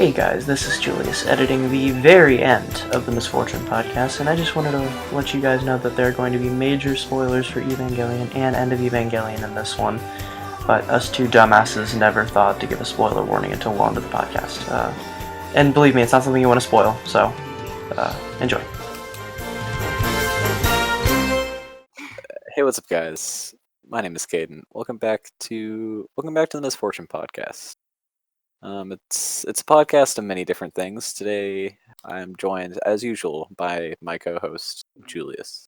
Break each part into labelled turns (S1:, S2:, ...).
S1: Hey guys, this is Julius, editing the very end of the Misfortune podcast, and I just wanted to let you guys know that there are going to be major spoilers for Evangelion and End of Evangelion in this one, but us two dumbasses never thought to give a spoiler warning until well into the podcast. And believe me, it's not something you want to spoil, so enjoy.
S2: Hey, what's up, guys? My name is Caiden. Welcome back to the Misfortune podcast. It's a podcast of many different things. Today, I'm joined, as usual, by my co-host Julius.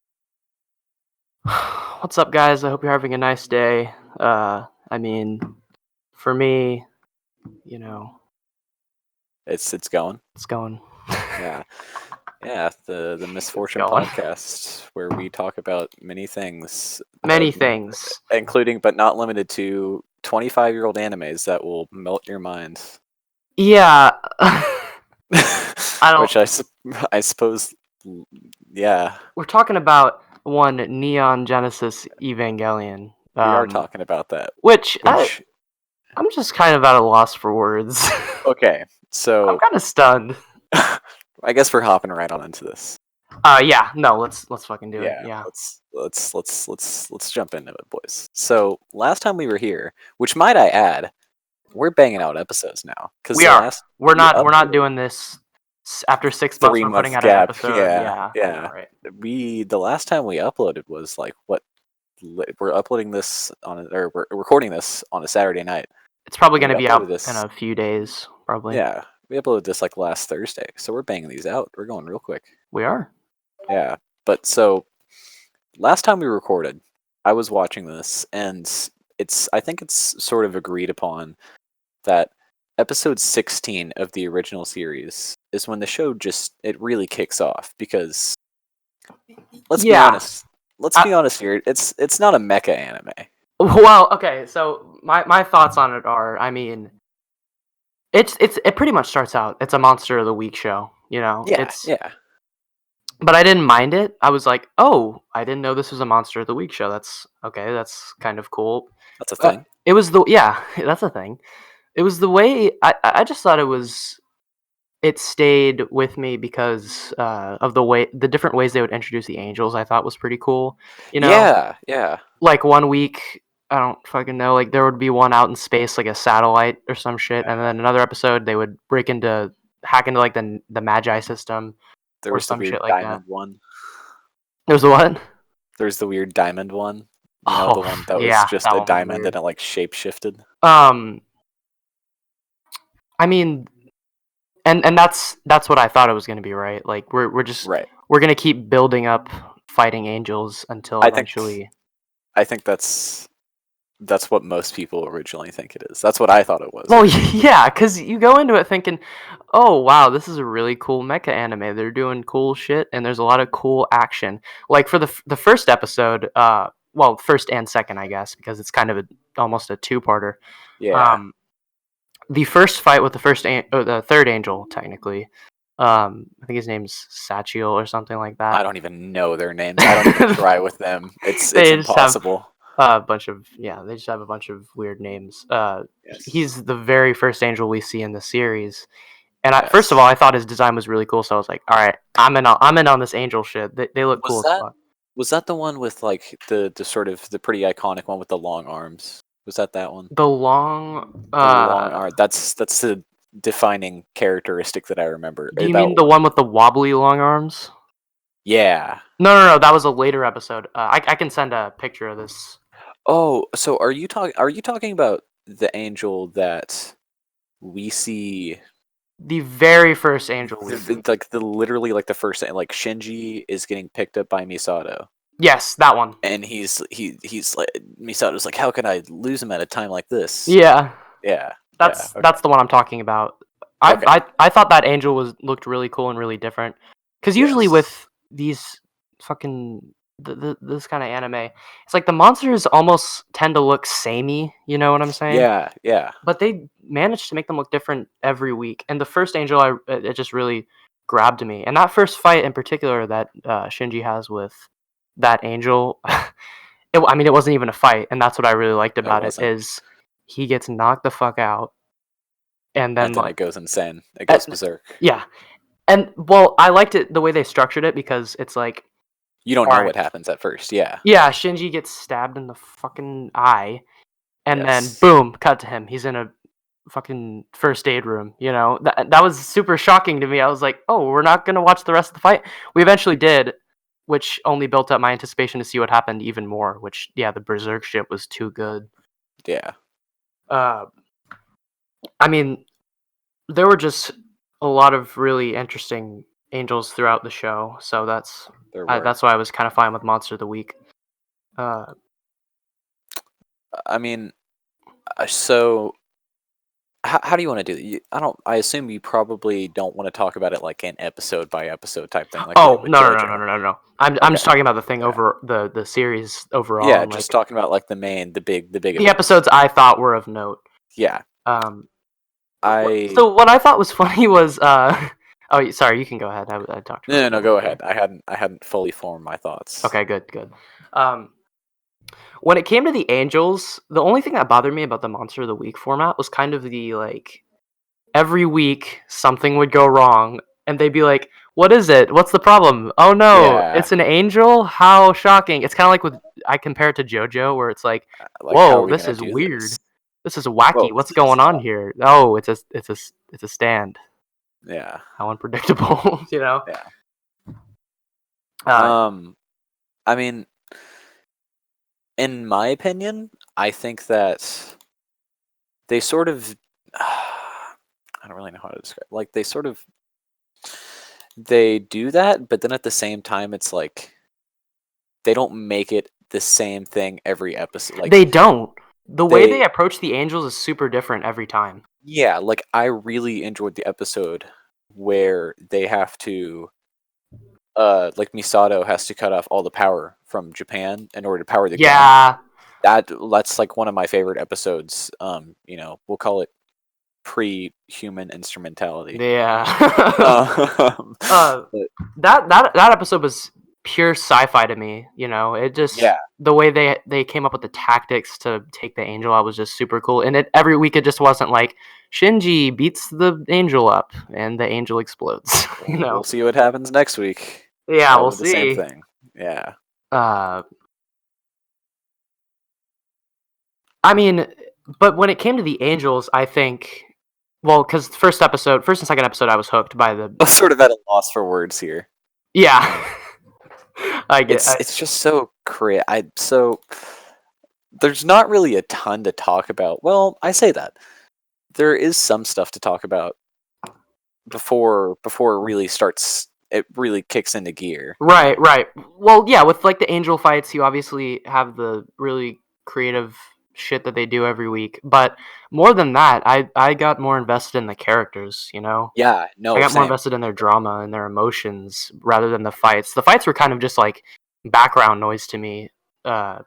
S1: What's up, guys? I hope you're having a nice day. For me,
S2: It's going.
S1: it's going.
S2: Yeah. The Misfortune
S1: going.
S2: podcast, where we talk about many things,
S1: Many things.
S2: including but not limited to 25-year-old animes that will melt your mind.
S1: Yeah.
S2: Which I suppose, yeah.
S1: We're talking about one Neon Genesis Evangelion.
S2: We are talking about that.
S1: Which I'm just kind of at a loss for words.
S2: Okay, so
S1: I'm kind of stunned.
S2: I guess we're hopping right on into this.
S1: Yeah. No, let's fucking do it. Yeah.
S2: Let's jump into it, boys. So last time we were here, which might I add, we're banging out episodes now.
S1: We are. We're not doing this after 6 months. We're putting out an episode.
S2: Yeah.
S1: Right.
S2: The last time we uploaded was like what? We're uploading this we're recording this on a Saturday night.
S1: It's probably going to be out in a few days, probably.
S2: Yeah, we uploaded this like last Thursday, so we're banging these out. We're going real quick.
S1: We are.
S2: Yeah, but so last time we recorded, I was watching this, and I think it's sort of agreed upon that episode 16 of the original series is when the show it really kicks off, because let's be honest. Let's be honest here. It's not a mecha anime.
S1: Well, okay. So my thoughts on it are, it pretty much starts out. It's a Monster of the Week show.
S2: Yeah.
S1: But I didn't mind it. I was like, oh, I didn't know this was a Monster of the Week show. That's okay. That's kind of cool.
S2: That's a thing.
S1: That's a thing. It was the way I just thought it stayed with me because of the different ways they would introduce the angels. I thought was pretty cool.
S2: Yeah.
S1: Like 1 week, I don't fucking know. Like there would be one out in space, like a satellite or some shit, and then another episode they would hack into like the Magi system.
S2: There was some weird diamond one.
S1: There was the what?
S2: There's the weird diamond one. The one that was just a diamond and it like shape shifted.
S1: And that's what I thought it was going to be, right? Like we're going to keep building up fighting angels until eventually.
S2: I think that's what most people originally think it is. That's what I thought it was.
S1: Well, yeah, because you go into it thinking, oh wow, this is a really cool mecha anime. They're doing cool shit, and there's a lot of cool action. Like for the first episode, first and second, I guess, because it's kind of almost a two-parter.
S2: Yeah.
S1: The first fight with the third angel, technically, I think his name's Sachiel or something like that.
S2: I don't even know their names. I don't even try with them. It's impossible.
S1: They just have a bunch of weird names. Yes. He's the very first angel we see in the series, and first of all, I thought his design was really cool. So I was like, all right, I'm in on this angel shit. They look cool as fuck.
S2: Was that the one with like the sort of the pretty iconic one with the long arms? Was that one?
S1: The long
S2: arm. That's the defining characteristic that I remember.
S1: Do you mean the one with the wobbly long arms?
S2: Yeah.
S1: No. That was a later episode. I can send a picture of this.
S2: Oh, so are you talking about the angel that we see?
S1: The very first angel.
S2: Literally the first, like Shinji is getting picked up by Misato.
S1: Yes, that one.
S2: And he's like, Misato's like, how can I lose him at a time like this?
S1: Yeah.
S2: That's
S1: the one I'm talking about. I thought that angel looked really cool and really different. Because usually with these fucking this kind of anime, it's like the monsters almost tend to look samey. You know what I'm saying?
S2: Yeah.
S1: But they managed to make them look different every week. And the first angel, it just really grabbed me. And that first fight in particular that Shinji has with that angel, it wasn't even a fight, and that's what I really liked about it is he gets knocked the fuck out, and then
S2: it goes insane. It goes berserk.
S1: Yeah, and well, I liked it the way they structured it because it's like
S2: You don't
S1: all
S2: know
S1: right,
S2: what happens at first. Yeah.
S1: yeah, Shinji gets stabbed in the fucking eye, and then
S2: Yes.
S1: boom, cut to him. He's in a fucking first aid room. You know, that was super shocking to me. I was like, oh, we're not gonna watch the rest of the fight. We eventually did, which only built up my anticipation to see what happened even more. Which, yeah, the berserk shit was too good.
S2: Yeah.
S1: I mean, there were just a lot of really interesting angels throughout the show, so that's
S2: There were.
S1: that's why I was kind of fine with Monster of the Week.
S2: I mean, so how do you want to do it? I assume you probably don't want to talk about it like an episode by episode type thing, like we
S1: Oh
S2: did with
S1: no no no
S2: JoJo.
S1: no no no! I'm
S2: Okay.
S1: just talking about the thing
S2: Okay.
S1: over the series overall,
S2: Yeah,
S1: and
S2: just
S1: like
S2: talking about like the big
S1: the
S2: events.
S1: episodes I thought were of note.
S2: Yeah.
S1: So what I thought was funny was oh, sorry, you can go ahead. I talked for
S2: No,
S1: a
S2: go
S1: minute
S2: ahead. I hadn't fully formed my thoughts.
S1: there. Okay, good. Um, when it came to the angels, the only thing that bothered me about the Monster of the Week format was kind of the like every week something would go wrong, and they'd be like, "What is it? What's the problem? Oh no,
S2: Yeah.
S1: it's an angel. How shocking!" It's kind of like with I compare it to JoJo, where it's like,
S2: Like, how are
S1: "Whoa,
S2: we
S1: this
S2: gonna
S1: is
S2: do
S1: weird.
S2: this?
S1: This is wacky.
S2: Whoa,
S1: What's
S2: this is
S1: going on here? Oh, it's a stand.
S2: yeah.
S1: How unpredictable, you know."
S2: Yeah.
S1: Uh,
S2: I mean, in my opinion, I think that they sort of I don't really know how to describe. Like they do that, but then at the same time it's like they don't make it the same thing every episode. Like
S1: they don't. The way they
S2: they
S1: approach the angels is super different every time.
S2: yeah, like I really enjoyed the episode where they have to like Misato has to cut off all the power from Japan in order to power the gun.
S1: Yeah,
S2: That's like one of my favorite episodes. We'll call it pre-human instrumentality.
S1: yeah.
S2: Um, but
S1: That episode was pure sci-fi to me. You know, it just
S2: yeah,
S1: the way they came up with the tactics to take the angel out was just super cool. And it every week it just wasn't like Shinji beats the angel up and the angel explodes. You know,
S2: we'll see what happens next week.
S1: yeah, we'll
S2: Probably the same
S1: see.
S2: thing. Yeah.
S1: Uh, I mean, but when it came to the angels, I think, well, because first and second episode, I was hooked by the
S2: I'm sort of at a loss for words here.
S1: yeah.
S2: It's just so there's not really a ton to talk about. Well, I say that. There is some stuff to talk about before it really kicks into gear. You
S1: Right,
S2: know?
S1: right. Well, yeah, with like the angel fights, you obviously have the really creative shit that they do every week. But more than that, I got more invested in the characters, you know?
S2: Yeah,
S1: I
S2: no,
S1: got more
S2: same.
S1: invested in their drama and their emotions rather than the fights. The fights were kind of just like background noise to me,
S2: Yeah.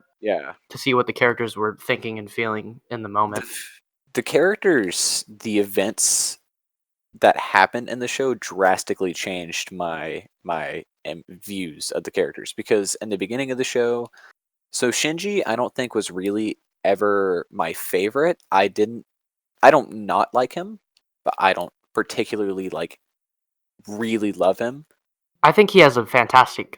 S1: to see what the characters were thinking and feeling in the moment.
S2: The characters, the events that happened in the show drastically changed my views of the characters because in the beginning of the show, so Shinji I don't think was really ever my favorite. I don't not like him, but I don't particularly like really love him.
S1: I think he has a fantastic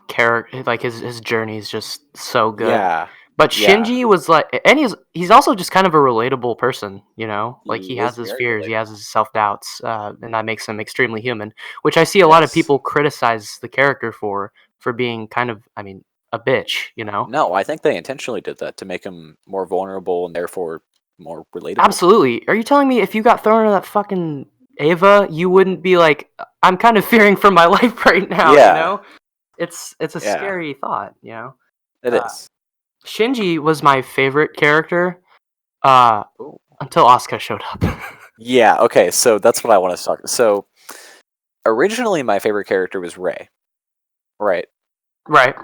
S1: character. Like his journey is just so good.
S2: Yeah.
S1: But
S2: Yeah.
S1: Shinji was like, and he's also just kind of a relatable person, you know. Like he
S2: He
S1: has
S2: is
S1: his
S2: very
S1: fears, he
S2: relatable.
S1: has his self doubts, and that makes him extremely human. Which I see a lot of
S2: Yes.
S1: people criticize the character for being kind of, I mean, a bitch, you know.
S2: No, I think they intentionally did that to make him more vulnerable and therefore more relatable.
S1: Absolutely. Are you telling me if you got thrown into that fucking Ava, you wouldn't be like, I'm kind of fearing for my life right now, you
S2: Yeah.
S1: know? It's a
S2: Yeah.
S1: scary thought, you know.
S2: It
S1: Uh,
S2: is.
S1: Shinji was my favorite character uh,
S2: Ooh.
S1: until Asuka showed up.
S2: Yeah, okay, so that's what I want to talk. So originally my favorite character was Rei, right?
S1: Right.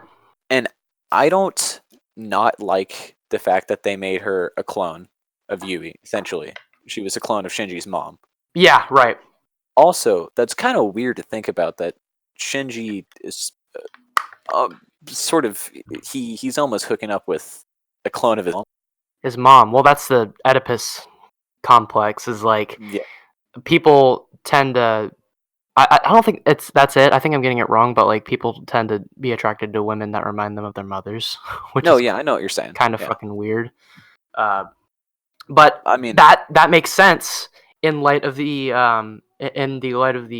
S2: And I don't not like the fact that they made her a clone of Yui, essentially. She was a clone of Shinji's mom.
S1: Yeah, right.
S2: Also, that's kind of weird to think about that Shinji is sort of he's almost hooking up with a clone of his mom.
S1: His mom. Well, that's the Oedipus complex is like
S2: Yeah.
S1: people tend to. I don't think that's it. I think I'm getting it wrong, but like people tend to be attracted to women that remind them of their mothers, which
S2: No,
S1: is
S2: yeah, I know what you're saying.
S1: kind of
S2: Yeah.
S1: fucking weird. Uh, but
S2: I mean,
S1: that makes sense in light of the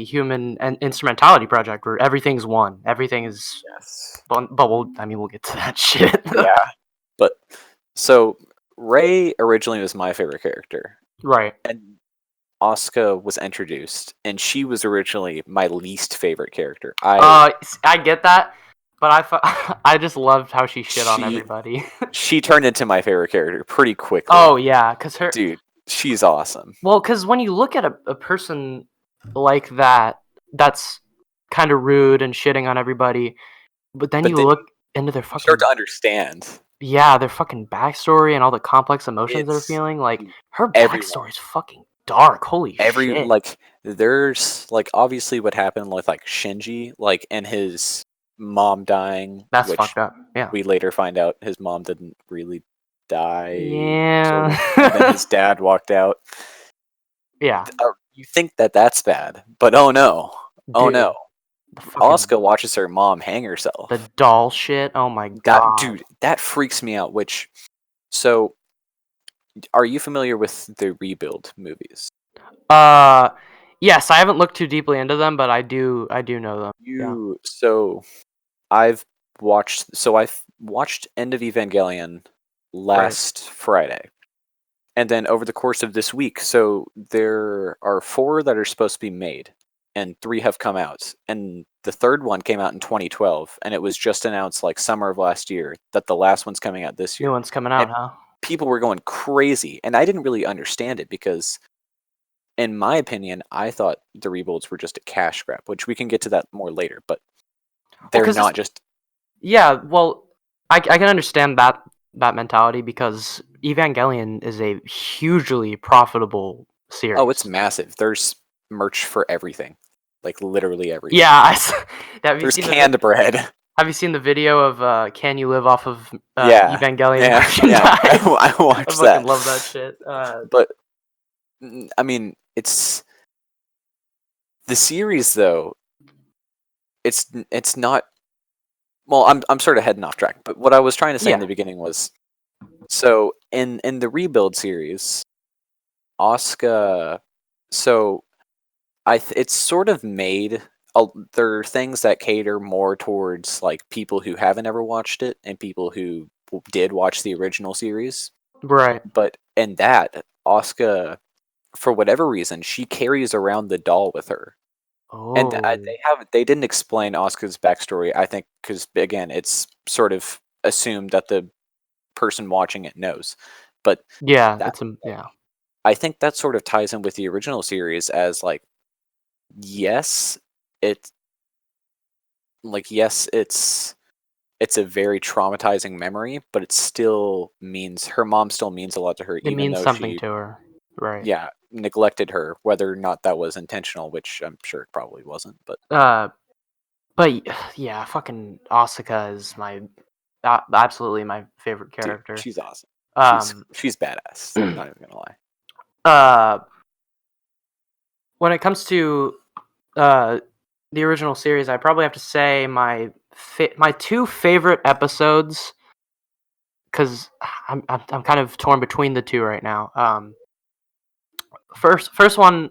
S1: human and instrumentality project where everything's one. Everything is.
S2: yes.
S1: But we'll get to that shit.
S2: Yeah. But so Ray originally was my favorite character,
S1: Right.
S2: and Asuka was introduced, and she was originally my least favorite character.
S1: I get that, but I just loved how she shit on
S2: She
S1: everybody.
S2: she turned into my favorite character pretty quickly.
S1: Oh yeah,
S2: Dude, she's awesome.
S1: because when you look at a person like that, that's kind of rude and shitting on everybody, but then
S2: But
S1: you
S2: then
S1: look into their
S2: you start
S1: fucking
S2: to understand
S1: their fucking backstory and all the complex emotions they're
S2: it's
S1: feeling. Like her
S2: everyone.
S1: backstory is fucking dark. Holy
S2: Every
S1: shit.
S2: like there's like obviously what happened with like Shinji, like and his mom dying,
S1: That's
S2: which
S1: fucked up. Yeah.
S2: we later find out his mom didn't really die, sort of, and then
S1: Yeah.
S2: his dad walked out.
S1: Yeah.
S2: You think that that's bad, but oh no, oh
S1: Dude.
S2: no.
S1: The fucking
S2: Asuka watches her mom hang herself.
S1: the doll shit. Oh my
S2: That
S1: god.
S2: dude, that freaks me out. Which, so, are you familiar with the Rebuild movies?
S1: Uh, yes, I haven't looked too deeply into them, but I do know them. Yeah.
S2: I've I've watched End of Evangelion
S1: Right.
S2: last Friday. And then over the course of this week, so there are 4 that are supposed to be made, and 3 have come out. And the third one came out in 2012, and it was just announced like summer of last year that the last one's coming out this
S1: New
S2: year.
S1: one's coming
S2: And
S1: out, huh?
S2: people were going crazy, and I didn't really understand it because, in my opinion, I thought the rebuilds were just a cash grab, which we can get to that more later. But they're
S1: 'cause
S2: not just.
S1: yeah, well, I can understand that mentality because Evangelion is a hugely profitable series.
S2: Oh, it's massive. There's merch for everything, like literally everything.
S1: Yeah, have you
S2: There's
S1: seen
S2: canned bread.
S1: have you seen the video of Can You Live Off of
S2: Yeah,
S1: Evangelion
S2: yeah, yeah.
S1: merchandise?
S2: I
S1: I
S2: watched
S1: fucking
S2: that.
S1: love that shit.
S2: But I mean, it's the series though. It's not. Well, I'm sort of heading off track. But what I was trying to say in
S1: Yeah.
S2: the beginning was, so in the rebuild series, Asuka. So it's sort of made. There are things that cater more towards like people who haven't ever watched it and people who did watch the original series.
S1: Right.
S2: But in that, Asuka, for whatever reason, she carries around the doll with her. And
S1: Oh.
S2: they didn't explain Asuka's backstory. I think because again, it's sort of assumed that the person watching it knows. But
S1: Yeah,
S2: that
S1: yeah.
S2: I think that sort of ties in with the original series as like, yes, it yes, it's a very traumatizing memory, but it still means her mom still means a lot to her,
S1: It
S2: even
S1: means
S2: though
S1: something
S2: she,
S1: to her. Right.
S2: yeah, neglected her, whether or not that was intentional, which I'm sure it probably wasn't. But
S1: But yeah, fucking Asuka is my absolutely my favorite
S2: dude,
S1: character.
S2: she's awesome.
S1: Um,
S2: She's badass. Not even gonna lie.
S1: uh, when it comes to uh the original series, I probably have to say my 2 favorite episodes because I'm kind of torn between the 2 right now. First one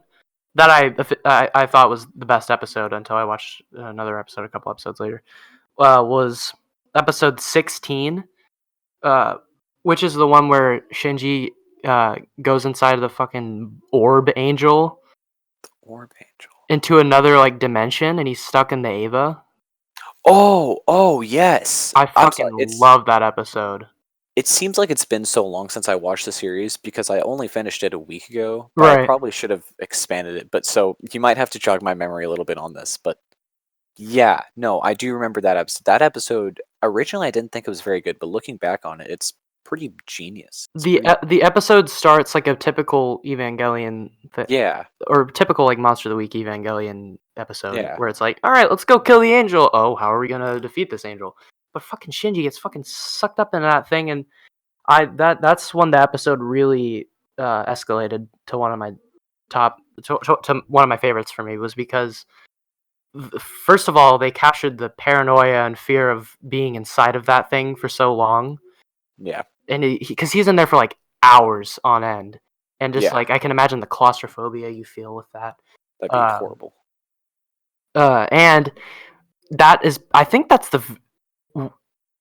S1: that I thought was the best episode until I watched another episode a couple episodes later was episode 16, uh, which is the one where Shinji goes inside of the fucking orb angel
S2: Orb Angel.
S1: into another like dimension, and he's stuck in the Ava.
S2: Oh, yes.
S1: I
S2: I'm sorry.
S1: fucking love that episode.
S2: It seems like it's been so long since I watched the series because I only finished it a week ago, but I
S1: Right.
S2: probably should have expanded it. But so you might have to jog my memory a little bit on this. But yeah, no, I do remember that episode. That episode, originally I didn't think it was very good, but looking back on it, it's pretty genius. It's pretty,
S1: The episode starts like a typical Evangelion
S2: yeah,
S1: or typical like Monster of the Week Evangelion episode
S2: yeah.
S1: where it's like, all right, let's go kill the angel. Oh, how are we gonna defeat this angel? But fucking Shinji gets fucking sucked up into that thing, and that's when the episode really escalated to one of my to one of my favorites for me was because first of all, they captured the paranoia and fear of being inside of that thing for so long,
S2: Yeah.
S1: and because he's in there for like hours on end, and just
S2: Yeah.
S1: like I can imagine the claustrophobia you feel with that.
S2: That'd be horrible.
S1: And that is, I think that's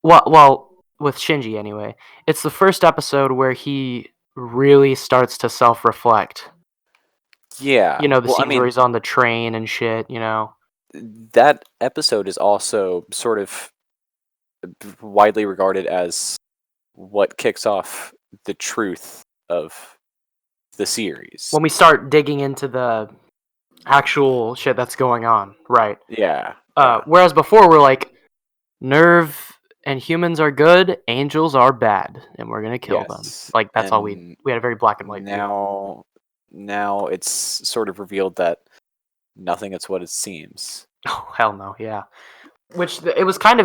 S1: well, with Shinji anyway, it's the first episode where he really starts to self-reflect.
S2: Yeah.
S1: The
S2: Well, I
S1: scenes where
S2: mean,
S1: he's on the train and shit.
S2: that episode is also sort of widely regarded as what kicks off the truth of the series.
S1: When we start digging into the actual shit that's going on, right?
S2: Yeah. Yeah.
S1: Whereas before we're like, Nerve and humans are good, angels are bad, and we're gonna kill them.
S2: Yes.
S1: Like that's all we
S2: And
S1: had a very black and white view.
S2: now it's sort of revealed that nothing is what it seems.
S1: Oh hell no, yeah. Which it was kind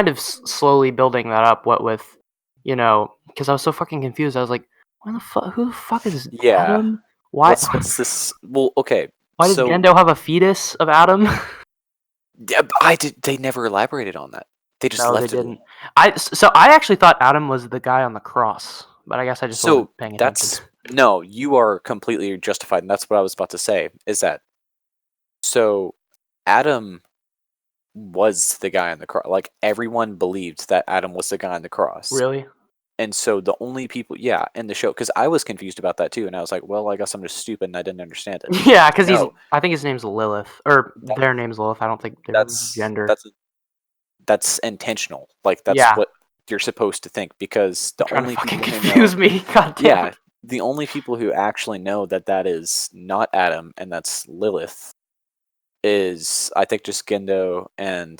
S1: of slowly building that up. What with, because I was so fucking confused. I was like, who the fuck is
S2: Yeah.
S1: Adam? Why?
S2: What's this? Well, okay.
S1: Why does
S2: So
S1: Gendo have a fetus of Adam?
S2: yeah, they never elaborated on that. They just
S1: No, they
S2: left it
S1: didn't.
S2: alone.
S1: I actually thought Adam was the guy on the cross, but I guess I just wasn't
S2: So
S1: paying attention.
S2: no, you are completely justified, and that's what I was about to say. Is that so? Adam was the guy on the cross. Like everyone believed that Adam was the guy on the cross.
S1: Really?
S2: And so the only people, yeah, in the show, because I was confused about that too, and I was like, well, I guess I'm just stupid and I didn't understand it.
S1: Yeah, because
S2: No,
S1: I think his name's Lilith, or
S2: that,
S1: their name's Lilith. I don't think they removed gender.
S2: that's intentional. Like that's
S1: Yeah,
S2: what you're supposed to think, because the
S1: trying to
S2: only
S1: fucking
S2: people who
S1: confuse
S2: know,
S1: me. God damn.
S2: yeah, the only people who actually know that that is not Adam and that's Lilith is, I think, just Gendo and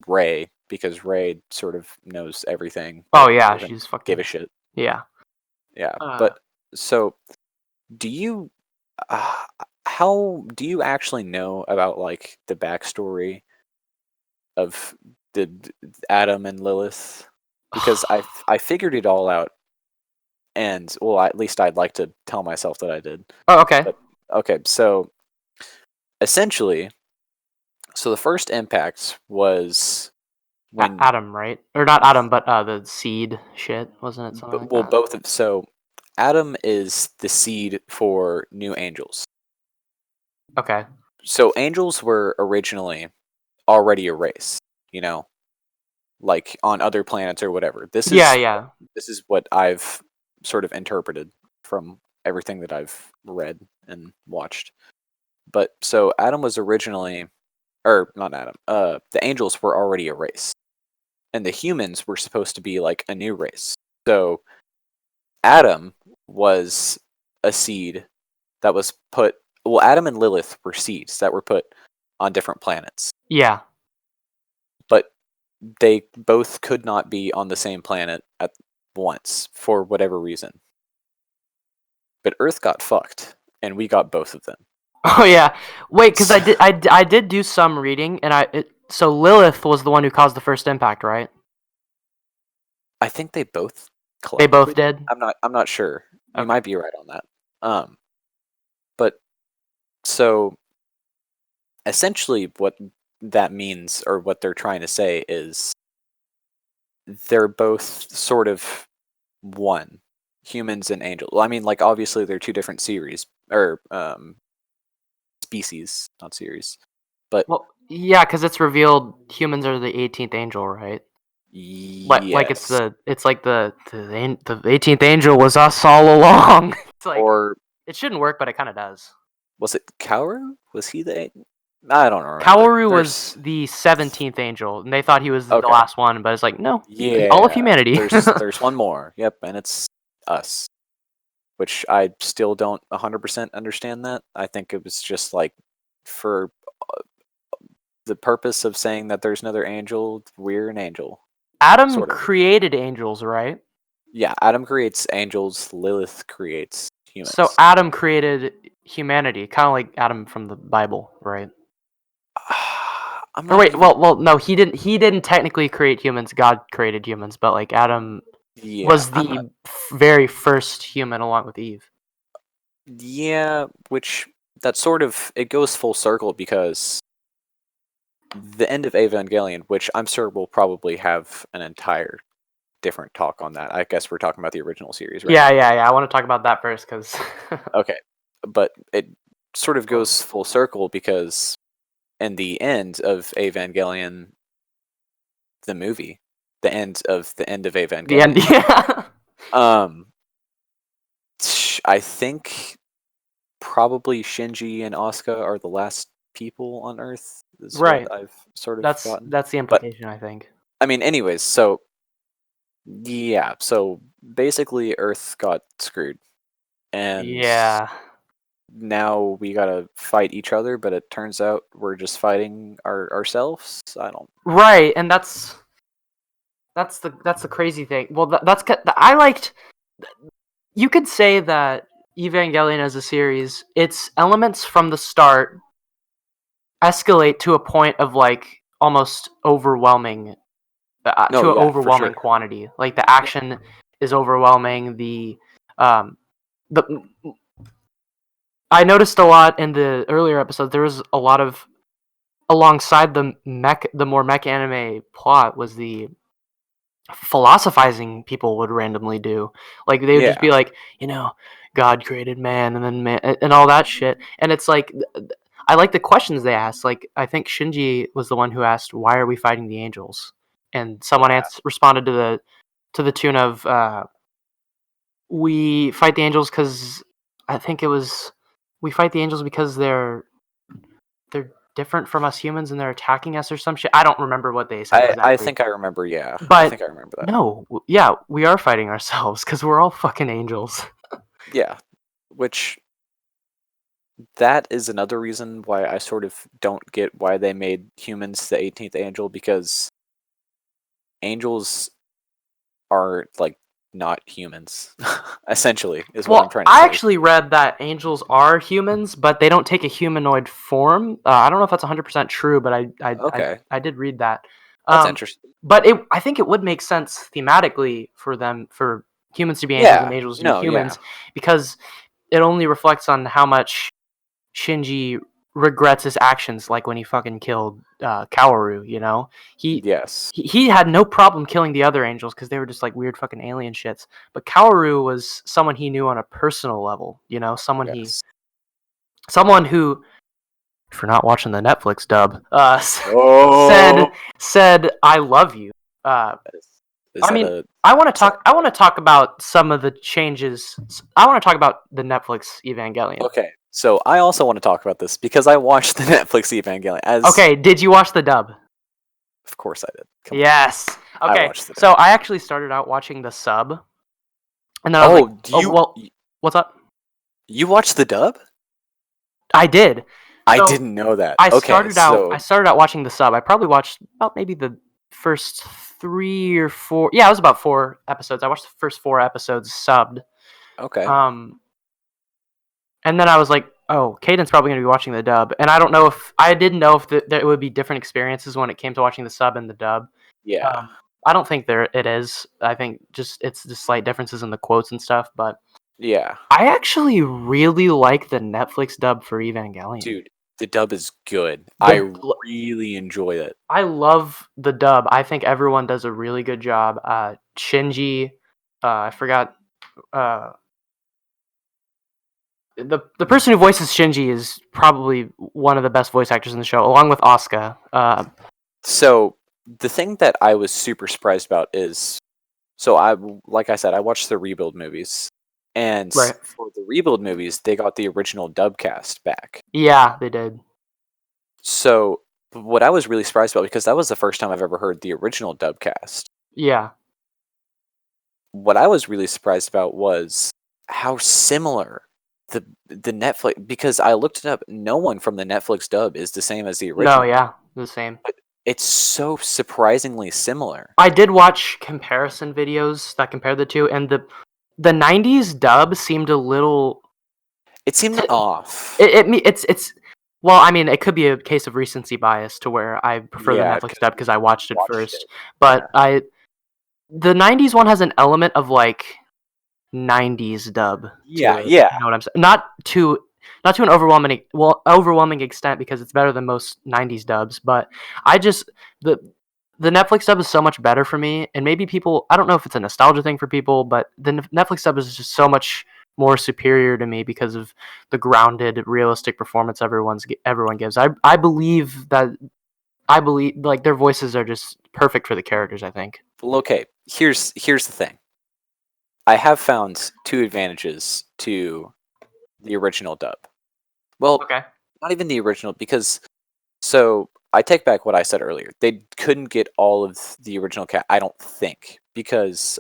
S2: Ray, because Ray sort of knows everything.
S1: Oh
S2: But
S1: yeah,
S2: doesn't
S1: she's
S2: give
S1: fucking
S2: a shit.
S1: yeah.
S2: Yeah,
S1: Uh,
S2: but so do you? Uh, how do you actually know about like the backstory of the Adam and Lilith? Because I figured it all out, and well, at least I'd like to tell myself that I did.
S1: oh okay.
S2: But okay, so essentially, so the first impact was when,
S1: Adam, right? Or not Adam, but the seed shit, wasn't it? Something like
S2: well,
S1: that.
S2: both of so Adam is the seed for new angels.
S1: Okay.
S2: So angels were originally already a race, you know, like on other planets or whatever.
S1: Yeah, yeah.
S2: This is what I've sort of interpreted from everything that I've read and watched. But so Adam was originally, or not Adam, the angels were already a race, and the humans were supposed to be like a new race. So Adam was a seed that was put. Well, Adam and Lilith were seeds that were put on different planets,
S1: Yeah.
S2: but they both could not be on the same planet at once for whatever reason. But Earth got fucked, and we got both of them.
S1: Oh yeah. Wait, because
S2: So,
S1: I did do some reading, and so Lilith was the one who caused the first impact, right?
S2: I think they both
S1: They both
S2: collectively.
S1: did.
S2: I'm not sure. You
S1: Okay.
S2: might be right on that. But so essentially, what that means, or what they're trying to say, is they're both sort of one, humans and angels. Well, I mean, like obviously they're two different series or species, not series. But
S1: Well, yeah, because it's revealed humans are the 18th angel, right? Like it's
S2: yes,
S1: the 18th angel was us all along. It's like
S2: or
S1: it shouldn't work, but it kind of does.
S2: was it Kaoru? Was he the? I don't remember.
S1: Kaworu was
S2: There's
S1: the 17th angel, and they thought he was the
S2: okay.
S1: last one, but it's like no, all of
S2: Yeah,
S1: humanity.
S2: there's one more. Yep, and it's us, which I still don't 100% understand that. I think it was just like for the purpose of saying that there's another angel, we're an angel,
S1: Adam
S2: sort of.
S1: created angels, right?
S2: Yeah, Adam creates angels, Lilith creates
S1: So
S2: humans.
S1: Adam created humanity, kind of like Adam from the Bible, right?
S2: I'm
S1: Or
S2: not
S1: wait,
S2: even
S1: no, he didn't. He didn't technically create humans. God created humans, but like Adam.
S2: Yeah,
S1: was the very first human along with Eve.
S2: yeah, which that sort of it goes full circle because the end of Evangelion, which I'm sure we'll probably have an entire different talk on that. I guess we're talking about the original series right
S1: Yeah,
S2: now.
S1: yeah, yeah. I want to talk about that first because.
S2: Okay, but it sort of goes full circle because in the end of Evangelion, the movie, the end of
S1: The end.
S2: Evangelion,
S1: Yeah.
S2: um, I think probably Shinji and Asuka are the last people on Earth, is
S1: Right.
S2: what I've sort of
S1: That's
S2: gotten.
S1: that's the
S2: But
S1: implication, I think.
S2: I mean, anyways, so yeah, so basically Earth got screwed, and
S1: Yeah.
S2: now we gotta fight each other. But it turns out we're just fighting ourselves. I don't.
S1: Right, and that's the crazy thing. Well, I liked. You could say that Evangelion as a series, its elements from the start escalate to a point of like almost overwhelming,
S2: No,
S1: to an
S2: yeah, for
S1: overwhelming
S2: sure.
S1: quantity. Like the
S2: Yeah,
S1: action is overwhelming. Um, the I noticed a lot in the earlier episodes. There was a lot of alongside the more mech anime plot was the philosophizing people would randomly do. Like they would just
S2: yeah,
S1: be like, God created man, and then man, and all that shit. And it's like, I like the questions they asked. Like I think Shinji was the one who asked, "Why are we fighting the angels?" And someone
S2: yeah,
S1: responded to the tune of, "We fight the angels because I think it was we fight the angels because they're different from us humans and they're attacking us or some shit." I don't remember what they said
S2: I
S1: exactly.
S2: think I remember. Yeah, I
S1: But
S2: think I remember that.
S1: no, yeah, we are fighting ourselves because we're all fucking angels.
S2: Yeah, which that is another reason why I sort of don't get why they made humans the 18th angel because angels are like not humans. Essentially, is what I'm
S1: Well,
S2: trying to
S1: I
S2: say.
S1: actually read that angels are humans, but they don't take a humanoid form. I don't know if that's 100% true, but
S2: Okay,
S1: I did read that.
S2: that's
S1: Um,
S2: interesting.
S1: but I think it would make sense thematically for humans to be angels and
S2: Yeah,
S1: angels to be
S2: no, yeah,
S1: humans because it only reflects on how much Shinji regrets his actions, like when he fucking killed Kaworu. He
S2: yes,
S1: he had no problem killing the other angels because they were just like weird fucking alien shits. But Kaworu was someone he knew on a personal level.
S2: yes.
S1: Someone who, if you're not watching the Netflix dub, said
S2: Oh,
S1: said I love you. Uh,
S2: is
S1: I
S2: that
S1: mean,
S2: a
S1: I want to
S2: is that
S1: talk. I want to talk about some of the changes. I want to talk about the Netflix Evangelion.
S2: okay? So I also want to talk about this because I watched the Netflix Evangelion. As
S1: Okay, did you watch the dub?
S2: of course I did. Come on,
S1: Yes.
S2: I
S1: Okay.
S2: watched the
S1: So
S2: dub.
S1: I actually started out watching the sub, and then I was like,
S2: Oh, do
S1: "Oh well, what's up?"
S2: you watched the dub?
S1: I did.
S2: I
S1: So
S2: didn't know that.
S1: I
S2: Okay,
S1: started out. I
S2: so
S1: started out watching the sub. I probably watched about maybe the first 3 or 4. Yeah, it was about 4 episodes. I watched the first 4 episodes subbed.
S2: okay,
S1: Um, and then I was like, "Oh, Caiden's probably going to be watching the dub." And I didn't know if there would be different experiences when it came to watching the sub and the dub.
S2: yeah,
S1: Um, I don't think there it is. I think it's just slight differences in the quotes and stuff. But
S2: yeah,
S1: I actually really like the Netflix dub for Evangelion.
S2: dude, the dub is good. I
S1: The
S2: really enjoy it.
S1: I love the dub. I think everyone does a really good job. Shinji, I forgot. Uh, the person who voices Shinji is probably one of the best voice actors in the show, along with Asuka.
S2: So the thing that I was super surprised about is, so like I said, I watched the rebuild movies, and
S1: Right.
S2: for the rebuild movies, they got the original dub cast back.
S1: Yeah, they did.
S2: So what I was really surprised about, because that was the first time I've ever heard the original dub cast.
S1: Yeah.
S2: What I was really surprised about was how similar the Netflix, because I looked it up. No one from the Netflix dub is the same as the
S1: No,
S2: original.
S1: yeah, the same.
S2: But it's so surprisingly similar.
S1: I did watch comparison videos that compare the two, and the '90s dub seemed a little.
S2: It seemed
S1: T-
S2: off.
S1: it's well, I mean, it could be a case of recency bias to where I prefer the
S2: Yeah,
S1: Netflix
S2: because
S1: dub because I watched it
S2: watched
S1: first.
S2: it.
S1: But
S2: Yeah.
S1: the 90s one has an element of like 90s dub to
S2: Yeah,
S1: it.
S2: yeah.
S1: You know what I'm saying? Not to an overwhelming extent, because it's better than most 90s dubs, but I just the the Netflix dub is so much better for me, and maybe people, I don't know if it's a nostalgia thing for people, but the Netflix dub is just so much more superior to me because of the grounded, realistic performance everyone gives. I believe like their voices are just perfect for the characters, I think.
S2: Well, okay. Here's the thing. I have found two advantages to the original dub. Well,
S1: Okay.
S2: not even the original, because so I take back what I said earlier. They couldn't get all of the original cat, I don't think, because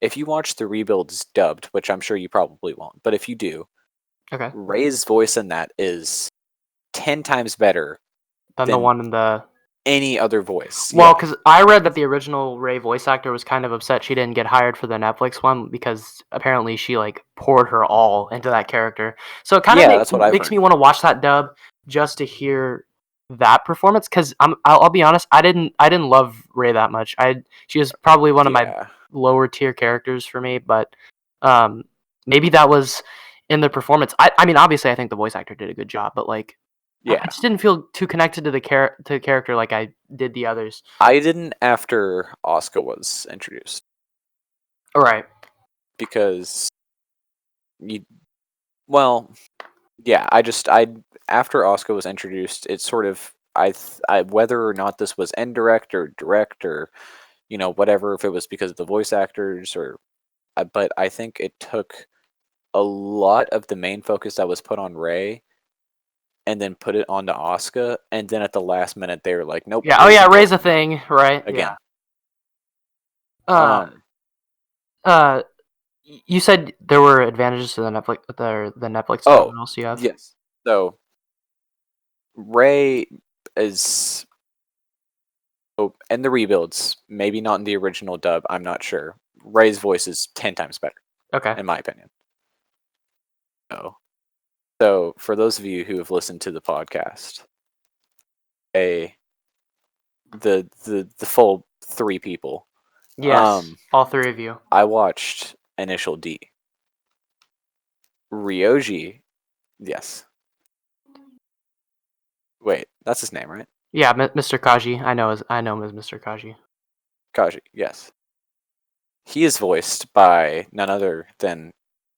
S2: if you watch the rebuilds dubbed, which I'm sure you probably won't, but if you do,
S1: Okay.
S2: Ray's voice in that is 10 times better
S1: Then the
S2: than
S1: one in the
S2: any other voice.
S1: Well,
S2: Yeah.
S1: because I read that the original Ray voice actor was kind of upset she didn't get hired for the Netflix one because apparently she like poured her all into that character. So it kind of
S2: Yeah, that's what I've
S1: makes
S2: heard.
S1: me want to watch that dub just to hear that performance. Because I'll be honest, I didn't love Ray that much. She is probably one of my
S2: Yeah.
S1: lower tier characters for me, but um, maybe that was in the performance. I mean, obviously, I think the voice actor did a good job, but like I
S2: Yeah.
S1: just didn't feel too connected to the character like I did the others.
S2: I didn't after Asuka was introduced,
S1: All right.
S2: because you well, yeah, I after Asuka was introduced, it sort of I whether or not this was indirect or direct, or whatever, if it was because of the voice actors, or but I think it took a lot of the main focus that was put on Ray and then put it onto Asuka, and then at the last minute they were like, nope,
S1: Yeah. Oh
S2: Ray's
S1: yeah, Ray's a
S2: important now
S1: thing, right? Yeah.
S2: again.
S1: Uh.
S2: Um
S1: Uh. You said there were advantages to the Netflix dub.
S2: oh,
S1: What else do you have?
S2: yes. So Ray is and the rebuilds, maybe not in the original dub, I'm not sure. Ray's voice is 10 times better,
S1: Okay.
S2: in my opinion. So for those of you who have listened to the podcast, a the full three people,
S1: Yes. All three of you.
S2: I watched Initial D. Ryoji, yes. Wait, that's his name, right?
S1: Yeah, Mr. Kaji. I know him as Mr. Kaji.
S2: Kaji, yes. He is voiced by none other than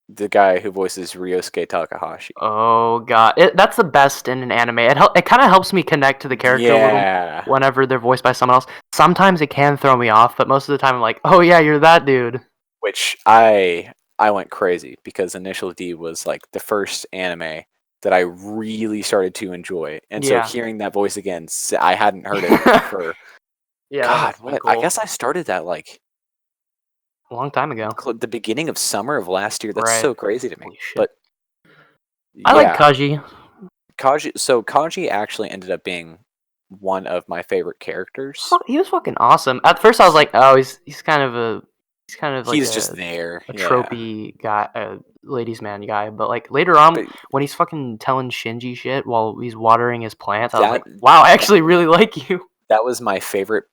S2: the guy who voices Ryosuke Takahashi.
S1: Oh god, that's the best in an anime. It kind of helps me connect to the character a little
S2: Yeah.
S1: whenever they're voiced by someone else. Sometimes it can throw me off, but most of the time I'm like, oh yeah, you're that dude.
S2: Which I went crazy, because Initial D was like the first anime that I really started to enjoy. And so
S1: Yeah.
S2: hearing that voice again, I hadn't heard it for
S1: Yeah, that
S2: God,
S1: must have been
S2: what? I
S1: cool.
S2: guess I started that like
S1: A long time ago.
S2: the beginning of summer of last year. That's
S1: Right.
S2: so crazy to me.
S1: Holy shit.
S2: But
S1: I like
S2: yeah,
S1: Kaji.
S2: Kaji actually ended up being one of my favorite characters.
S1: He was fucking awesome. At first I was like, oh, he's kind of like
S2: He's just there.
S1: a
S2: Yeah.
S1: tropey guy, a ladies man guy. But like later on,
S2: But
S1: when he's fucking telling Shinji shit while he's watering his plants, I was
S2: that
S1: like, wow, I actually really like you.
S2: that was my favorite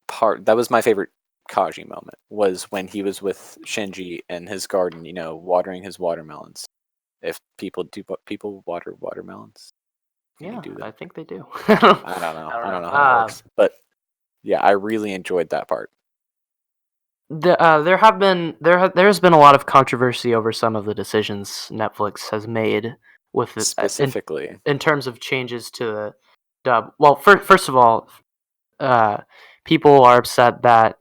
S2: part. That was my favorite Kaji moment, was when he was with Shinji in his garden, watering his watermelons. If people water watermelons? Can you
S1: Yeah,
S2: do that?
S1: I think they do.
S2: I don't know.
S1: I
S2: I
S1: don't
S2: don't know how it
S1: know.
S2: works. But yeah, I really enjoyed that part.
S1: There's been a lot of controversy over some of the decisions Netflix has made with it,
S2: Specifically.
S1: in terms of changes to the dub. Well, first of all, uh, people are upset that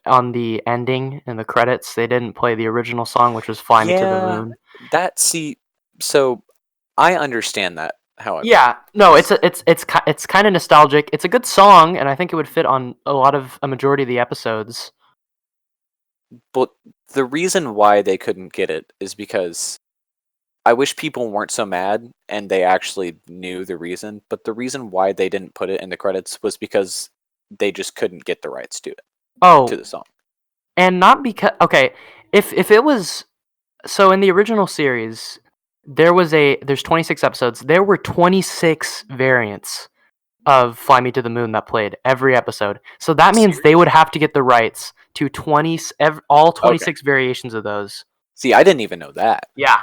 S1: on the ending in the credits they didn't play the original song, which was "Fly Me to the
S2: Yeah,
S1: Moon."
S2: so I understand that, however.
S1: Yeah, no, it's kind of nostalgic. It's a good song, and I think it would fit on a majority of the episodes.
S2: But the reason why they couldn't get it is because I wish people weren't so mad and they actually knew the reason, but the reason why they didn't put it in the credits was because they just couldn't get the rights to
S1: Oh,
S2: the song.
S1: and not because okay, if it was so in the original series, there's 26 episodes. There were 26 variants of Fly Me to the Moon that played every episode. So that means they would have to get the rights to all 26 variations of those.
S2: See, I didn't even know that.
S1: Yeah.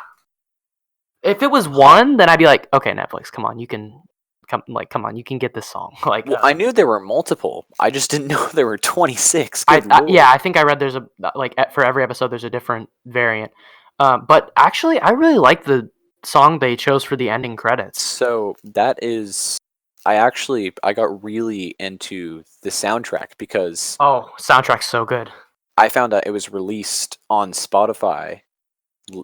S1: If it was one, then I'd be like, okay, Netflix, come on, you can you can get this song. Like,
S2: Well, I knew there were multiple. I just didn't know there were 26. Good lord.
S1: yeah, I think I read there's for every episode there's a different variant. But actually, I really like the song they chose for the ending credits.
S2: So that is, I got really into the soundtrack because
S1: Soundtrack's so good.
S2: I found out it was released on Spotify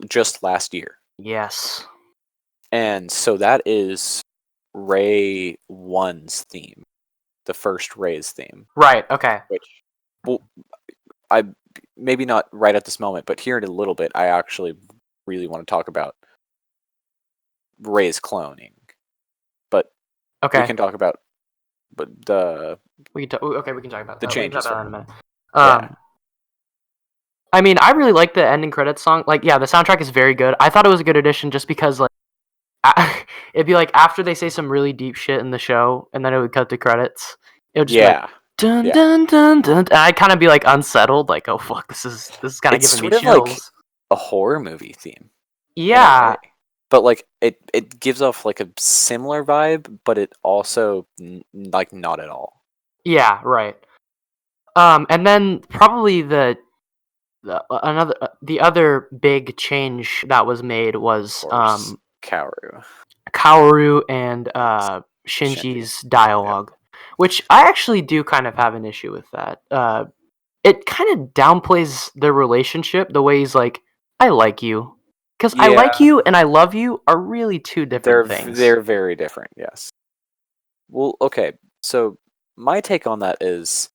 S2: just last year.
S1: Yes.
S2: And so that is Ray 1's theme, the first Ray's theme.
S1: Right, okay.
S2: Which, well, I maybe not right at this moment, but here in a little bit, I actually really want to talk about Ray's cloning. But we can talk about
S1: we can talk about
S2: the
S1: that.
S2: changes
S1: We can talk about that in a minute.
S2: Yeah.
S1: I mean, I really like the ending credits song. Like, yeah, the soundtrack is very good. I thought it was a good addition just because, like, it'd be like after they say some really deep shit in the show, and then it would cut to credits. It would just be like, dun dun dun dun, and I'd kind of be like unsettled, like, oh fuck, this is kind of giving me chills.
S2: Sort of like a horror movie theme.
S1: Yeah.
S2: But like it gives off like a similar vibe, but it also like not at all.
S1: Yeah, right. And then probably the other big change that was made was Kaoru and Shinji's dialogue, which I actually do kind of have an issue with that. It kind of downplays their relationship. The way he's like, "I like you," because I like you and I love you are really two different things.
S2: They're very different. Yes. Well, okay. So my take on that is,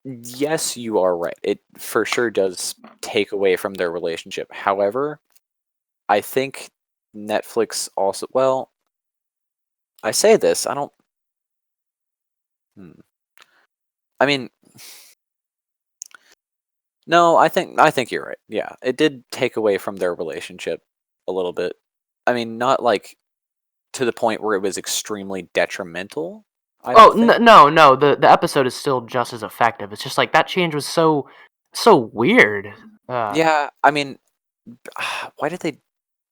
S2: yes, you are right. It for sure does take away from their relationship. However, I think Netflix also, well, I say this, I don't, I mean, no, I think you're right. Yeah, it did take away from their relationship a little bit. I mean, not like to the point where it was extremely detrimental.
S1: No. The episode is still just as effective. It's just like that change was so weird.
S2: Yeah, I mean, why did they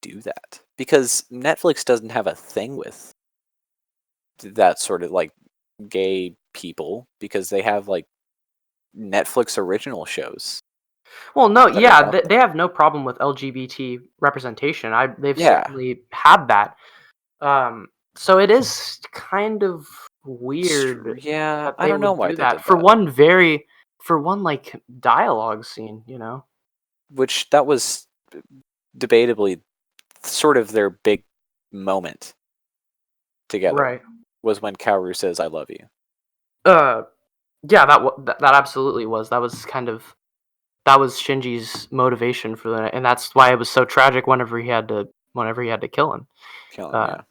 S2: do that? Because Netflix doesn't have a thing with that sort of like gay people because they have like Netflix original shows.
S1: Well, no, yeah, they have no problem with LGBT representation. They've certainly had that. So it is kind of weird.
S2: Yeah, I don't know why they did that.
S1: For one like dialogue scene, you know.
S2: Which that was debatably sort of their big moment together.
S1: Right.
S2: Was when Kaoru says "I love you."
S1: Yeah, that absolutely was. That was Shinji's motivation for that, and that's why it was so tragic whenever he had to kill him.
S2: Yeah.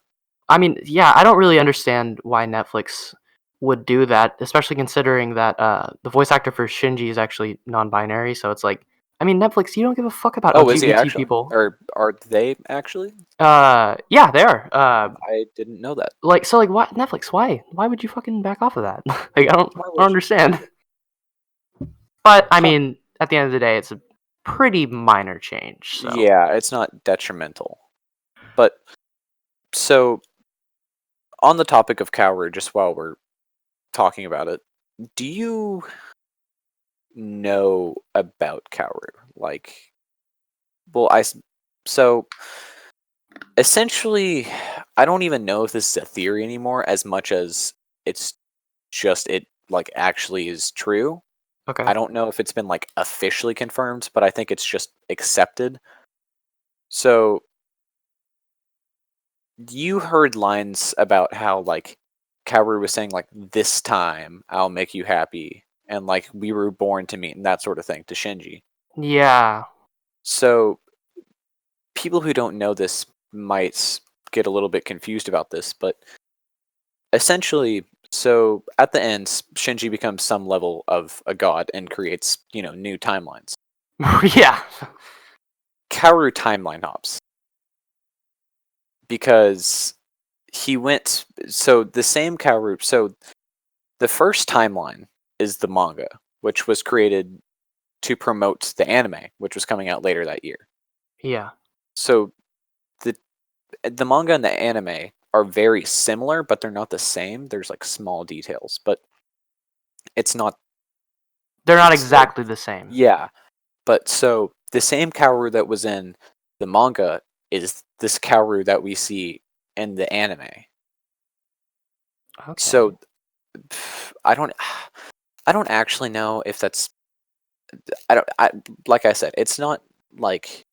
S1: I mean, yeah, I don't really understand why Netflix would do that, especially considering that the voice actor for Shinji is actually non-binary. So it's like, I mean, Netflix, you don't give a fuck about LGBT people.
S2: Or are they actually?
S1: Yeah, they are.
S2: I didn't know that.
S1: Why Netflix? Why would you fucking back off of that? Like, I don't understand. But I mean, at the end of the day, it's a pretty minor change. So.
S2: Yeah, it's not detrimental. But so, on the topic of Kaoru, just while we're talking about it, do you know about Kaoru? Like, well, so essentially, I don't even know if this is a theory anymore, as much as it's just it like actually is true.
S1: Okay.
S2: I don't know if it's been like officially confirmed, but I think it's just accepted. So you heard lines about how like Kaoru was saying like this time I'll make you happy and like we were born to meet and that sort of thing to Shinji.
S1: Yeah.
S2: So people who don't know this might get a little bit confused about this, but essentially, so at the end, Shinji becomes some level of a god and creates, new timelines.
S1: Yeah.
S2: Kaoru timeline hops because he went. So the same Kaoru. So the first timeline is the manga, which was created to promote the anime, which was coming out later that year.
S1: Yeah.
S2: So the manga and the anime are very similar, but they're not the same. There's like small details, but it's not.
S1: They're not
S2: It's like,
S1: exactly the same.
S2: yeah, but so the same Kaoru that was in the manga is this Kaoru that we see in the anime.
S1: Okay.
S2: So I don't I don't actually know if that's I like I said, it's not like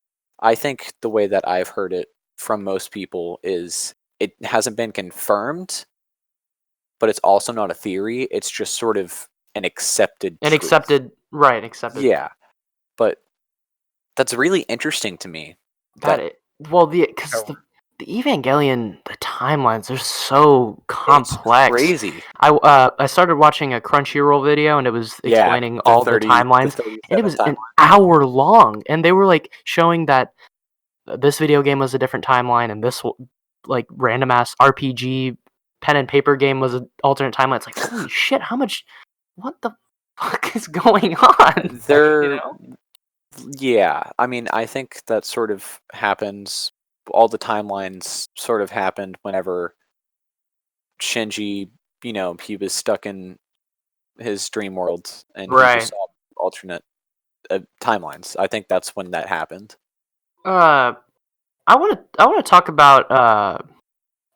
S2: I think the way that I've heard it from most people is it hasn't been confirmed, but it's also not a theory. It's just sort of an accepted
S1: And
S2: truth.
S1: accepted.
S2: Yeah, but that's really interesting to me. That
S1: Because the Evangelion, the timelines are so
S2: it's
S1: complex.
S2: crazy.
S1: I started watching a Crunchyroll video, and it was
S2: Yeah,
S1: explaining all the
S2: the
S1: timelines, and it
S2: 37
S1: was
S2: timeline.
S1: an hour long, and they were like showing that this video game was a different timeline, and this like random ass RPG pen and paper game was an alternate timeline. It's like, holy shit, what the fuck is going on?
S2: They're yeah. I mean, I think that sort of happens. All the timelines sort of happened whenever Shinji, he was stuck in his dream world and he just
S1: Right.
S2: saw alternate timelines. I think that's when that happened.
S1: Uh, I want to talk about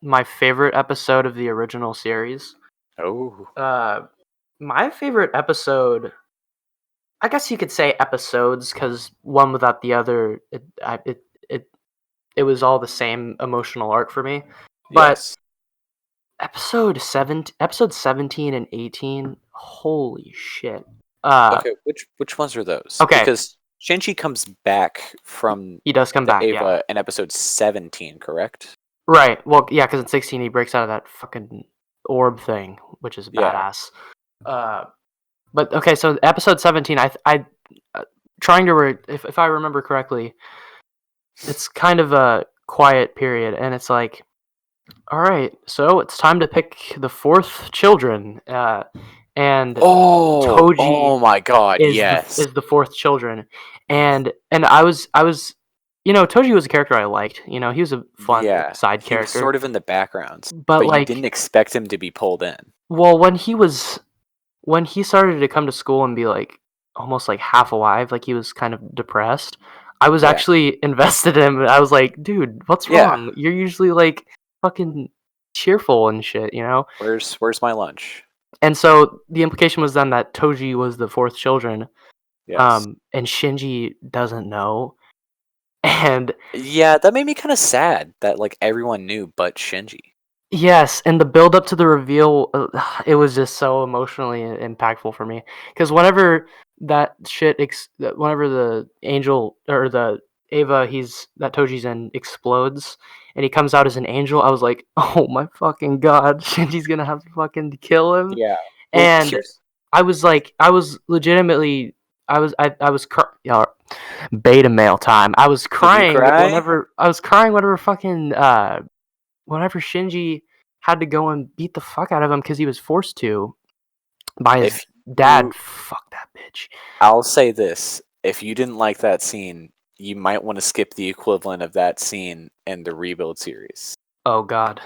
S1: my favorite episode of the original series.
S2: Oh,
S1: Uh, my favorite episode, I guess you could say episodes, because one without the other, it was all the same emotional arc for me. But
S2: yes.
S1: episode 17 and 18, holy shit.
S2: Okay, which ones are those?
S1: Okay,
S2: Because Shinji comes back from
S1: he does come
S2: the
S1: back, yeah.
S2: Ava in episode 17, correct?
S1: Right. Well, yeah, because in 16 he breaks out of that fucking orb thing, which is
S2: Yeah.
S1: badass. Uh, but okay, so episode 17, trying to if I remember correctly, it's kind of a quiet period, and it's like, all right, so it's time to pick the fourth children, and
S2: Oh
S1: Toji
S2: my God,
S1: is the
S2: yes.
S1: is the fourth children, and I was, Toji was a character I liked. He was a fun
S2: Yeah,
S1: side
S2: he was
S1: character,
S2: sort of in the background,
S1: but
S2: but you didn't
S1: like,
S2: expect him to be pulled in.
S1: well, when he started to come to school and be like almost like half alive, like he was kind of depressed, I was
S2: Yeah,
S1: actually invested in him. I was like, dude, what's
S2: yeah.
S1: wrong? You're usually like fucking cheerful and shit.
S2: Where's my lunch?
S1: And so the implication was then that Toji was the fourth children,
S2: Yes.
S1: and Shinji doesn't know. And
S2: Yeah, that made me kind of sad that like everyone knew but Shinji.
S1: yes, and the build up to the reveal, it was just so emotionally impactful for me. Because whenever whenever the angel or the Ava that Toji's in explodes, and he comes out as an angel, I was like, oh my fucking god, Shinji's gonna have to fucking kill him.
S2: Yeah. Well,
S1: And
S2: here's
S1: I was like, I was legitimately, I was yeah, beta male time.
S2: did you cry?
S1: I was crying whenever fucking whenever Shinji had to go and beat the fuck out of him because he was forced to by his
S2: If
S1: dad.
S2: you
S1: Fuck that bitch.
S2: I'll say this, if you didn't like that scene, you might want to skip the equivalent of that scene in the Rebuild series.
S1: Oh god.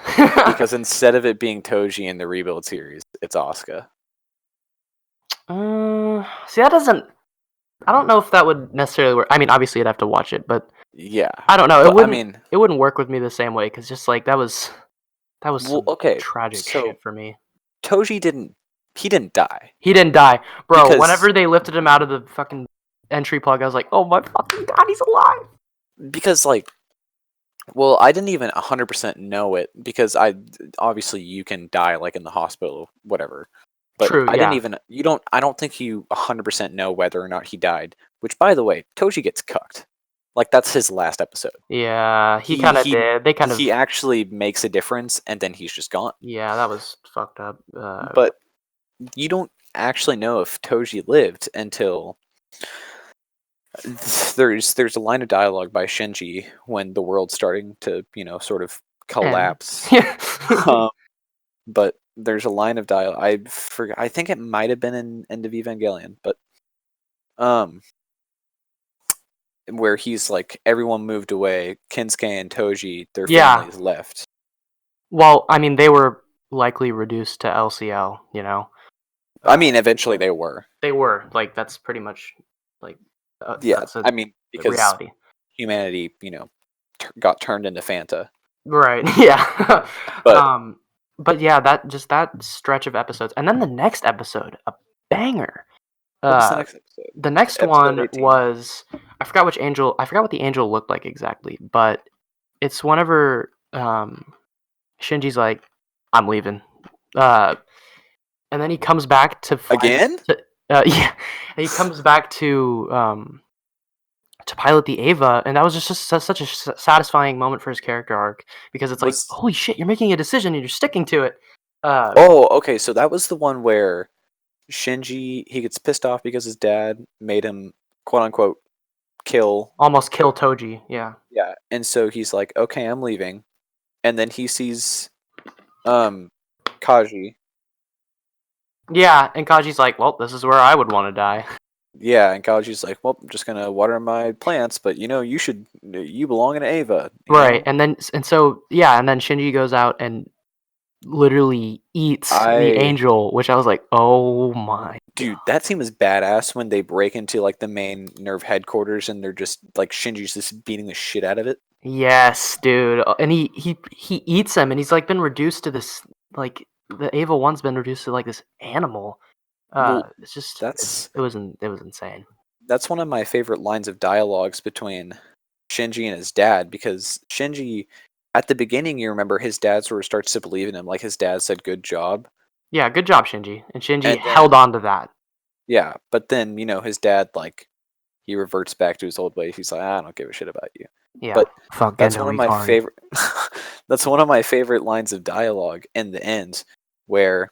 S2: Because instead of it being Toji in the Rebuild series, it's Asuka.
S1: See, that doesn't. I don't know if that would necessarily work. I mean, obviously, you'd have to watch it, but
S2: Yeah.
S1: I don't know. It
S2: But I
S1: wouldn't.
S2: mean,
S1: It wouldn't work with me the same way because just like that was
S2: well,
S1: some
S2: okay.
S1: tragic
S2: So
S1: shit for me.
S2: Toji didn't die
S1: He didn't die, bro.
S2: because
S1: Whenever they lifted him out of the fucking entry plug, I was like, oh my fucking god, he's alive.
S2: like well, I didn't even 100% know it because I obviously you can die like in the hospital whatever. But
S1: True.
S2: I didn't
S1: Yeah.
S2: even I don't think you 100% know whether or not he died, which by the way, Toji gets cucked. Like that's his last episode.
S1: Yeah. He
S2: He
S1: kind of
S2: he
S1: did. They kind of.
S2: he actually makes a difference and then he's just gone.
S1: Yeah, that was fucked up.
S2: But you don't actually know if Toji lived until there's a line of dialogue by Shinji when the world's starting to, sort of collapse.
S1: Yeah.
S2: um, but there's a line of dialogue. I forgot. I think it might have been in End of Evangelion, but um, where he's like, everyone moved away. Kinsuke and Toji, their
S1: Yeah.
S2: families left.
S1: Well, I mean, they were likely reduced to LCL, you know.
S2: I mean, eventually they were.
S1: They were like that's pretty much like
S2: Yeah,
S1: that's a
S2: I mean, because
S1: reality.
S2: humanity, got turned into Fanta.
S1: Right. Yeah.
S2: But
S1: But yeah, that stretch of episodes, and then the next episode, a banger.
S2: what was the
S1: Uh,
S2: next episode?
S1: the next
S2: Episode
S1: one
S2: 18.
S1: was I forgot which angel. I forgot what the angel looked like exactly, but it's whenever Shinji's like, "I'm leaving," uh, and then he comes back to fly.
S2: Again?
S1: Yeah, and he comes back to pilot the Ava, and that was just such a satisfying moment for his character arc because it's like,
S2: Was
S1: holy shit, you're making a decision and you're sticking to it.
S2: Oh, okay, so that was the one where Shinji, he gets pissed off because his dad made him quote unquote kill.
S1: Almost kill Toji. Yeah.
S2: Yeah, and so he's like, "Okay, I'm leaving." And then he sees um Kaji.
S1: Yeah, and Kaji's like, well, this is where I would want to die.
S2: Yeah, and Kaji's like, "Well, I'm just going to water my plants, but you belong in Ava, you
S1: Right,
S2: know?"
S1: and then Shinji goes out and literally eats the
S2: I
S1: angel, which I was like, oh my god.
S2: Dude, that scene was badass when they break into like the main nerve headquarters and they're just like Shinji's just beating the shit out of it.
S1: Yes, dude. And he eats him, and he's like been reduced to this like the Ava one's been reduced to like this animal.
S2: Well,
S1: It's just
S2: that's
S1: it was insane.
S2: that's one of my favorite lines of dialogues between Shinji and his dad because Shinji at the beginning you remember his dad sort of starts to believe in him like his dad said good job.
S1: Yeah, good job, Shinji. And Shinji
S2: And
S1: held
S2: then
S1: on to that.
S2: yeah, but then, his dad like he reverts back to his old ways. He's like, I don't give a shit about you.
S1: Yeah.
S2: But
S1: Fuck
S2: that's
S1: Gendo
S2: one of my
S1: Ikari.
S2: favorite that's one of my favorite lines of dialogue in the end where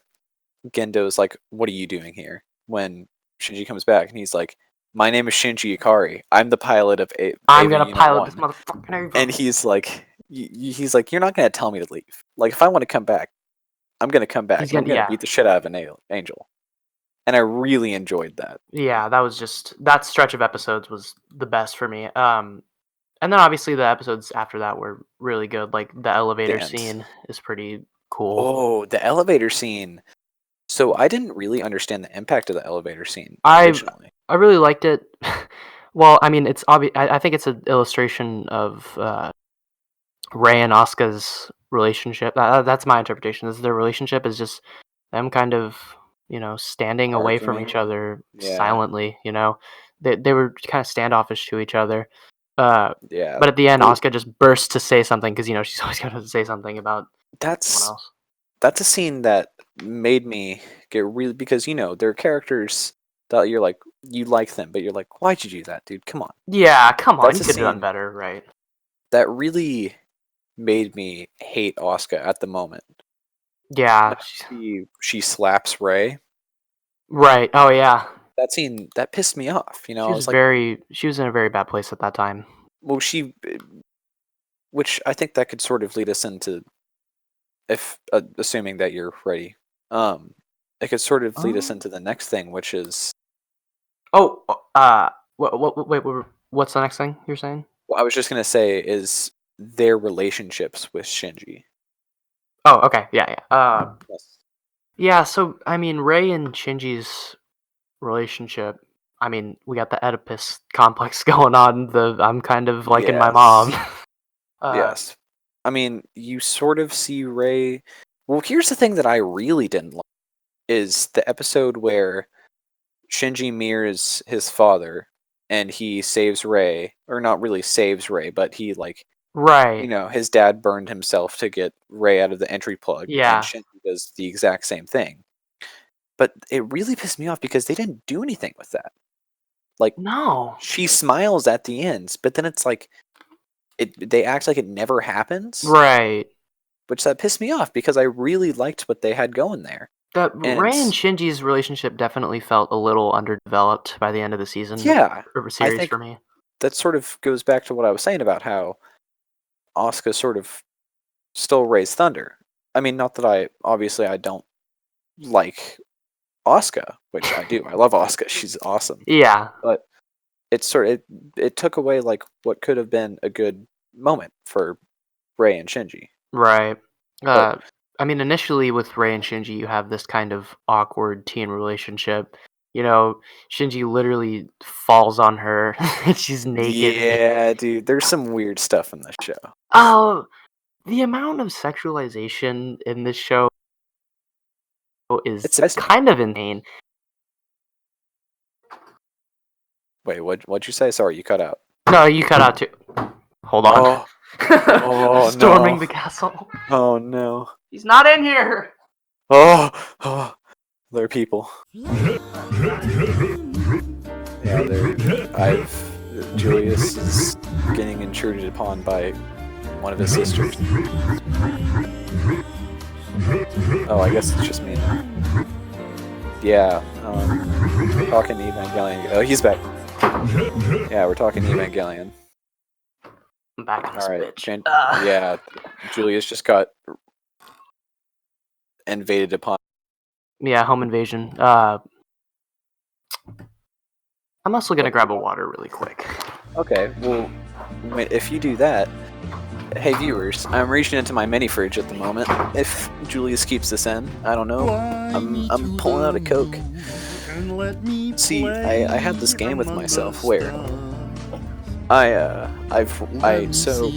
S2: Gendo's like, "What are you doing here?" When Shinji comes back and he's like, "My name is Shinji Ikari. I'm the pilot of
S1: I'm
S2: Ava
S1: gonna
S2: Unit
S1: pilot this
S2: 1."
S1: motherfucking Ava.
S2: And he's like "You're not going to tell me to leave. Like if I want to come back, I'm going to come back
S1: He's
S2: and I'm
S1: gonna
S2: going to
S1: yeah.
S2: beat the shit out of an angel." And I really enjoyed that.
S1: Yeah, that was just that stretch of episodes was the best for me. And then obviously the episodes after that were really good. Like the
S2: The
S1: elevator
S2: end.
S1: scene is pretty cool.
S2: Oh, the elevator scene. So I didn't really understand the impact of the elevator scene
S1: I
S2: originally.
S1: I really liked it. Well, I mean, it's obvious. I think it's an illustration of Ray and Asuka's relationship. That's my interpretation. Is their relationship is just them kind of standing away from each
S2: Arguing.
S1: other
S2: Yeah.
S1: silently. They were kind of standoffish to each other. Uh,
S2: Yeah.
S1: but at the end,
S2: Well,
S1: Asuka just bursts to say something because she's always going to say something about someone
S2: that's
S1: else.
S2: that's a scene that made me get really because there are characters that you're like you like them, but you're like, why'd you do that, dude? Come on.
S1: Yeah, come on,
S2: That's
S1: you
S2: a
S1: could have done
S2: scene
S1: better, right?
S2: that really made me hate Asuka at the moment.
S1: Yeah,
S2: When she slaps Ray,
S1: right. Oh yeah,
S2: that scene that pissed me off. I was like,
S1: she was in a very bad place at that time.
S2: well, which I think that could sort of lead us into if assuming that you're ready. Um, it could sort of lead us
S1: Oh.
S2: into the next thing, which is
S1: Oh, wait, what's the next thing you're saying?
S2: what I was just gonna say is their relationships with Shinji.
S1: Oh, okay, yeah, yeah.
S2: Yes.
S1: Yeah. So I mean, Ray and Shinji's relationship. I mean, we got the Oedipus complex going on. The I'm kind of liking my mom.
S2: Yes. Yes. I mean, you sort of see Ray. Well, here's the thing that I really didn't like is the episode where Shinji mirrors his father and he saves Ray, or not really saves Ray, but he like
S1: Right.
S2: his dad burned himself to get Ray out of the entry plug, and
S1: Yeah.
S2: Shinji does the exact same thing. But it really pissed me off because they didn't do anything with that. Like
S1: No.
S2: she smiles at the ends, but then it's like they act like it never happens,
S1: Right.
S2: which that pissed me off because I really liked what they had going there.
S1: That
S2: And
S1: Ray and Shinji's relationship definitely felt a little underdeveloped by the end of the season
S2: yeah,
S1: or
S2: I
S1: series
S2: think
S1: for me.
S2: that sort of goes back to what I was saying about how Asuka sort of stole Ray's thunder. I mean, not that I don't like Asuka, which I do. I love Asuka. She's awesome.
S1: Yeah.
S2: But it took away like what could have been a good moment for Ray and Shinji.
S1: Right.
S2: But
S1: I mean, initially with Rei and Shinji, you have this kind of awkward teen relationship. You know, Shinji literally falls on her and she's naked.
S2: yeah, dude, there's some weird stuff in this show.
S1: Oh, the amount of sexualization in this show is
S2: It's
S1: kind of insane.
S2: Wait, what'd you say? Sorry, you cut out.
S1: No, you cut out too. Hold on.
S2: Oh,
S1: Storming
S2: no.
S1: the castle.
S2: Oh no.
S1: He's not in here.
S2: Oh, there are people. Yeah, Julius is getting intruded upon by one of his sisters. Oh, I guess it's just me now. Yeah, talking to Evangelion. Oh, he's back. Yeah, we're talking Evangelion.
S1: I'm back on this bitch.
S2: Yeah, Julius just got invaded upon.
S1: Yeah, home invasion. I'm also gonna grab a water really quick.
S2: Okay, well, if you do that, hey viewers, I'm reaching into my mini fridge at the moment. If Julius keeps this in, I don't know. I'm pulling out a Coke. See, I had this game with myself where so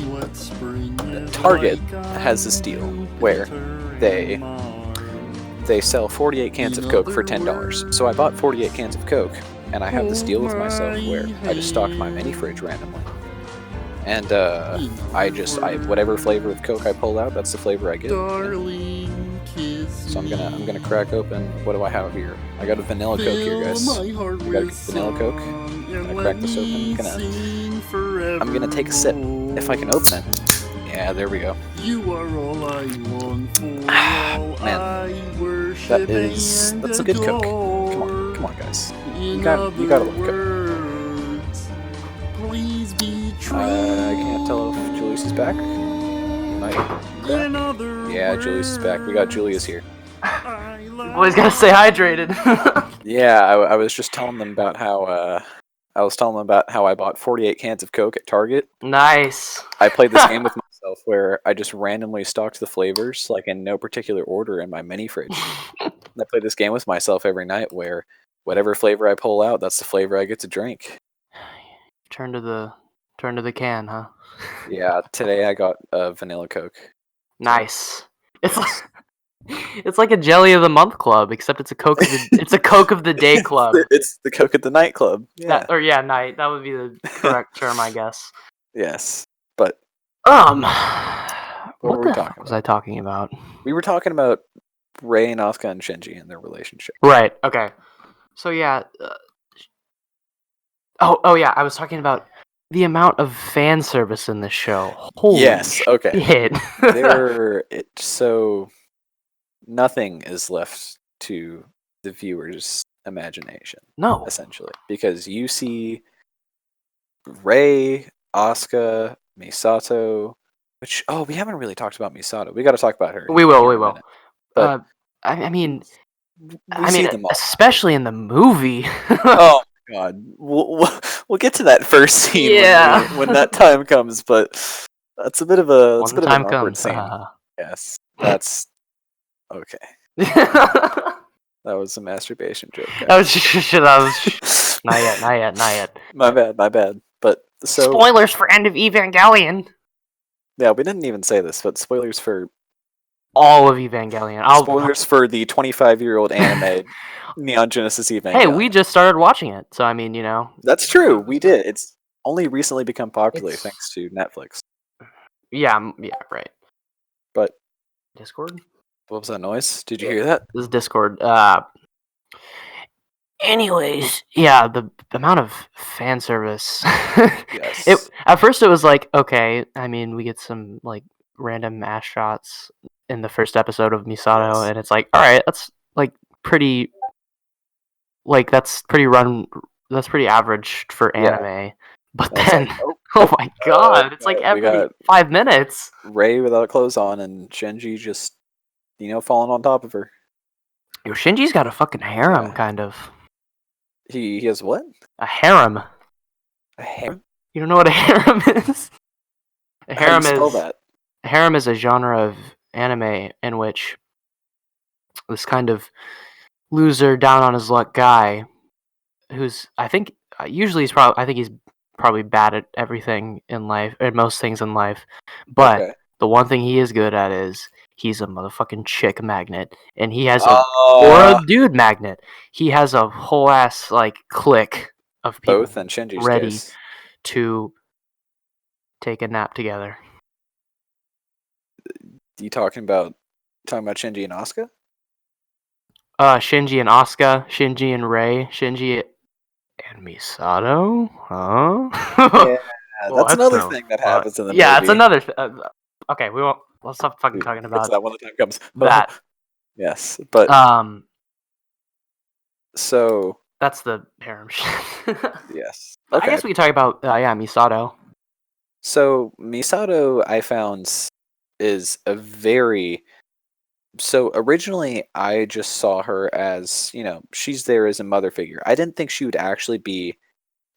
S2: Target has this deal where they sell 48 cans of Coke for $10. So I bought 48 cans of Coke, and I have this deal with myself where I just stocked my mini fridge randomly. And whatever flavor of Coke I pull out, that's the flavor I get. So I'm gonna crack open. What do I have here? I got a vanilla Coke here, guys. I got a vanilla Coke. I'm gonna crack this open. I'm gonna take a sip if I can open it. Yeah, there we go. Man, that's a good Coke. Come on, guys. You gotta love Coke. I can't tell if Julius is back. Yeah, Julius is back. We got Julius here.
S1: Boys gotta stay hydrated.
S2: Yeah, I was just telling them about how I bought 48 cans of Coke at Target.
S1: Nice.
S2: I played this game with myself where I just randomly stocked the flavors, like in no particular order, in my mini fridge. And I play this game with myself every night where whatever flavor I pull out, that's the flavor I get to drink.
S1: Turn to the can, huh?
S2: Yeah, today I got a vanilla Coke.
S1: Nice. It's like a Jelly of the Month club, except it's a Coke of the Day club.
S2: It's the Coke of the Night club. Yeah.
S1: Night. That would be the correct term, I guess.
S2: Yes, but
S1: what
S2: were we talking
S1: was I talking about?
S2: We were talking about Rei and Asuka and Shinji and their relationship.
S1: Right. Okay. So yeah. Yeah. I was talking about the amount of fan service in this show. Holy shit.
S2: So nothing is left to the viewer's imagination.
S1: No.
S2: Essentially. Because you see Rei, Asuka, Misato, which, we haven't really talked about Misato. We got to talk about her.
S1: We will.
S2: But
S1: I mean,
S2: see them all.
S1: Especially in the movie.
S2: Oh my god, we'll get to that first scene when that time comes. But that's a bit of an awkward scene. Yes, that's okay. That was a masturbation joke.
S1: That was not yet.
S2: My bad. But so
S1: spoilers for End of Evangelion.
S2: Yeah, we didn't even say this, but spoilers for
S1: all of Evangelion.
S2: Spoilers for the 25-year-old anime Neon Genesis Evangelion.
S1: Hey, we just started watching it, so I mean,
S2: That's true. We did. It's only recently become popular thanks to Netflix.
S1: Yeah, right.
S2: But
S1: Discord?
S2: What was that noise? Did you hear that?
S1: This is Discord. Anyways, yeah, the amount of fan service.
S2: Yes.
S1: At first it was like, okay, I mean, we get some like random ass shots in the first episode of Misato, and it's like, all right, that's pretty average for anime. But
S2: And it's
S1: then,
S2: like, oh,
S1: oh my god, it's like
S2: we
S1: every
S2: got
S1: 5 minutes.
S2: Rei without clothes on, and Shinji just, falling on top of her.
S1: Yo, Shinji's got a fucking harem,
S2: Yeah.
S1: kind of.
S2: He has what?
S1: A harem.
S2: A harem?
S1: You don't know what a harem is? A
S2: How do you
S1: harem
S2: spell
S1: is
S2: that?
S1: a harem is a genre of anime in which this kind of loser, down on his luck guy, who's I think he's probably bad at everything in life, at most things in life, but
S2: Okay.
S1: the one thing he is good at is he's a motherfucking chick magnet, and he has or a
S2: Uh,
S1: dude magnet. He has a whole ass like clique of people
S2: both in Shinji's
S1: ready
S2: case.
S1: to take a nap together.
S2: You talking about Shinji and Asuka?
S1: Shinji and Asuka, Shinji and Rei, Shinji and Misato? Huh?
S2: Yeah, that's
S1: What
S2: another
S1: the
S2: thing that
S1: fuck?
S2: happens in the
S1: Yeah, it's
S2: movie.
S1: another. Okay, we won't. Let's stop fucking
S2: We
S1: talking
S2: fix
S1: about
S2: that when the time comes.
S1: that.
S2: Yes, but
S1: Um,
S2: so
S1: that's the harem shit.
S2: yes.
S1: I
S2: Okay.
S1: guess we could talk about Misato.
S2: So Misato, I found, is a very. So originally, I just saw her as, she's there as a mother figure. I didn't think she would actually be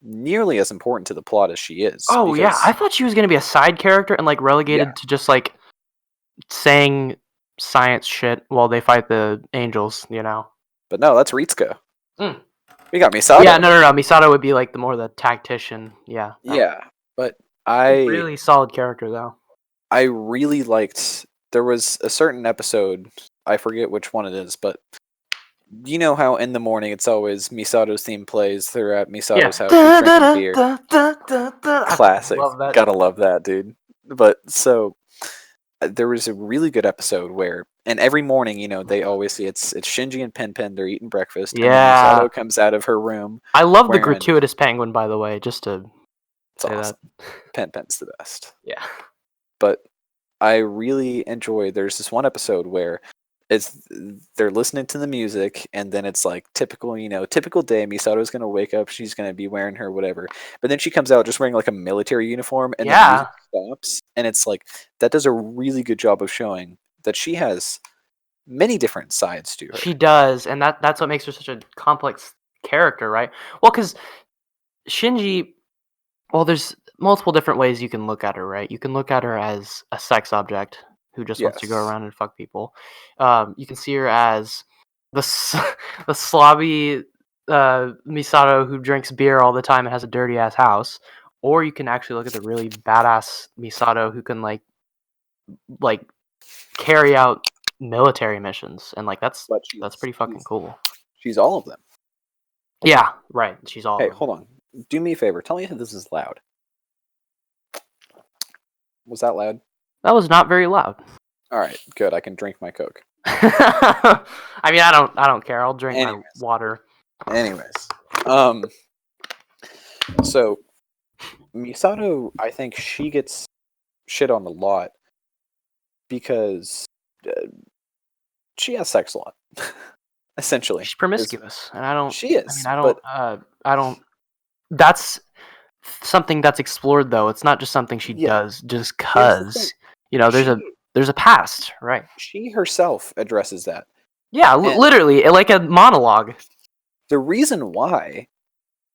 S2: nearly as important to the plot as she is,
S1: Oh yeah, I
S2: because
S1: thought she was gonna be a side character and like
S2: yeah,
S1: relegated to just like saying science shit while they fight the angels.
S2: but no, that's Ritsuko.
S1: Mm.
S2: We got
S1: Yeah,
S2: Misato.
S1: no. Misato would be like the tactician. Yeah,
S2: Yeah, but
S1: really solid character though.
S2: I really liked. There was a certain episode, I forget which one it is, but you know how in the morning it's always Misato's theme plays. They're at
S1: Yeah.
S2: Misato's house. She's
S1: Da, da,
S2: drinking
S1: da,
S2: beer.
S1: da, da, da, da. I fucking
S2: Classic.
S1: love that.
S2: Gotta love that, dude. But so there was a really good episode where, and every morning, they always see it's Shinji and Pen. They're eating breakfast, and then
S1: Yeah.
S2: Misato comes out of her room
S1: I love the
S2: wearing.
S1: gratuitous penguin, by the way, just to
S2: It's
S1: say
S2: awesome.
S1: that.
S2: Pen's the best.
S1: Yeah.
S2: But I really enjoy. There's this one episode where it's they're listening to the music, and then it's like typical, typical day. Misato's gonna wake up, she's gonna be wearing her whatever, but then she comes out just wearing like a military uniform, and the music
S1: Yeah,
S2: stops, and it's like that does a really good job of showing that she has many different sides to
S1: she
S2: her.
S1: does, and that's what makes her such a complex character, right? Well, because Shinji, well, there's multiple different ways you can look at her, right? You can look at her as a sex object who just wants to go
S2: Yes,
S1: around and fuck people. You can see her as the slobby Misato who drinks beer all the time and has a dirty ass house, or you can actually look at the really badass Misato who can like carry out military missions, and like that's
S2: but
S1: that's
S2: she's
S1: pretty fucking
S2: she's
S1: cool.
S2: she's all of them.
S1: Yeah, right. She's all of
S2: Hey,
S1: them.
S2: hold on. Do me a favor. Tell me if this is loud. Was that loud?
S1: That was not very loud.
S2: All right, good. I can drink my Coke.
S1: I mean, I don't care. I'll drink my
S2: Anyways,
S1: water.
S2: anyways, so Misato, I think she gets shit on a lot because uh, she has sex a lot. Essentially,
S1: She's
S2: is
S1: promiscuous, and I don't.
S2: she
S1: I mean,
S2: is.
S1: I don't.
S2: But
S1: I don't. That's something that's explored, though. It's not just something she
S2: yeah,
S1: does just
S2: here's the thing:
S1: cause. There's a
S2: she
S1: there's a past, right?
S2: she herself addresses that,
S1: Yeah,
S2: and
S1: literally, like a monologue.
S2: the reason why,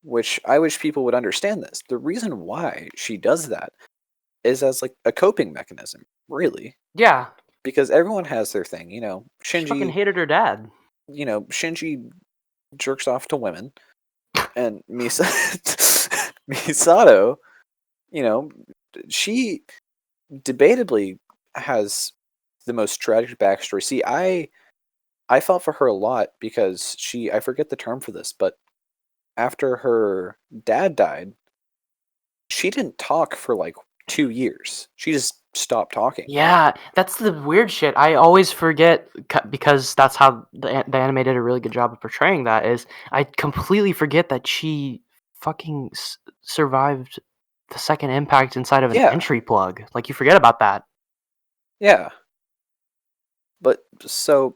S2: which I wish people would understand this, the reason why she does that is as like a coping mechanism, really,
S1: Yeah,
S2: because everyone has their thing.
S1: she fucking
S2: Shinji,
S1: hated her dad.
S2: Shinji jerks off to women, and Misato, you know, she debatably has the most tragic backstory. See, I felt for her a lot because I forget the term for this, but after her dad died, she didn't talk for like 2 years. She just stopped talking.
S1: Yeah, that's the weird shit. I always forget because that's how the anime did a really good job of portraying that. Is I completely forget that she fucking survived the second impact inside of an
S2: Yeah,
S1: entry plug. Like you forget about that.
S2: yeah. But so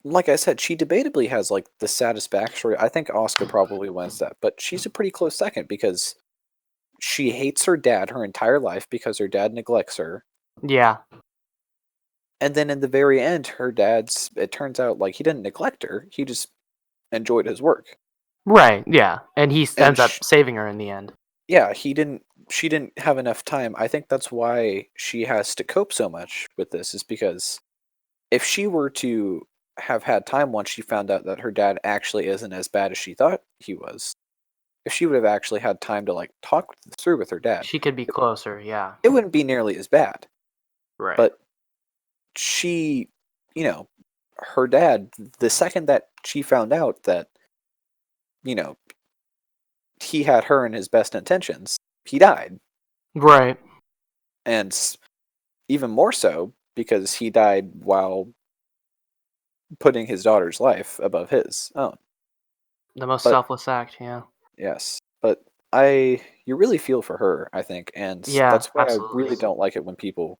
S2: like I said, she debatably has like the saddest backstory. I think Asuka probably wins that, but she's a pretty close second because she hates her dad her entire life because her dad neglects her.
S1: Yeah.
S2: And then in the very end, it turns out like he didn't neglect her, he just enjoyed his work.
S1: Right, yeah. And he
S2: And
S1: ends up saving her in the end.
S2: yeah, she didn't have enough time. I think that's why she has to cope so much with this, is because if she were to have had time once she found out that her dad actually isn't as bad as she thought he was, if she would have actually had time to like talk through with her dad,
S1: She could be closer, yeah.
S2: it wouldn't be nearly as bad.
S1: Right.
S2: But she, you know, her dad, the second that she found out that, you know, he had her in his best intentions, he died.
S1: Right.
S2: And even more so because he died while putting his daughter's life above his own.
S1: The most
S2: But
S1: selfless act, yeah.
S2: yes, but you really feel for her, I think, and
S1: Yeah,
S2: that's why I
S1: absolutely.
S2: really don't like it when people,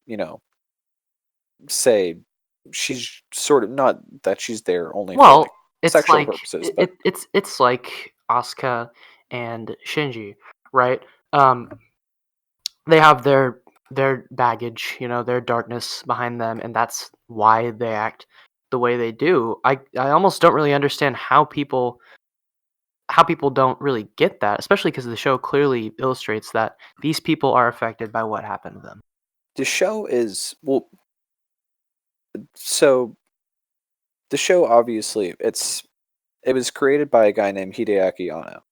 S2: you know, say she's sort of, not that she's there only for like
S1: Well, it's
S2: sexual
S1: like
S2: purposes, but
S1: it's like Asuka and Shinji, right? They have their baggage, their darkness behind them, and that's why they act the way they do. I almost don't really understand how people don't really get that, especially because the show clearly illustrates that these people are affected by what happened to them.
S2: the show is, well, so the show obviously it was created by a guy named Hideaki Anno,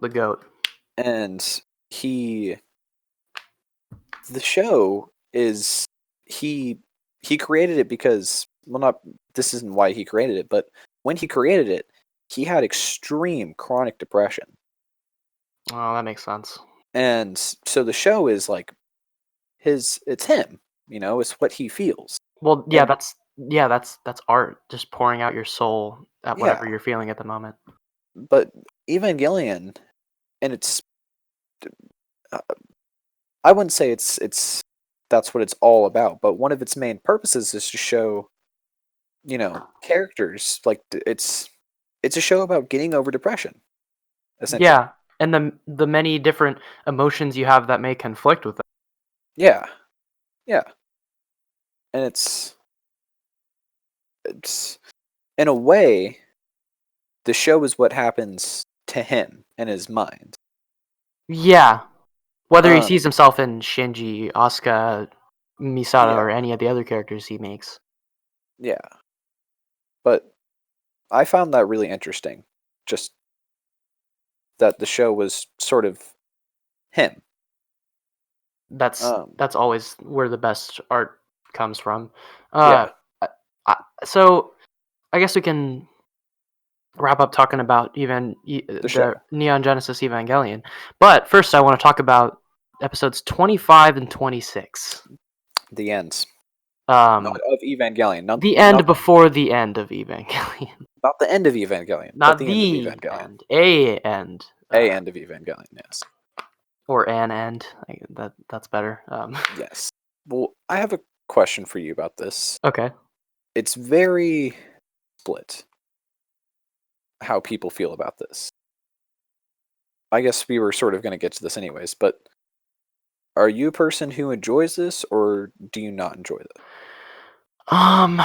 S1: The goat.
S2: and he the show is he he created it because, well, not, this isn't why he created it, but when he created it, he had extreme chronic depression.
S1: Oh, that makes sense.
S2: And so the show is like it's him, it's what he feels.
S1: Well, yeah,
S2: And
S1: that's art, just pouring out your soul at
S2: yeah,
S1: whatever you're feeling at the moment.
S2: but Evangelion, and it's uh, I wouldn't say it's that's what it's all about, but one of its main purposes is to show, characters like it's a show about getting over depression, essentially.
S1: Yeah, and the many different emotions you have that may conflict with it.
S2: Yeah, yeah, and it's in a way, the show is what happens to him in his mind.
S1: Yeah, whether he sees
S2: Um,
S1: himself in Shinji, Asuka, Misato,
S2: yeah,
S1: or any of the other characters he makes.
S2: yeah, but I found that really interesting. Just that the show was sort of him.
S1: That's
S2: Um,
S1: that's always where the best art comes from.
S2: yeah,
S1: Uh, so I guess we can wrap up talking about
S2: the show,
S1: the Neon Genesis Evangelion. But first, I want to talk about episodes 25 and 26.
S2: the ends, not
S1: Um,
S2: of Evangelion, not
S1: the
S2: not
S1: end before the end of Evangelion,
S2: not the end of Evangelion, but
S1: not
S2: the end of
S1: the
S2: Evangelion.
S1: end, a end,
S2: A end of Evangelion, yes.
S1: or an end. That's better.
S2: Yes. Well, I have a question for you about this.
S1: Okay.
S2: It's very split how people feel about this. I guess we were sort of going to get to this anyways, but are you a person who enjoys this or do you not enjoy this?
S1: Um,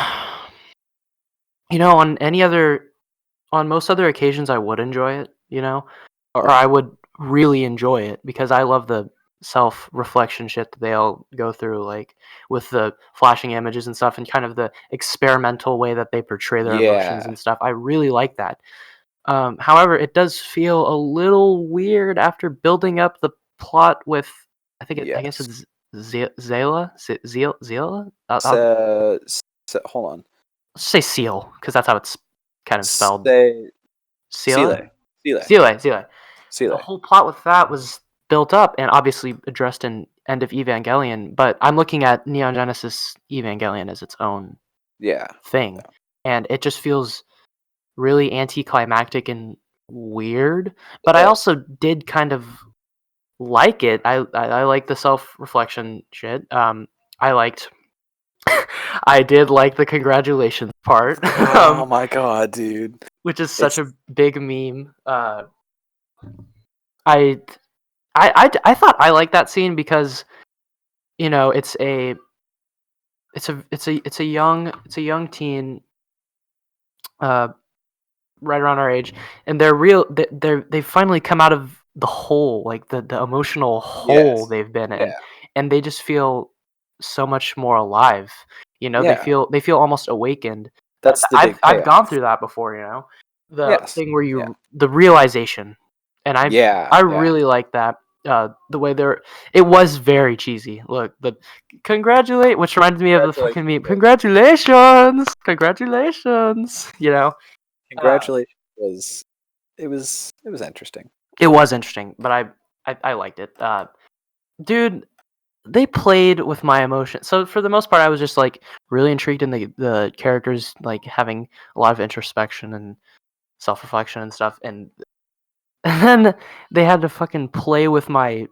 S1: on most other occasions, I would enjoy it, or
S2: Yeah.
S1: I would really enjoy it because I love the self-reflection shit that they all go through, like with the flashing images and stuff, and kind of the experimental way that they portray their emotions
S2: Yeah.
S1: and stuff. I really like that. However, it does feel a little weird after building up the plot with, I guess
S2: Yes.
S1: it's Zayla, Zayla.
S2: Hold on.
S1: Let's say Seal because that's how it's kind of spelled.
S2: Say
S1: Sela,
S2: Sile. Sile.
S1: Sela. The
S2: Sile.
S1: whole plot with that was built up and obviously addressed in End of Evangelion, but I'm looking at Neon Genesis Evangelion as its own
S2: Yeah.
S1: thing, and it just feels really anticlimactic and weird.
S2: It
S1: But I
S2: does.
S1: also did kind of like it. I like the self reflection shit. I liked I did like the congratulations part,
S2: Oh my god, dude!
S1: which is such
S2: It's
S1: a big meme. I, I thought I liked that scene because it's a young teen, uh, right around our age, and they've finally come out of the hole, like the emotional hole
S2: yes,
S1: they've been in,
S2: yeah,
S1: and they just feel so much more alive. They
S2: yeah.
S1: feel almost awakened.
S2: That's the
S1: I've
S2: big
S1: I've gone
S2: payoff.
S1: through that before. The
S2: Yes,
S1: thing where
S2: yeah,
S1: the realization, and
S2: yeah,
S1: I
S2: yeah.
S1: really like that. The way it was very cheesy. Look, the congratulate, which reminded me of the fucking
S2: Congratulations,
S1: meme. Congratulations, congratulations. Uh,
S2: congratulations was it was interesting.
S1: it was interesting, but I liked it. Dude, they played with my emotions. So for the most part, I was just like really intrigued in the characters like having a lot of introspection and self reflection and stuff, and then they had to fucking play with my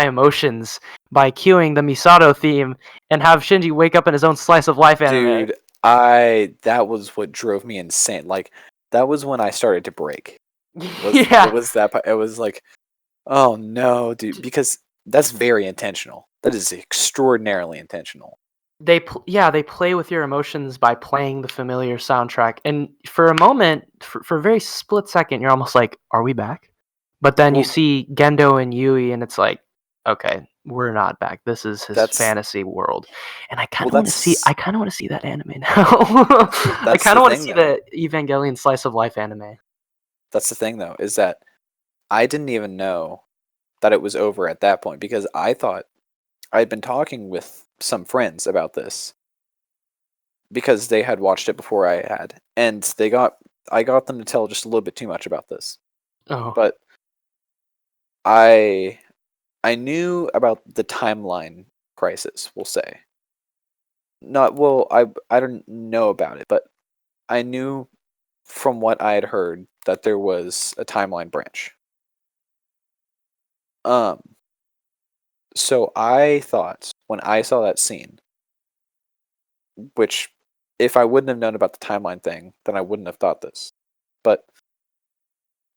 S1: emotions by cueing the Misato theme and have Shinji wake up in his own slice of life anime.
S2: Dude, I that was what drove me insane. Like that was when I started to break. It
S1: Yeah,
S2: was that it was like, oh no, dude, because that's very intentional. That is extraordinarily intentional.
S1: they play with your emotions by playing the familiar soundtrack, and for a moment, for a very split second, you're almost like, "Are we back?" But then you
S2: Well,
S1: see Gendo and Yui, and it's like, "Okay, we're not back. This is his
S2: that's
S1: fantasy world," and I kind
S2: well
S1: of want to see.
S2: that's
S1: I kind of want to see that anime now. I
S2: that's
S1: kind
S2: the
S1: of want to
S2: thing
S1: see
S2: though.
S1: the Evangelion slice of life anime.
S2: That's the thing though, is that I didn't even know that it was over at that point because I thought I'd been talking with some friends about this because they had watched it before I had, and I got them to tell just a little bit too much about this.
S1: Oh,
S2: But I I knew about the timeline crisis, we'll say. Not well, I don't know about it, but I knew from what I had heard that there was a timeline branch. Um, so I thought when I saw that scene, which if I wouldn't have known about the timeline thing, then I wouldn't have thought this. But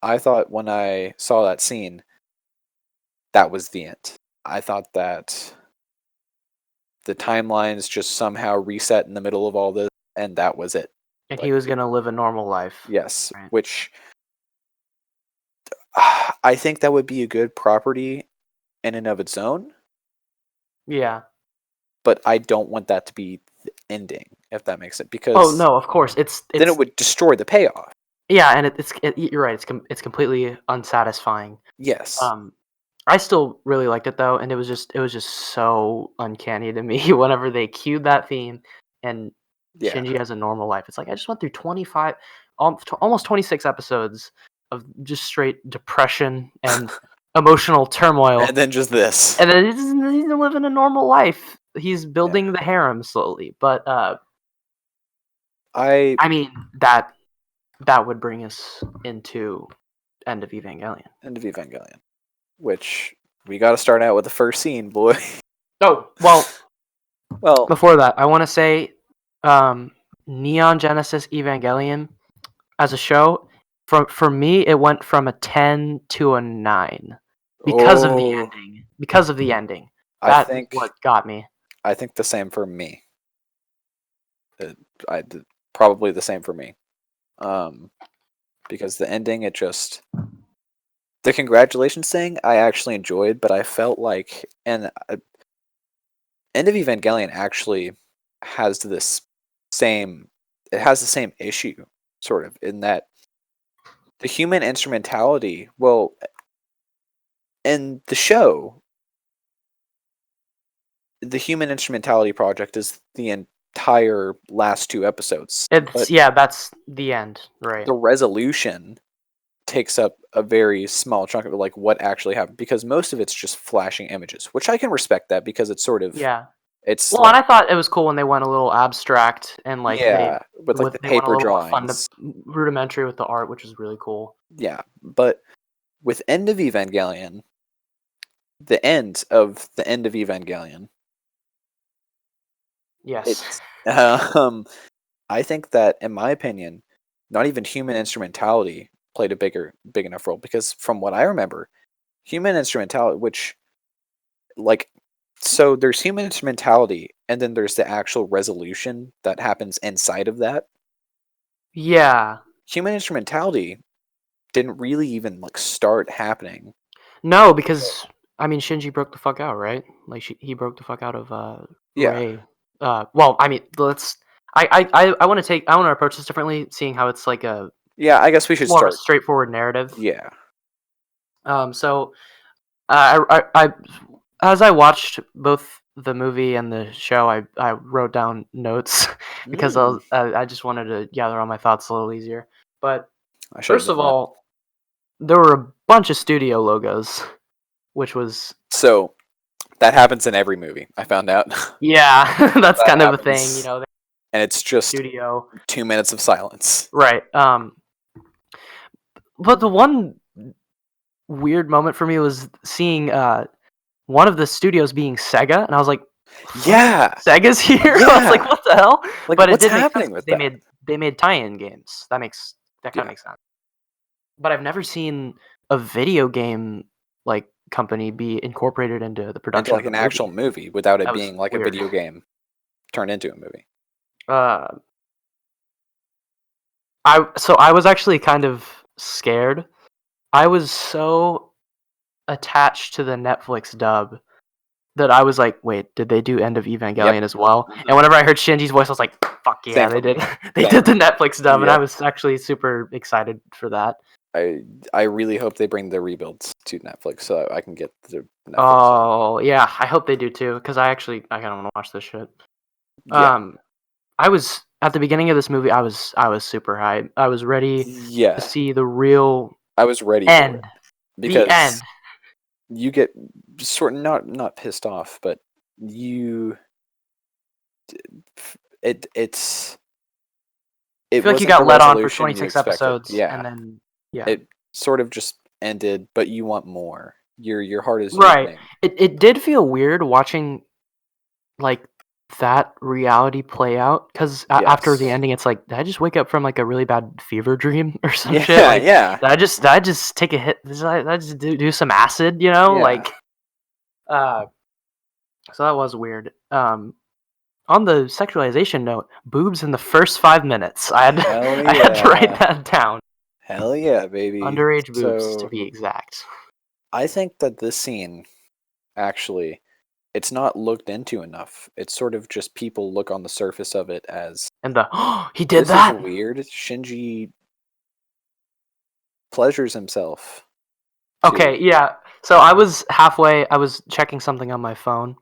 S2: I thought when I saw that scene, that was the end. I thought that the timelines just somehow reset in the middle of all this, and that was it.
S1: and he
S2: Like,
S1: was gonna live a normal life.
S2: yes,
S1: Right.
S2: which I think that would be a good property in and of its own,
S1: Yeah.
S2: but I don't want that to be the ending, if that makes sense,
S1: Oh
S2: because
S1: no, of course
S2: then it
S1: it's
S2: would destroy the payoff.
S1: yeah, and you're right. It's completely unsatisfying.
S2: Yes.
S1: Um, I still really liked it though, and it was just so uncanny to me whenever they cued that theme and
S2: Yeah.
S1: Shinji has a normal life. It's like I just went through 25, almost 26 episodes of just straight depression and emotional turmoil,
S2: And then just this.
S1: and then he's living a normal life. He's
S2: Yeah.
S1: building the harem slowly, but
S2: I
S1: I mean that would bring us into End of Evangelion.
S2: End of Evangelion, which we got to start out with the first scene, boy.
S1: Oh well,
S2: Well,
S1: before that, I want to say, um, Neon Genesis Evangelion as a show, for me, it went from a 10 to a 9 because of the
S2: oh,
S1: ending. Because of the ending,
S2: I
S1: that is
S2: think
S1: what got me.
S2: I think the same for me. I probably the same for me. Um, because the ending, it just the congratulations thing, I actually enjoyed, but I felt like End of Evangelion actually has this same it has the same issue, sort of, in that the human instrumentality, well, in the show, the human instrumentality project is the entire last two episodes,
S1: It's
S2: but
S1: yeah, that's the end, right?
S2: the resolution takes up a very small chunk of like what actually happened because most of it's just flashing images, which I can respect that because it's sort of
S1: Yeah.
S2: it's
S1: Well, and
S2: like
S1: I thought it was cool when they went a little abstract and like
S2: yeah, with like the
S1: they went a
S2: paper
S1: little more fun to
S2: drawings.
S1: rudimentary with the art, which was really cool.
S2: Yeah, but with End of Evangelion, the end of Evangelion
S1: Yes.
S2: I think that, in my opinion, not even human instrumentality played a big enough role, because from what I remember, human instrumentality, which, like, so there's human instrumentality, and then there's the actual resolution that happens inside of that.
S1: Yeah.
S2: Human instrumentality didn't really even like start happening.
S1: No, because I mean Shinji broke the fuck out, right? Like he broke the fuck out of
S2: Yeah,
S1: Ray. Well, I mean, let's. I want to approach this differently, seeing how it's like a
S2: yeah. I guess we should
S1: more of a
S2: start.
S1: straightforward narrative.
S2: Yeah.
S1: So I as I watched both the movie and the show, I wrote down notes because
S2: Mm,
S1: I just wanted to gather all my thoughts a little easier. But
S2: I should have
S1: first of
S2: done that.
S1: all, there were a bunch of studio logos, which was
S2: So that happens in every movie. I found out.
S1: yeah, that's
S2: That
S1: kind of a thing,
S2: happens,
S1: the
S2: and it's just
S1: studio,
S2: 2 minutes of silence.
S1: right? But the one weird moment for me was seeing one of the studios being Sega, and I was like, "What?
S2: Yeah,
S1: Sega's here?" I was like,
S2: yeah.
S1: "What the hell?"
S2: Like,
S1: But it
S2: what's
S1: did make sense
S2: happening
S1: because
S2: with that?
S1: they made tie-in games. That kind of
S2: Yeah,
S1: makes sense. But I've never seen a video game like company be incorporated into the
S2: into
S1: production
S2: like
S1: of a
S2: an actual
S1: movie.
S2: movie without it
S1: That was
S2: being like a
S1: weird.
S2: video game turned into a movie.
S1: Uh, I was actually kind of scared. I was so attached to the Netflix dub that I was like, "Wait, did they do End of
S2: Yep.
S1: Evangelion as well?"
S2: Mhm.
S1: And whenever I heard Shinji's voice, I was like, "Fuck yeah,
S2: Same
S1: they
S2: for
S1: did!
S2: me.
S1: They
S2: Same.
S1: did the Netflix dub," and I
S2: Yep.
S1: was actually super excited for that.
S2: I really hope they bring the rebuilds to Netflix so I can get the Netflix sub.
S1: Oh yeah, I hope they do too, because I kind of want to watch this shit.
S2: Yeah.
S1: Um, I was at the beginning of this movie. I was super hyped. I was ready to
S2: Yeah.
S1: see the real
S2: I was ready for
S1: end.
S2: it
S1: The
S2: because
S1: end.
S2: you get sort of not pissed off, but you it's
S1: I
S2: it
S1: feel like you
S2: wasn't the
S1: got let on for
S2: resolution you
S1: 26
S2: expected.
S1: episodes, and
S2: Yeah.
S1: then yeah,
S2: It sort of just ended, but you want more. Your heart is
S1: right.
S2: yearning.
S1: It did feel weird watching like that reality play out because after the
S2: Yes.
S1: ending, it's like, did I just wake up from like a really bad fever dream or some shit?
S2: Yeah,
S1: Like,
S2: yeah.
S1: did I just take a hit? Did I just do some acid? You know,
S2: Yeah.
S1: like, uh, so that was weird. On the sexualization note, boobs in the first 5 minutes.
S2: Hell
S1: I had to write
S2: yeah.
S1: that down.
S2: Hell yeah, baby.
S1: Underage boobs, to
S2: So
S1: be exact.
S2: I think that this scene actually, it's not looked into enough. It's sort of just people look on the surface of it as
S1: And the he did
S2: this is
S1: that.
S2: weird. Shinji pleasures himself
S1: Okay,
S2: to
S1: yeah. So I was halfway. I was checking something on my phone.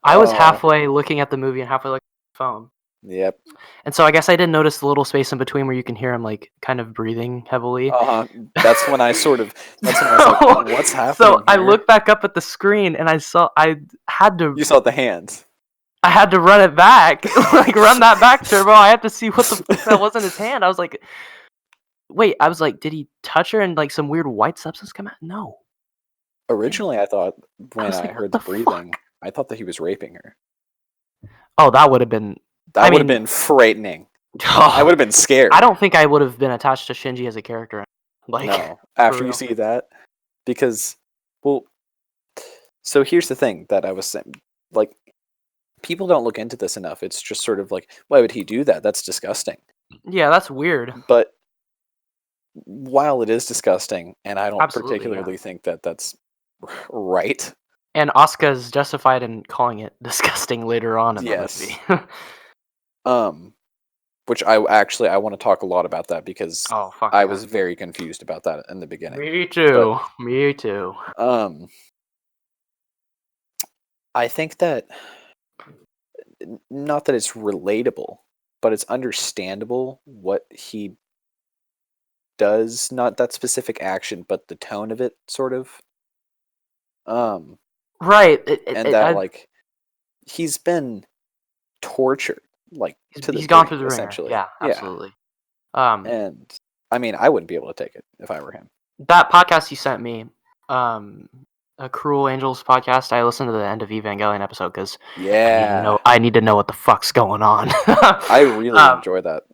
S1: I was
S2: oh
S1: halfway looking at the movie and halfway looking at the phone.
S2: yep.
S1: And so I guess I didn't notice the little space in between where you can hear him like kind of breathing heavily.
S2: Uh-huh. That's when I sort of that's when I was like,
S1: so,
S2: what's
S1: so
S2: happening
S1: I
S2: here?
S1: looked back up at the screen and had to
S2: You saw the hands.
S1: I had to run it back, like run that back, Turbo. I had to see what the fuck that was in his hand. I was like, wait. I was like, did he touch her and like some weird white substance come out? No.
S2: Originally I thought
S1: I
S2: when
S1: was
S2: I
S1: like, what
S2: heard the
S1: the
S2: breathing,
S1: fuck?
S2: I thought that he was raping her.
S1: Oh, that would have been. I
S2: That would have
S1: mean,
S2: been frightening. I would have been
S1: I
S2: scared.
S1: don't think I would have been attached to Shinji as a character. Like,
S2: No.
S1: for
S2: After you
S1: real.
S2: see that, because well, so here's the thing that I was saying, like people don't look into this enough. It's just sort of like, why would he do that? That's disgusting.
S1: Yeah, that's weird.
S2: But while it is disgusting, and I don't
S1: Absolutely, yeah.
S2: particularly think that that's right.
S1: And Asuka's justified in calling it disgusting later on in the
S2: Yes.
S1: movie.
S2: Um, which I want to talk a lot about that because
S1: Oh, fuck
S2: I
S1: yeah.
S2: was very confused about that in the beginning.
S1: Me
S2: But
S1: too. Me too.
S2: um, I think that not that it's relatable, but it's understandable what he does. Not that specific action, but the tone of it, sort of. Um,
S1: Right.
S2: and that like he's been tortured, like to the
S1: He's gone through
S2: brink,
S1: the ringer.
S2: essentially.
S1: Yeah,
S2: Yeah,
S1: absolutely. Um,
S2: and I mean, I wouldn't be able to take it if I were him.
S1: that podcast you sent me, um, Cruel Angels podcast, I listened to the End of Evangelion episode because
S2: Yeah.
S1: I need to know what the fuck's going on.
S2: I really enjoy that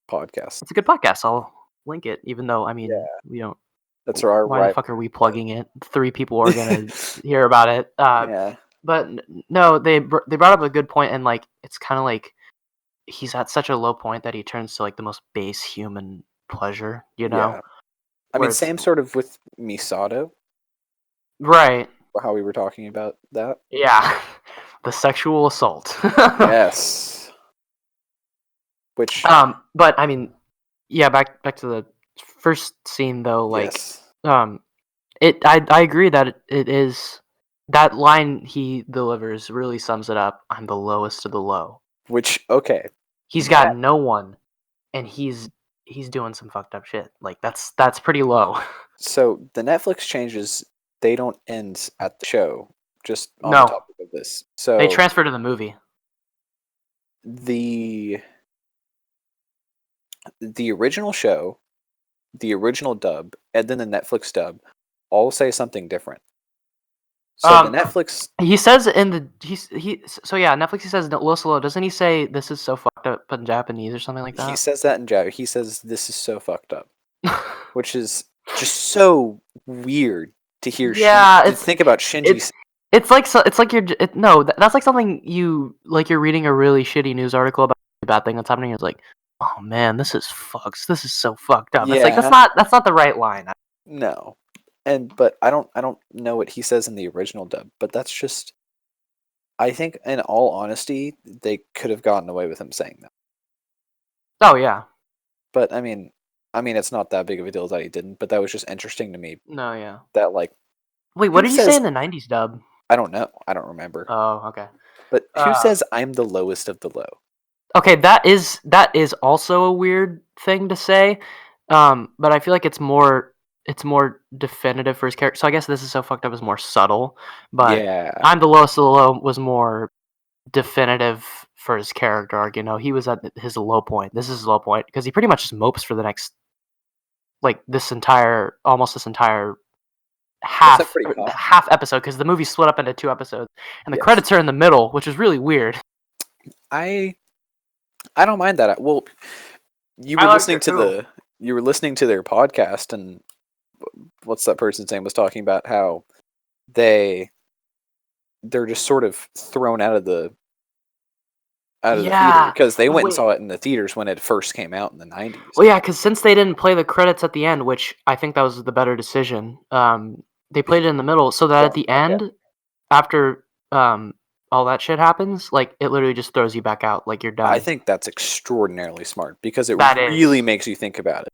S2: podcast.
S1: It's a good podcast. I'll link it, even though
S2: Yeah.
S1: we don't.
S2: That's our
S1: Why the fuck are we plugging it? 3 people are gonna hear about it.
S2: Yeah.
S1: But no, they brought up a good point, and like it's kind of like he's at such a low point that he turns to like the most base human pleasure,
S2: Yeah. I
S1: Where
S2: mean,
S1: it's
S2: same sort of with Misato,
S1: right.
S2: how we were talking about that.
S1: Yeah, the sexual assault.
S2: Yes. Which,
S1: But I mean, yeah, back to the first scene though. Like,
S2: yes.
S1: I agree that it is that line he delivers really sums it up. I'm the lowest of the low.
S2: Which, okay.
S1: He's got no one, and he's doing some fucked up shit. Like that's pretty low.
S2: So the Netflix changes, they don't end at the show, just on the
S1: No,
S2: topic of this.
S1: they
S2: So
S1: transfer to the movie.
S2: the original show, the original dub, and then the Netflix dub all say something different. So the Netflix,
S1: He says in the so yeah, Netflix he says lowest low. Doesn't he say this is so fucked up in Japanese or something like
S2: he
S1: that?
S2: says that in Java. He says this is so fucked up, which is just so weird to hear.
S1: Yeah,
S2: To think about Shinji.
S1: it's like it's like no, that's like something you're reading a really shitty news article about a bad thing that's happening. It's like, oh man, this is fucks. This is so fucked up. It's like
S2: Yeah,
S1: that's not the right line.
S2: no, but I don't know what he says in the original dub. But that's just, I think, in all honesty, they could have gotten away with him saying that.
S1: Oh yeah,
S2: But I mean, it's not that big of a deal that he didn't. But that was just interesting to me.
S1: no yeah.
S2: That like,
S1: Wait, what
S2: who
S1: did he say
S2: says?
S1: in the '90s dub?
S2: I don't know. I don't remember.
S1: Oh okay.
S2: But who says I'm the lowest of the low?
S1: Okay, that is also a weird thing to say, but I feel like it's more definitive for his character. So I guess this is so fucked up is more subtle, but
S2: Yeah.
S1: I'm the lowest of the low was more definitive for his character arc. He was at his low point. This is his low point because he pretty much just mopes for the next almost this entire
S2: That's a pretty common.
S1: half episode because the movie split up into 2 episodes and the
S2: Yes.
S1: credits are in the middle, which is really weird.
S2: I don't mind that. Well, you were listening to their podcast, and what's that person's name was talking about how they're just sort of thrown out of the theater because they went and saw it in the theaters when it first came out in the 90s.
S1: Well, yeah, because since they didn't play the credits at the end, which I think that was the better decision, they played it in the middle, so that at the end, after all that shit happens, like it literally just throws you back out, like you're done.
S2: I think that's extraordinarily smart because it
S1: That
S2: really
S1: is.
S2: makes you think about it.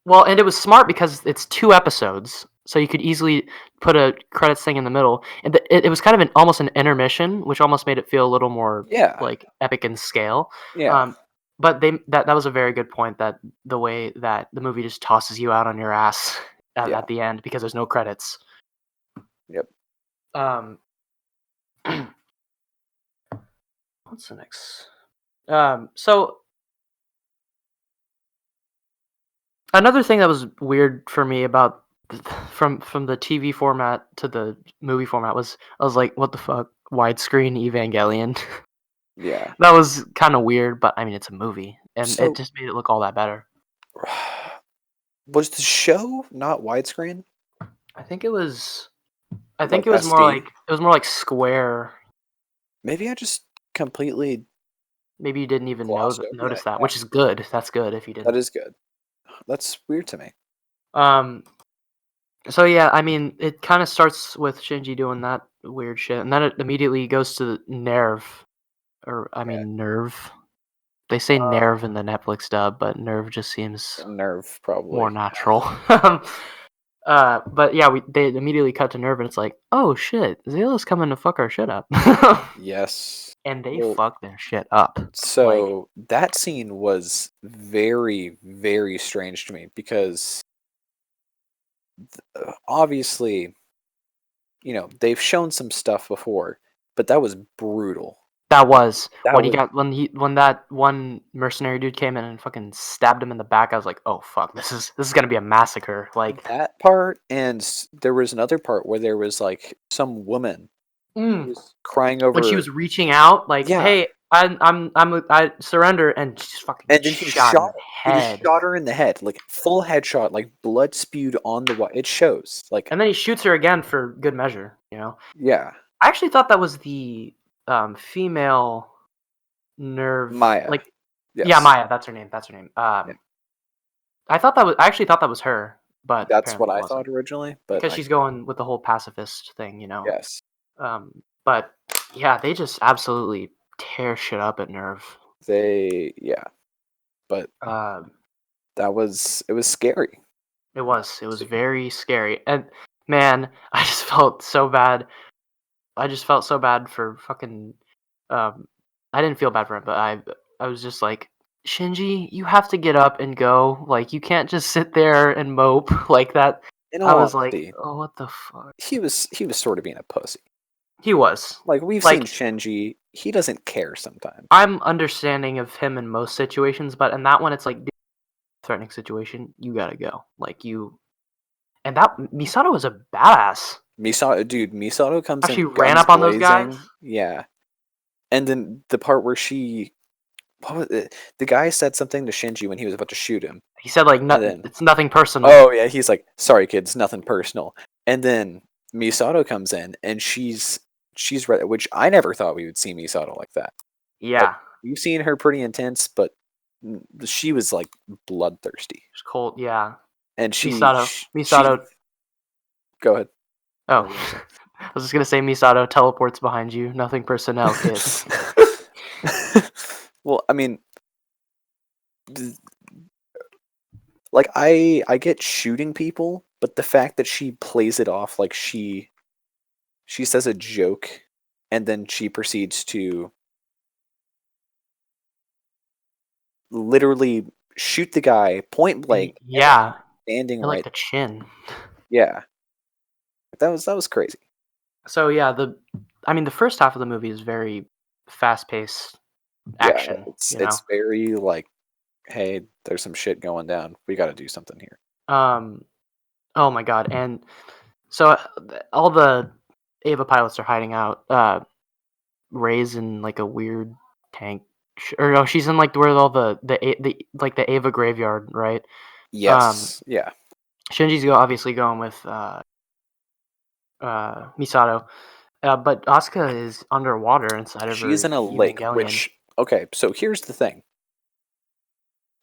S1: Well, and it was smart because it's 2 episodes, so you could easily put a credits thing in the middle, and it was kind of almost an intermission, which almost made it feel a little more
S2: Yeah.
S1: like epic in scale.
S2: Yeah.
S1: But that was a very good point that the way that the movie just tosses you out on your ass at the end because there's no credits.
S2: Yep.
S1: What's the next? So another thing that was weird for me about from the TV format to the movie format was I was like, what the fuck? Widescreen Evangelion.
S2: Yeah.
S1: That was kind of weird, but I mean it's a movie and
S2: So-
S1: it just made it look all that better.
S2: Was the show not widescreen?
S1: I think it was more
S2: SD?
S1: like it was more like square.
S2: Maybe I just completely.
S1: Maybe you didn't even
S2: Glossed over
S1: notice
S2: that,
S1: that,
S2: yeah.
S1: which is good. That's good if you didn't.
S2: That is good. That's weird to me.
S1: So yeah, I mean, it kind of starts with Shinji doing that weird shit, and then it immediately goes to Nerve, or I mean Nerve. They say Nerve in the Netflix dub, but Nerve just seems
S2: Nerve, probably.
S1: more natural. But yeah, they immediately cut to Nerve, and it's like, oh shit, Zayla's coming to fuck our shit up.
S2: Yes.
S1: And they
S2: Well,
S1: fuck their shit up.
S2: So that scene was very, very strange to me because obviously, they've shown some stuff before, but that was brutal.
S1: That was
S2: That
S1: when he
S2: was
S1: got when that one mercenary dude came in and fucking stabbed him in the back. I was like, oh fuck, this is gonna be a massacre. Like,
S2: that part, and there was another part where there was like some woman who
S1: mm,
S2: was crying
S1: when she
S2: over.
S1: was reaching out, like,
S2: Yeah,
S1: hey, I surrender, and she just fucking
S2: and
S1: gets
S2: then he just
S1: shot
S2: shot
S1: in
S2: her.
S1: the
S2: He just
S1: head.
S2: shot her in the head, like full headshot, like blood spewed on the wall. It shows, like,
S1: And then he shoots her again for good measure.
S2: yeah,
S1: I actually thought that was the female nerve,
S2: Maya.
S1: like, yeah,
S2: Yes,
S1: Maya. That's her name. That's her name.
S2: yeah,
S1: I actually thought that was her, but
S2: that's what
S1: apparently it
S2: I
S1: wasn't
S2: thought originally, but
S1: because she's going with the whole pacifist thing.
S2: yes,
S1: But yeah, they just absolutely tear shit up at Nerve.
S2: yeah, but
S1: Um,
S2: it was scary.
S1: it was very scary, and man, I just felt so bad. I just felt so bad for fucking. Um, I didn't feel bad for him, but I was just like, Shinji, you have to get up and go. Like, you can't just sit there and mope like that.
S2: In
S1: I
S2: all
S1: was like,
S2: honesty,
S1: oh, what the fuck?
S2: he was sort of being a pussy.
S1: He was.
S2: Like, we've seen
S1: Like,
S2: Shinji, he doesn't care sometimes.
S1: I'm understanding of him in most situations, but in that one, it's like, dude, threatening situation, you gotta go. Like, and that Misato was a badass.
S2: Misato comes
S1: How she
S2: in
S1: ran
S2: guns
S1: up on those guys.
S2: blazing. Yeah. And then the part where what was it? The guy said something to Shinji when he was about to shoot him.
S1: He said like,
S2: And then,
S1: it's nothing personal.
S2: oh yeah, he's like, sorry kids, nothing personal. And then Misato comes in and she's ready, which I never thought we would see Misato like that. Like,
S1: Yeah,
S2: we've seen her pretty intense, but she was like bloodthirsty.
S1: it's cold. Yeah,
S2: And
S1: Misato.
S2: she
S1: Misato.
S2: go ahead. What
S1: Oh,
S2: were you gonna say?
S1: I was just gonna say Misato teleports behind you. Nothing personnel, kid.
S2: Well, I mean, like I get shooting people, but the fact that she plays it off like she says a joke and then she proceeds to literally shoot the guy point blank and then
S1: Yeah,
S2: standing
S1: I like
S2: right.
S1: the chin.
S2: Yeah. That was crazy.
S1: So yeah, the first half of the movie is very fast paced
S2: Yeah,
S1: action.
S2: it's very like, hey, there's some shit going down. We got to do something here.
S1: Um, oh my god, and so all the Ava pilots are hiding out. Ray's in like a weird tank, or no, she's in like where all the like the Ava graveyard, right? Um,
S2: Yes. Yeah.
S1: Shinji's obviously going with Misato, but Asuka is underwater inside of
S2: She's
S1: her
S2: in a lake,
S1: Evangelion.
S2: which, okay, so here's the thing.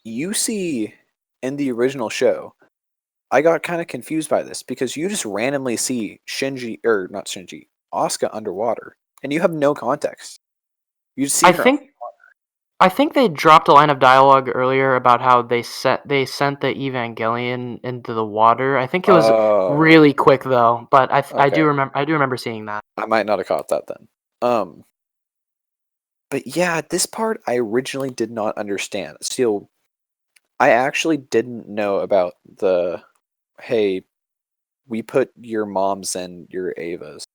S2: You see in the original show, I got kind of confused by this because you just randomly see Shinji, or not Shinji, Asuka underwater, and you have no context. You just see
S1: I
S2: her.
S1: think I think they dropped a line of dialogue earlier about how they sent the Evangelion into the water. I think it was
S2: Oh,
S1: really quick though, but
S2: okay.
S1: I do remember seeing that.
S2: I might not have caught that then. Um, but yeah, this part I originally did not understand. Still, I actually didn't know about the, hey, we put your moms and your Avas.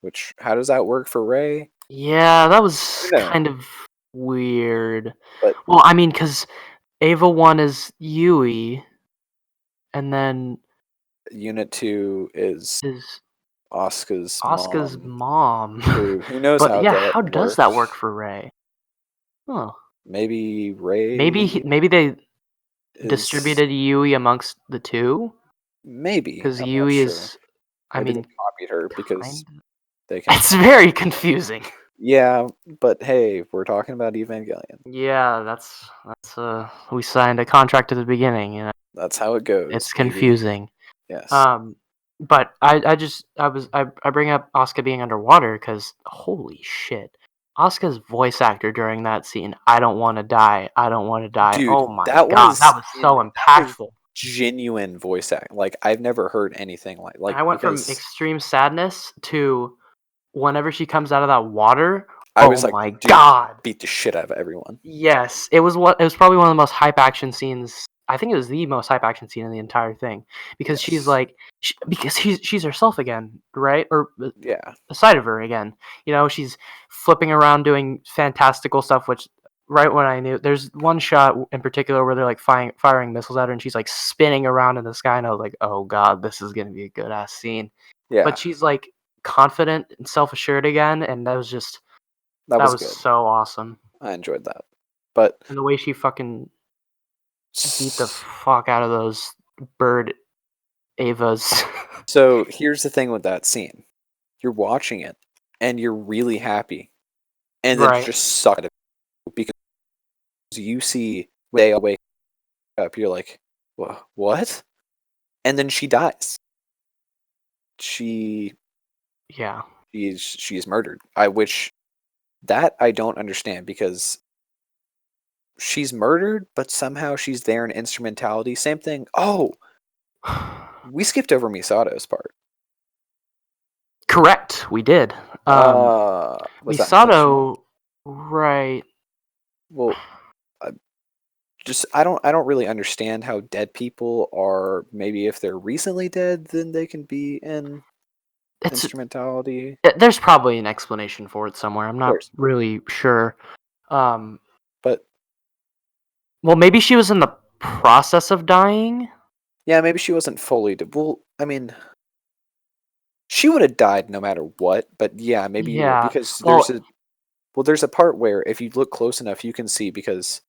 S2: Which, how does that work for Ray?
S1: Yeah, that
S2: I
S1: was
S2: don't know.
S1: kind of weird.
S2: But
S1: Well, I mean, because Ava 1 is Yui, and then
S2: Unit 2 is
S1: is
S2: Asuka's
S1: Asuka's
S2: mom.
S1: mom.
S2: Who knows
S1: But
S2: how
S1: yeah,
S2: that
S1: how does that work
S2: works?
S1: for Ray? Huh.
S2: Maybe Ray
S1: Maybe they
S2: is.
S1: distributed Yui amongst the two,
S2: Maybe.
S1: because
S2: I'm not
S1: Yui
S2: sure.
S1: is, I
S2: Maybe they
S1: mean,
S2: copied her because
S1: kind.
S2: they can.
S1: It's very confusing.
S2: Yeah, but hey, we're talking about Evangelion.
S1: Yeah, that's we signed a contract at the beginning.
S2: That's how it goes,
S1: It's
S2: baby.
S1: confusing.
S2: Yes.
S1: Um, but I bring up Asuka being underwater because holy shit, Asuka's voice actor during that scene. I don't want to die. I don't want to die.
S2: Dude,
S1: Oh my god, that was so
S2: that was
S1: impactful.
S2: genuine voice act. Like, I've never heard anything
S1: I went from
S2: because
S1: extreme sadness to whenever she comes out of that water.
S2: I
S1: Oh
S2: was like,
S1: my
S2: dude,
S1: god.
S2: beat the shit out of everyone.
S1: Yes, it was probably one of the most hype action scenes I think it was the most hype action scene in the entire thing because she's
S2: Yes.
S1: like, because she's herself again, right? Or
S2: Yeah.
S1: a side of her again. You know, she's flipping around doing fantastical stuff, which right when I knew there's one shot in particular where they're like firing missiles at her and she's like spinning around in the sky and I was like, oh god, this is gonna be a good ass scene.
S2: Yeah.
S1: But she's like confident and self assured again, and that was
S2: That
S1: that
S2: was
S1: was
S2: good.
S1: so awesome.
S2: I enjoyed that. But
S1: And the way she fucking beat the fuck out of those bird Avas.
S2: so here's the thing with that scene. You're watching it and you're really happy. And then it
S1: Right.
S2: just sucked at it because you see when they all wake up, you're like, what? And then she dies. She
S1: Yeah.
S2: she's murdered. Which I don't understand because she's murdered, but somehow she's there in instrumentality. Same thing. Oh, we skipped over Misato's part.
S1: Correct. We did.
S2: Was that intentional?
S1: Misato, right.
S2: Well, uh, just I don't really understand how dead people are. Maybe if they're recently dead, then they can be in
S1: It's
S2: instrumentality.
S1: there's probably an explanation for it somewhere. I'm not
S2: There's,
S1: really sure. Um,
S2: but
S1: well, maybe she was in the process of dying.
S2: yeah, maybe she wasn't fully. Well, I mean, she would have died no matter what. But yeah, maybe you would
S1: Yeah.
S2: because
S1: Well,
S2: there's a part where if you look close enough, you can see because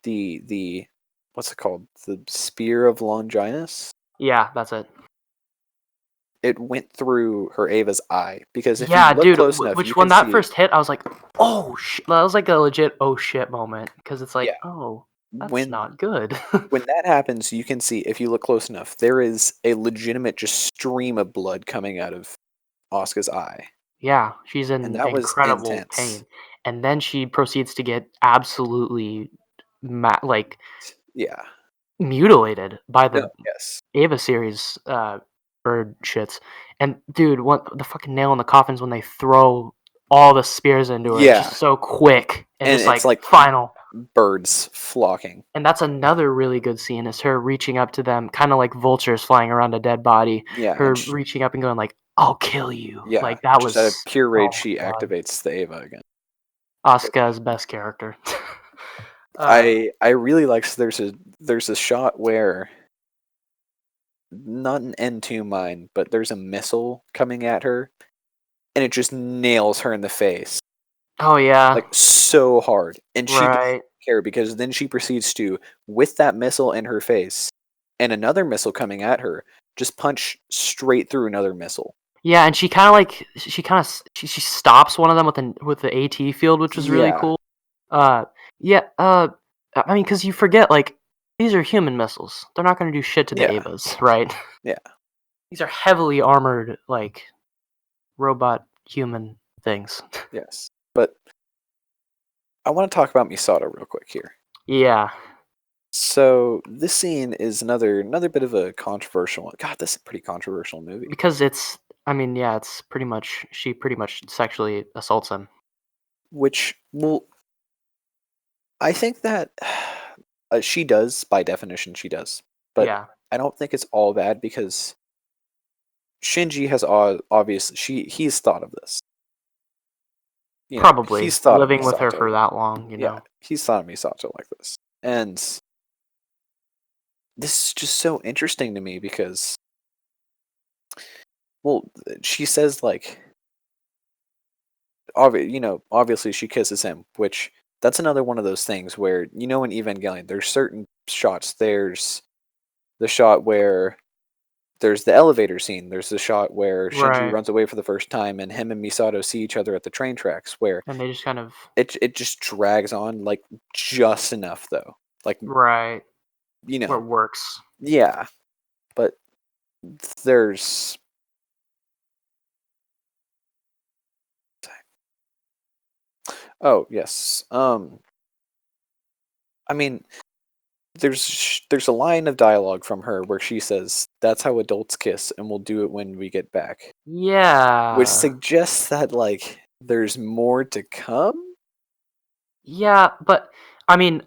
S2: the what's it called? The spear of Longinus.
S1: yeah, that's it.
S2: It went through her Ava's eye because if you
S1: Yeah,
S2: look
S1: dude.
S2: close enough, you
S1: Which when
S2: can
S1: that
S2: see.
S1: first hit, I was like, "Oh shit!" That was like a legit "oh shit" moment because it's like,
S2: Yeah,
S1: "Oh, that's
S2: when
S1: not good."
S2: when that happens, you can see if you look close enough, there is a legitimate just stream of blood coming out of Asuka's eye,
S1: Yeah, she's
S2: and
S1: in
S2: that was
S1: incredible
S2: intense.
S1: pain, and then she proceeds to get absolutely like
S2: Yeah.
S1: mutilated by
S2: No.
S1: the
S2: Yes.
S1: Ava series bird shits. And dude, what the fucking nail in the coffins when they throw all the spears into her. It's
S2: Yeah,
S1: just so quick and
S2: and
S1: just
S2: it's
S1: like
S2: like
S1: final.
S2: birds flocking.
S1: And that's another really good scene is her reaching up to them, kind of like vultures flying around a dead body.
S2: Yeah,
S1: Her reaching up and going like, "I'll kill you."
S2: yeah,
S1: Like that
S2: just out of
S1: was
S2: pure rage,
S1: oh
S2: she
S1: my god.
S2: activates the Ava again.
S1: Asuka's best character.
S2: I really like. There's a shot where not an N2 mine, but there's a missile coming at her, and it just nails her in the face
S1: Oh yeah,
S2: like so hard, and she doesn't
S1: right.
S2: care because then she proceeds to, with that missile in her face, and another missile coming at her, just punch straight through another missile.
S1: Yeah, and she kind of like she stops one of them with the AT field, which was really
S2: Yeah,
S1: cool. Uh, yeah. I mean, because you forget like these are human missiles. They're not going to do shit to the
S2: yeah,
S1: Avas, right?
S2: yeah.
S1: These are heavily armored like robot human things.
S2: Yes, but I want to talk about Misato real quick here.
S1: Yeah,
S2: So this scene is another bit of a controversial one. God, this is a pretty controversial movie.
S1: because it's. I mean, yeah, it's pretty much she pretty much sexually assaults him.
S2: Which, well, I think that she does, by definition, she does. But
S1: Yeah,
S2: I don't think it's all bad because Shinji has obviously he's thought of this. You know,
S1: probably
S2: he's thought of
S1: living with her
S2: Misato.
S1: for that long. You
S2: Yeah,
S1: know.
S2: he's thought of Misato like this, and this is just so interesting to me because, well, she says like obviously she kisses him, which that's another one of those things where in Evangelion, there's certain shots. There's the shot where there's the elevator scene. There's the shot where Shinji
S1: Right,
S2: runs away for the first time, and him and Misato see each other at the train tracks. Where
S1: and they just kind of
S2: it just drags on like just enough though, like
S1: right
S2: you
S1: where
S2: know,
S1: it works.
S2: yeah. But there's oh yes, I mean there's a line of dialogue from her where she says, "That's how adults kiss, and we'll do it when we get back," which
S1: Yeah.
S2: suggests that like there's more to come.
S1: Yeah, but I mean,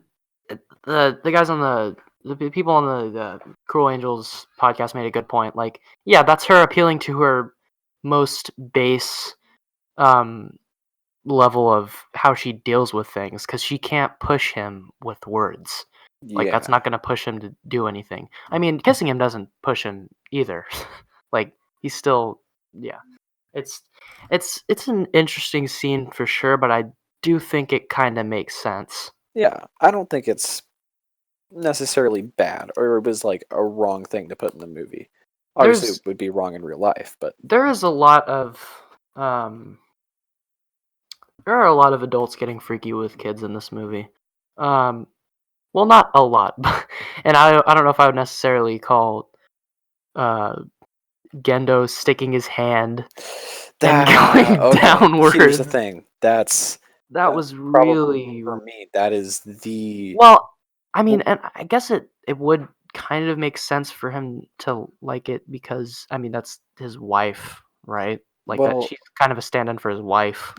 S1: the guys on the people on the Cruel Angels podcast made a good point. Like, yeah, that's her appealing to her most base level of how she deals with things, because she can't push him with words. Like, that's
S2: Yeah.
S1: not going to push him to do anything. I mean, kissing him doesn't push him either. Like, he's still, yeah. It's an interesting scene for sure, but I do think it kind of makes sense.
S2: Yeah. I don't think it's necessarily bad, or it was like a wrong thing to put in the movie. Obviously, it would be wrong in real life, but
S1: There is a lot of there are a lot of adults getting freaky with kids in this movie. Well, not a lot, and I don't know if I would necessarily call Gendo sticking his hand and going
S2: okay. Here's the
S1: downward.
S2: thing.
S1: That was
S2: Probably
S1: really
S2: for me. That is the
S1: well. I mean, and I guess it would kind of make sense for him to like it, because I mean that's his wife, right? Like that,
S2: well,
S1: she's kind of a stand-in for his wife.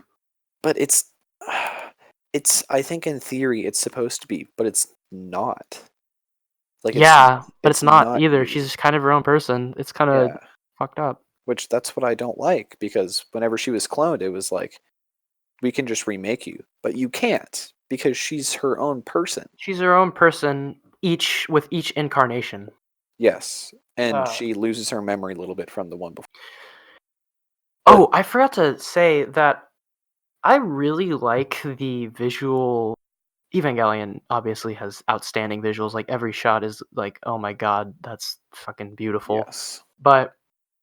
S2: but it's. I think in theory it's supposed to be, but it's not. Like
S1: Yeah, but it's
S2: it's
S1: not
S2: not
S1: either. She's
S2: used.
S1: just kind of her own person. It's kind of
S2: Yeah,
S1: fucked up.
S2: which that's what I don't like, because whenever she was cloned, it was like, we can just remake you, but you can't, because she's her own person.
S1: She's her own person, each with each incarnation.
S2: Yes, and
S1: Uh,
S2: she loses her memory a little bit from the one before.
S1: oh, I forgot to say that I really like the visual. Evangelion obviously has outstanding visuals. Like every shot is like, oh my god, that's fucking beautiful.
S2: Yes.
S1: But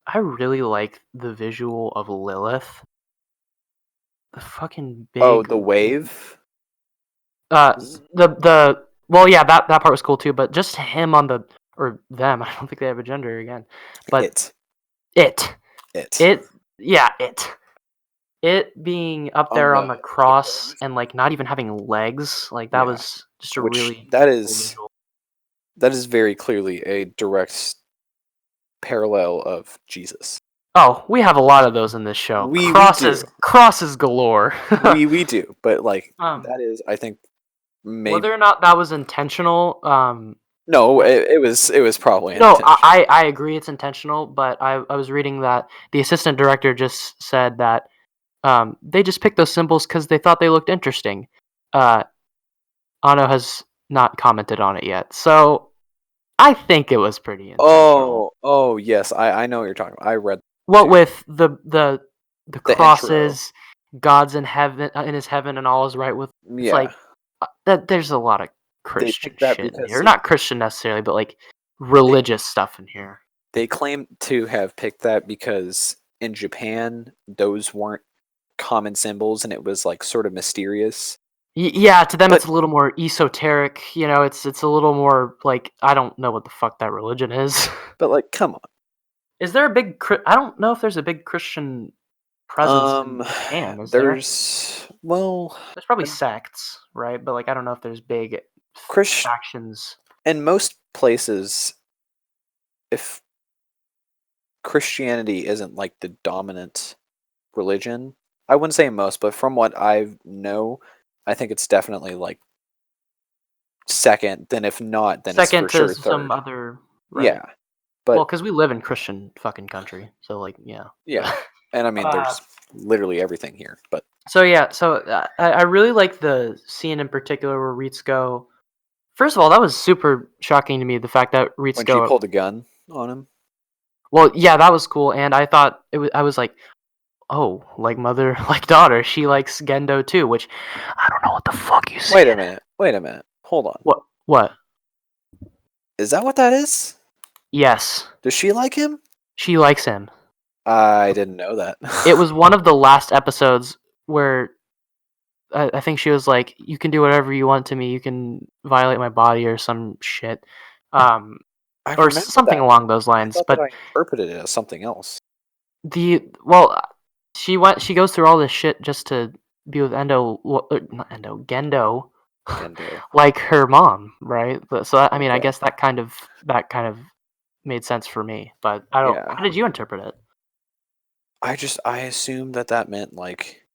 S1: I really like the visual of Lilith. The fucking
S2: Oh,
S1: big.
S2: the wave.
S1: Uh, the well, yeah, that part was cool too. But just him on the, or them. I don't think they have a gender again. But
S2: It.
S1: it,
S2: It.
S1: it, yeah, it being up
S2: On
S1: there
S2: the
S1: on the cross and like not even having legs, like that
S2: yeah,
S1: was just a
S2: which
S1: really
S2: that
S1: cool
S2: is
S1: visual.
S2: that is very clearly a direct parallel of Jesus.
S1: Oh, we have a lot of those in this show.
S2: We do.
S1: Crosses galore.
S2: We do, but like
S1: um,
S2: that is, I think, maybe
S1: whether or not that was intentional,
S2: no,
S1: well,
S2: it was probably
S1: no,
S2: intentional.
S1: I agree it's intentional, but I was reading that the assistant director just said that they just picked those symbols because they thought they looked interesting. Uh, Ano has not commented on it yet, so I think it was pretty intentional.
S2: Oh yes, I know what you're talking about. I read
S1: What
S2: too.
S1: with the
S2: The intro.
S1: crosses, God's in heaven, in his heaven, and all is right with. It's
S2: Yeah,
S1: like that. There's a lot of
S2: they
S1: Christian
S2: picked that
S1: shit in here.
S2: because
S1: Not Christian necessarily, but like
S2: they
S1: religious stuff in here.
S2: they claim to have picked that because in Japan those weren't common symbols, and it was like sort of mysterious.
S1: Yeah, to them
S2: But
S1: it's a little more esoteric. You know, it's a little more like I don't know what the fuck that religion is.
S2: like, come on.
S1: Is there a big? I don't know if there's a big Christian presence in Japan. Is there?
S2: There's well,
S1: There's probably sects, right? But like I don't know if there's big
S2: Chris
S1: factions.
S2: in most places, if Christianity isn't like the dominant religion, I wouldn't say most, but from what I know, I think it's definitely like second. Then if not, then it's
S1: Second
S2: for
S1: to
S2: sure
S1: some
S2: third.
S1: other, right?
S2: Yeah,
S1: Well,
S2: but
S1: because we live in Christian fucking country, so like yeah.
S2: yeah, and I mean,
S1: uh,
S2: there's literally everything here. But
S1: so yeah, so I really like the scene in particular where Ritsuko. First of all, that was super shocking to me. The fact that
S2: when she
S1: Ritsuko.
S2: pulled a gun on him,
S1: Well, yeah, that was cool, and I thought it was. I was like, oh, like mother, like daughter. She likes Gendo too, which I don't know what the fuck you
S2: wait a
S1: saying.
S2: minute, wait a minute, hold on.
S1: What? What?
S2: Is that what that is?
S1: Yes,
S2: Does she like him?
S1: she likes him.
S2: I didn't know that.
S1: It was one of the last episodes where I think she was like, "You can do whatever you want to me. You can violate my body or some shit, um,
S2: I
S1: or
S2: remember
S1: something
S2: that.
S1: along those
S2: I
S1: lines."
S2: thought that
S1: But
S2: I interpreted it as something else.
S1: the well, she goes through all this shit just to be with Endo, not Endo, Gendo,
S2: Gendo.
S1: like her mom, right? So I mean, I
S2: Okay.
S1: guess that kind of made sense for me. But I don't.
S2: Yeah.
S1: How did you interpret it?
S2: I assumed that that meant like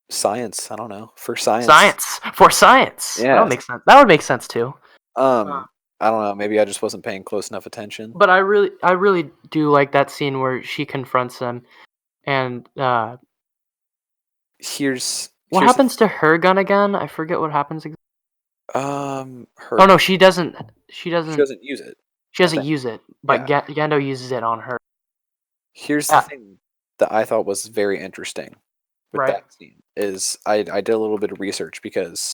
S2: science. I don't know. For science.
S1: Science for science. That would
S2: Yes.
S1: make sense. That would make sense too.
S2: I don't know. Maybe I just wasn't paying close enough attention.
S1: But I really do like that scene where she confronts him, and
S2: Here's
S1: what
S2: here's the
S1: happens to her gun again? I forget what happens. Oh
S2: her
S1: no, she doesn't. She
S2: she
S1: doesn't.
S2: doesn't use it.
S1: She
S2: I
S1: doesn't
S2: think.
S1: use it, but
S2: Yeah.
S1: Gendo uses it on her.
S2: Here's the
S1: Yeah,
S2: thing that I thought was very interesting with
S1: right.
S2: that scene is I did a little bit of research because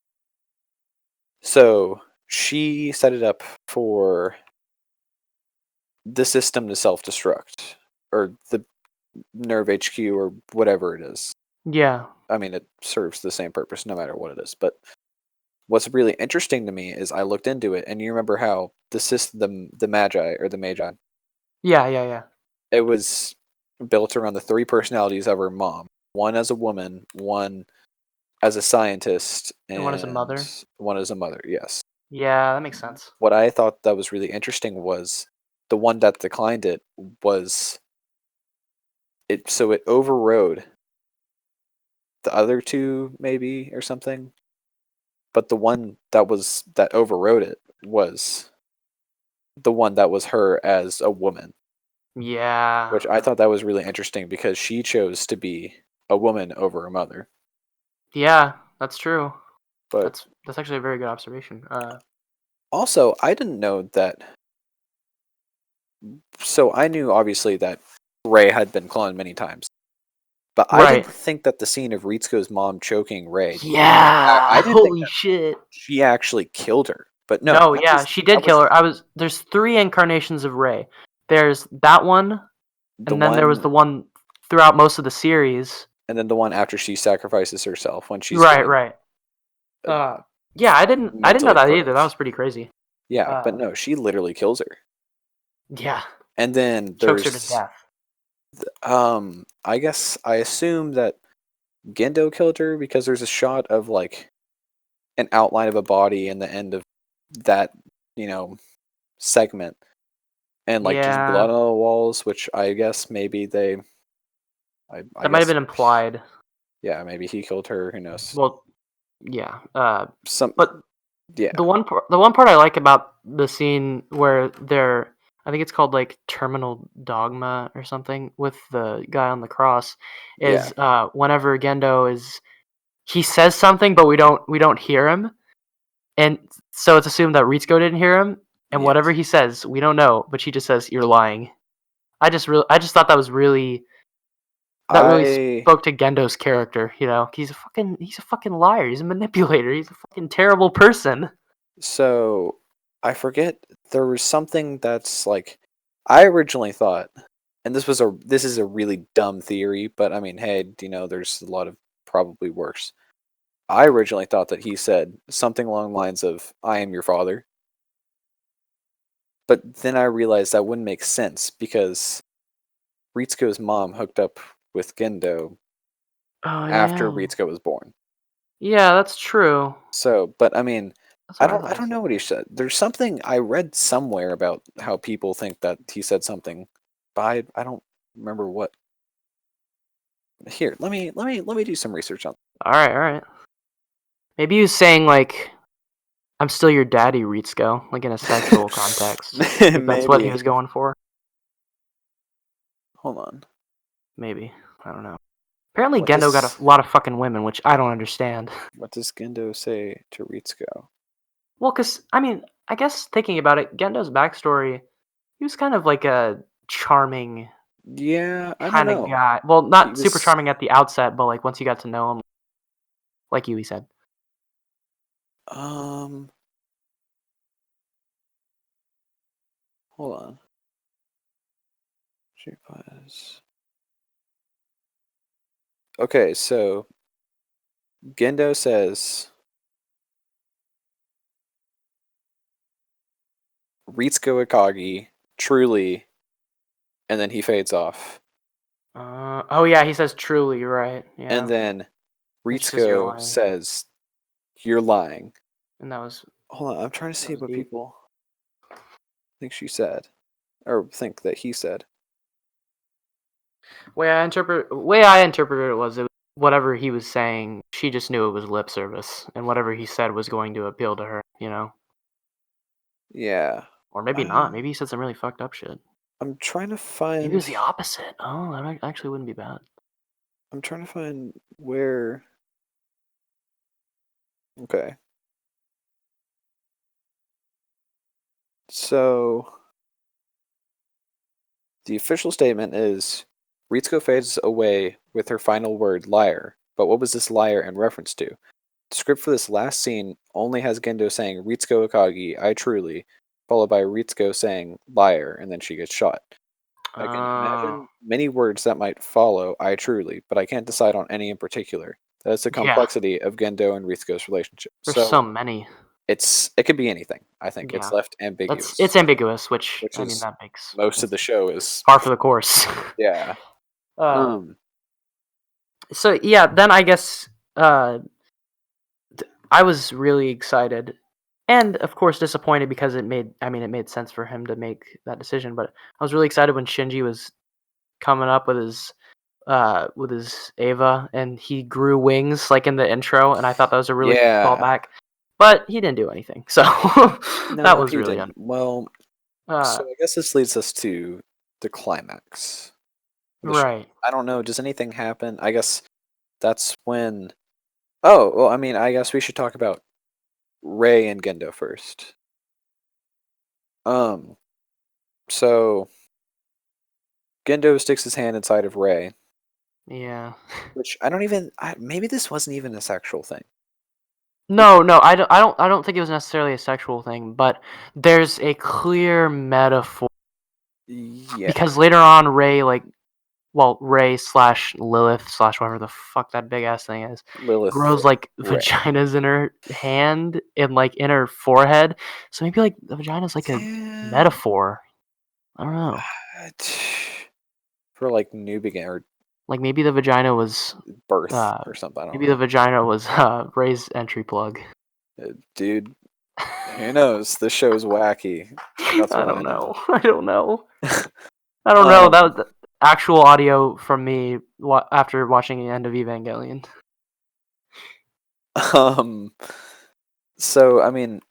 S2: so she set it up for the system to self-destruct or the nerve HQ or whatever it is.
S1: Yeah,
S2: I mean, it serves the same purpose no matter what it is. But what's really interesting to me is I looked into it, and you remember how the system, the Magi,
S1: yeah.
S2: it was built around the three personalities of her mom. One as a woman, one as a scientist,
S1: And one is a
S2: and
S1: mother.
S2: one as a mother. Yes.
S1: Yeah, that makes sense.
S2: What I thought that was really interesting was the one that declined it was it. So it overrode the other two, maybe or something. But the one that overrode it was the one that was her as a woman,
S1: Yeah,
S2: which I thought that was really interesting because she chose to be a woman over a mother.
S1: yeah, that's true.
S2: But
S1: That's actually a very good observation.
S2: also, I didn't know that. So I knew obviously that Ray had been cloned many times, but I
S1: Right.
S2: didn't think that the scene of Ritsuko's mom choking Ray. I
S1: Yeah.
S2: didn't think
S1: Holy
S2: that
S1: shit.
S2: she actually killed her. But no,
S1: No, yeah, she did
S2: that was
S1: kill her. There's three incarnations of Rey. There's that one,
S2: the
S1: and then there was
S2: one,
S1: the one throughout most of the series.
S2: and then the one after she sacrifices herself when she's
S1: Right,
S2: getting
S1: right. Uh, yeah, I didn't know
S2: mentally
S1: that either. That
S2: froze.
S1: was pretty crazy.
S2: Yeah, but
S1: Uh,
S2: no, she literally kills her.
S1: yeah,
S2: And then
S1: chokes her to
S2: there's
S1: death.
S2: I guess I assume that Gendo killed her because there's a shot of like an outline of a body in the end of that, you know, segment and like just
S1: Yeah,
S2: blood on the walls, which I guess maybe I
S1: that might have
S2: guess
S1: been implied.
S2: yeah, maybe he killed her, who knows.
S1: Well, yeah.
S2: Some
S1: But
S2: yeah,
S1: the one part I like about the scene where they're, I think it's called like terminal dogma or something with the guy on the cross,
S2: yeah,
S1: is whenever Gendo is, he says something but we don't hear him, and so it's assumed that Ritsuko didn't hear him, and whatever
S2: yes.
S1: he says we don't know, but she just says you're lying. I just thought that was really, that really
S2: I
S1: spoke to Gendo's character. He's a fucking liar. He's a manipulator. He's a fucking terrible person.
S2: So I forget there was something that's like I originally thought, and this is a really dumb theory, but I mean, hey, there's a lot of probably worse. I originally thought that he said something along the lines of "I am your father," but then I realized that wouldn't make sense because Ritsuko's mom hooked up with Gendo
S1: Oh
S2: after
S1: yeah.
S2: Ritsuko was born.
S1: Yeah, that's true.
S2: So, but I mean,
S1: That's what I thought
S2: I
S1: he
S2: don't
S1: said.
S2: know what he said. There's something I read somewhere about how people think that he said something, but I don't remember what. Here, let me do some research on.
S1: All right, all right. Maybe he was saying like, "I'm still your daddy, Ritsuko," like in a sexual context. Like that's what he
S2: Maybe.
S1: was going for.
S2: Hold on.
S1: Maybe, I don't know. Apparently,
S2: What
S1: Gendo got
S2: does
S1: a lot of fucking women, which I don't understand.
S2: what does Gendo say to Ritsuko?
S1: Well, cause I mean, I guess thinking about it, Gendo's backstory, he was kind of like a charming
S2: Yeah, I don't
S1: kind of
S2: know.
S1: guy. Well,
S2: He
S1: not super
S2: was
S1: charming at the outset, but like once you got to know him, like he said.
S2: um hold on. She was okay, so Gendo says Ritsuko Akagi, truly, and then he fades off.
S1: Oh yeah, he says truly, right?
S2: And
S1: Yeah,
S2: then
S1: and she says you're
S2: Ritsuko
S1: lying,
S2: says, "You're lying."
S1: and
S2: Hold on, I'm trying to
S1: that
S2: see
S1: was
S2: what
S1: deep.
S2: people think she said, or think that he said.
S1: Way I interpreted it was whatever he was saying. She just knew it was lip service, and whatever he said was going to appeal to her. You know.
S2: Yeah.
S1: Or maybe not. Maybe he said some really fucked up shit.
S2: I'm trying to
S1: Maybe it was
S2: find.
S1: the opposite. Oh, that actually wouldn't be bad.
S2: I'm trying to find where. Okay. So the official statement is Ritsuko fades away with her final word, liar. But what was this liar in reference to? The script for this last scene only has Gendo saying Ritsuko Akagi, I truly, followed by Ritsuko saying liar, and then she gets shot. I can imagine many words that might follow I truly, but I can't decide on any in particular. That is the
S1: Yeah.
S2: complexity of Gendo and Ritsuko's relationship.
S1: There's so many.
S2: It could be anything. I think it's
S1: Yeah.
S2: left
S1: It's
S2: ambiguous,
S1: ambiguous, which
S2: which
S1: I mean
S2: is
S1: that makes
S2: most of the show is.
S1: par for the course.
S2: Yeah.
S1: uh,
S2: Um.
S1: so yeah, then I guess I was really excited and of course disappointed because it made sense for him to make that decision, but I was really excited when Shinji was coming up with his Ava and he grew wings like in the intro, and I thought that was a really cool
S2: Yeah.
S1: callback. But he didn't do anything. So that
S2: No,
S1: was
S2: he
S1: really
S2: didn't. Well,
S1: uh
S2: so I guess this leads us to the climax of the show.
S1: right.
S2: I don't know. Does anything happen? I guess that's when. Oh, well, I mean, I guess we should talk about Ray and Gendo first. Um, so Gendo sticks his hand inside of Ray,
S1: Yeah.
S2: which I don't even. Maybe this wasn't even a sexual thing.
S1: No, I don't think it was necessarily a sexual thing, but there's a clear metaphor
S2: Yeah,
S1: because later on Ray slash Lilith slash whatever the fuck that big ass thing is,
S2: Lilith
S1: grows like
S2: Ray.
S1: vaginas in her hand and like in her forehead. So maybe like the vagina's like a
S2: Yeah.
S1: metaphor. I don't know.
S2: For like new begin or
S1: Like maybe the vagina was
S2: birth
S1: uh
S2: or something. I don't
S1: maybe the
S2: know,
S1: vagina was Ray's entry plug.
S2: dude. Who knows? This show is wacky. That's
S1: I
S2: what
S1: don't
S2: I know.
S1: know. I don't know. I don't know. That
S2: Um,
S1: was the actual audio from me after watching the end of Evangelion.
S2: um. So I mean,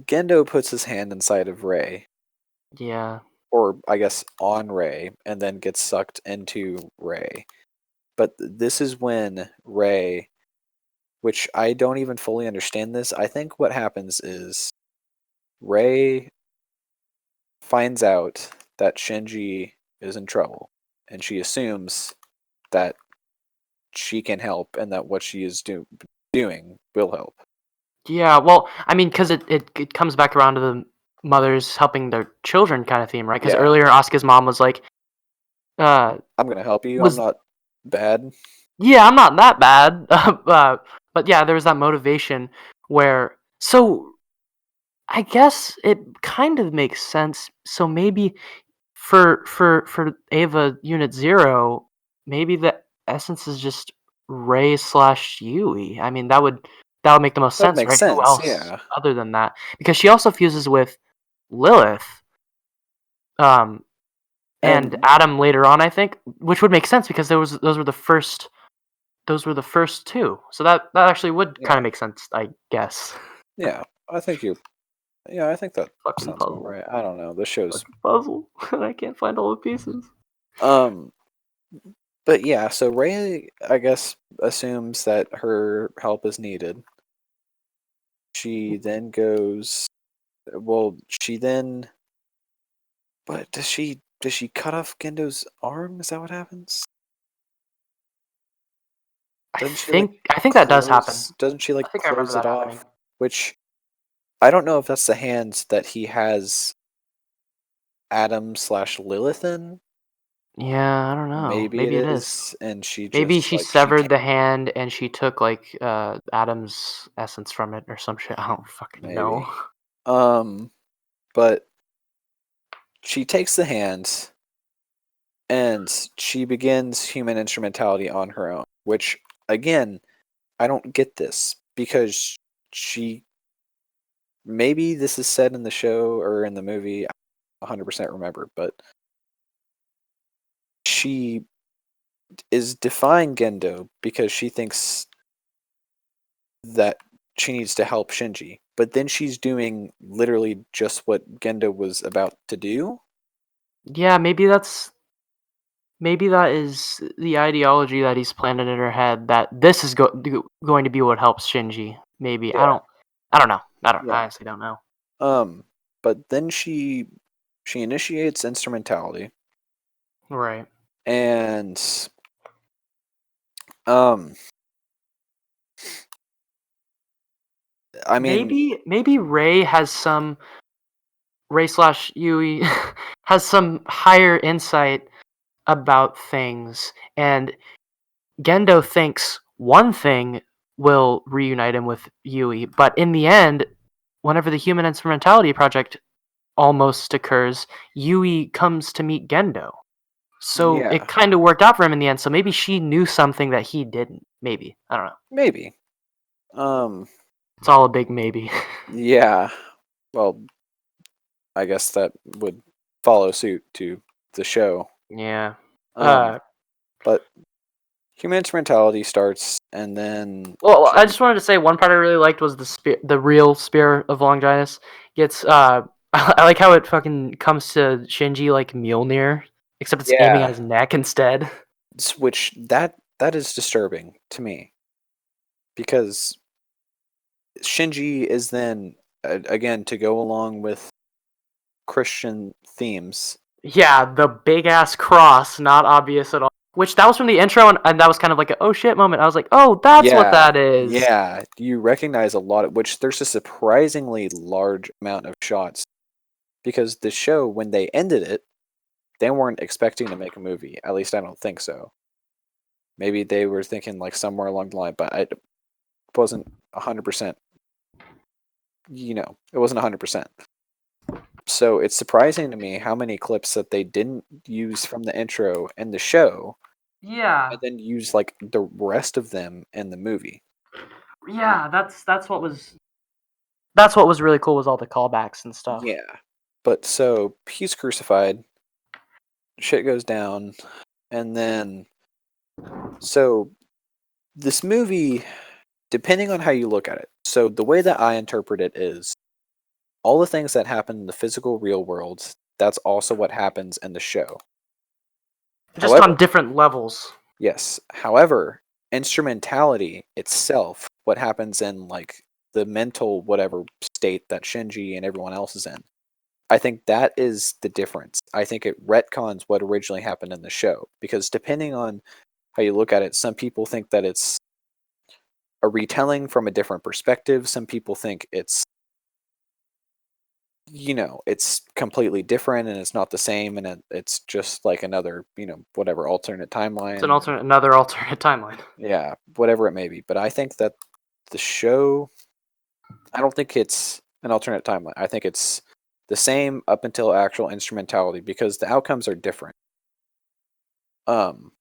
S2: Gendo puts his hand inside of Ray,
S1: Yeah.
S2: or I guess on Ray, and then gets sucked into Ray. But this is when Ray, which I don't even fully understand this. I think what happens is Ray finds out that Shinji is in trouble, and she assumes that she can help and that what she is doing will help.
S1: Yeah, well, I mean, because it comes back around to the mothers helping their children kind of theme, right? Because
S2: Yeah,
S1: earlier Asuka's mom was like, uh,
S2: I'm gonna help you. I'm
S1: was
S2: not bad.
S1: yeah, I'm not that bad, but yeah, there was that motivation where so I guess it kind of makes sense. So maybe for Ava Unit Zero, maybe the essence is just Ray slash Yui. I mean, that would make the most
S2: That would
S1: sense,
S2: make
S1: right? Who
S2: sense.
S1: else
S2: Yeah,
S1: other than that? Because she also fuses with Lilith, um, and
S2: and
S1: Adam later on, I think, which would make sense because those were the first two. So that actually would kind
S2: yeah,
S1: of make sense, I guess.
S2: yeah. I think you. Yeah, I think that
S1: Fucking
S2: sounds about
S1: puzzle,
S2: right. I don't know. The show's
S1: fucking puzzle, and I can't find all the pieces.
S2: um. But yeah, so Ray, I guess, assumes that her help is needed. She then goes. Well, she then. But does she cut off Gendo's arm? Is that what happens? Doesn't she like
S1: I think that does happen.
S2: Doesn't she
S1: I
S2: like
S1: think I remember
S2: close it
S1: that happening.
S2: off? Which I don't know if that's the hand that he has Adam slash Lilith in.
S1: Yeah, I don't know.
S2: Maybe it
S1: Maybe it is.
S2: is, and she
S1: Maybe
S2: just
S1: she
S2: like she
S1: severed
S2: can't.
S1: the hand and she took like Adam's essence from it or some shit. I don't fucking know.
S2: Maybe. Um, but she takes the hands and she begins human instrumentality on her own. Which again, I don't get this because she maybe this is said in the show or in the movie. I don't 100% remember, but she is defying Gendo because she thinks that she needs to help Shinji. but then she's doing literally just what Gendo was about to do.
S1: Yeah, maybe that is the ideology that he's planted in her head, that this is going to be what helps Shinji. Maybe
S2: Yeah.
S1: I don't know. I
S2: Yeah.
S1: honestly don't know.
S2: But then she initiates instrumentality,
S1: Right.
S2: and um, I mean,
S1: Maybe Ray slash Yui has some higher insight about things, and Gendo thinks one thing will reunite him with Yui, but in the end, whenever the Human Instrumentality Project almost occurs, Yui comes to meet Gendo. So it
S2: yeah,
S1: kind of worked out for him in the end. So maybe she knew something that he didn't. Maybe. I don't know.
S2: maybe. Um,
S1: It's all a big maybe.
S2: yeah. Well, I guess that would follow suit to the show.
S1: Yeah.
S2: Um, but human instrumentality starts, and then
S1: Well, I just wanted to say one part I really liked was the real spear of Longinus gets. I like how it fucking comes to Shinji like Mjolnir, except it's aiming at
S2: yeah,
S1: his neck instead.
S2: which that is disturbing to me because Shinji is then again to go along with Christian themes.
S1: Yeah, the big ass cross, not obvious at all. Which that was from the intro, and that was kind of like a oh shit moment. I was like, oh, that's what
S2: Yeah,
S1: that is.
S2: yeah, you recognize a lot of which there's a surprisingly large amount of shots because the show when they ended it, they weren't expecting to make a movie. At least I don't think so. Maybe they were thinking like somewhere along the line, but it wasn't 100%. It wasn't 100%. So it's surprising to me how many clips that they didn't use from the intro and the show,
S1: Yeah,
S2: and then use like the rest of them in the movie.
S1: yeah. That's what was really cool, was all the callbacks and stuff.
S2: Yeah. But so he's crucified, shit goes down, and then so this movie, depending on how you look at it, so the way that I interpret it is all the things that happen in the physical real world, that's also what happens in the show.
S1: Just on
S2: However,
S1: different levels.
S2: yes. However, instrumentality itself, what happens in like the mental whatever state that Shinji and everyone else is in, I think that is the difference. I think it retcons what originally happened in the show because depending on how you look at it, some people think that it's a retelling from a different perspective. Some people think it's completely different and it's not the same and it's just like another, whatever alternate
S1: It's
S2: timeline.
S1: another alternate timeline.
S2: Yeah, whatever it may be. But I think that the show, I don't think it's an alternate timeline. I think it's the same up until actual instrumentality because the outcomes are different. Um,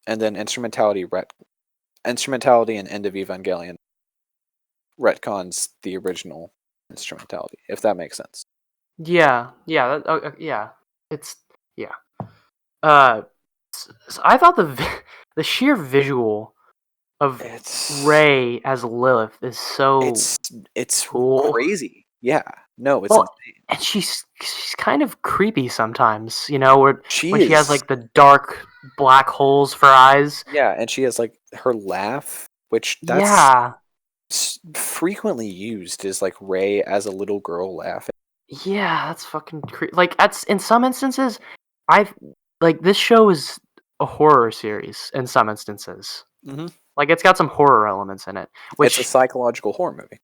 S2: and then instrumentality and End of Evangelion retcons the original instrumentality, if that makes sense.
S1: Yeah, yeah, yeah. It's yeah. Uh, so I thought the sheer visual of
S2: It's
S1: Rey as Lilith is so
S2: it's it's
S1: cool.
S2: crazy. Yeah. No, it's
S1: Well,
S2: insane.
S1: and she's kind of creepy sometimes, where
S2: She
S1: when she has
S2: is
S1: like the dark black holes for eyes.
S2: yeah, and she has like her laugh, which that's
S1: Yeah,
S2: frequently used as like Ray as a little girl laughing.
S1: yeah, that's fucking like that's in some instances. I've like this show is a horror series in some instances.
S2: Hmm.
S1: Like it's got some horror elements in it,
S2: It's a
S1: which
S2: psychological horror movie,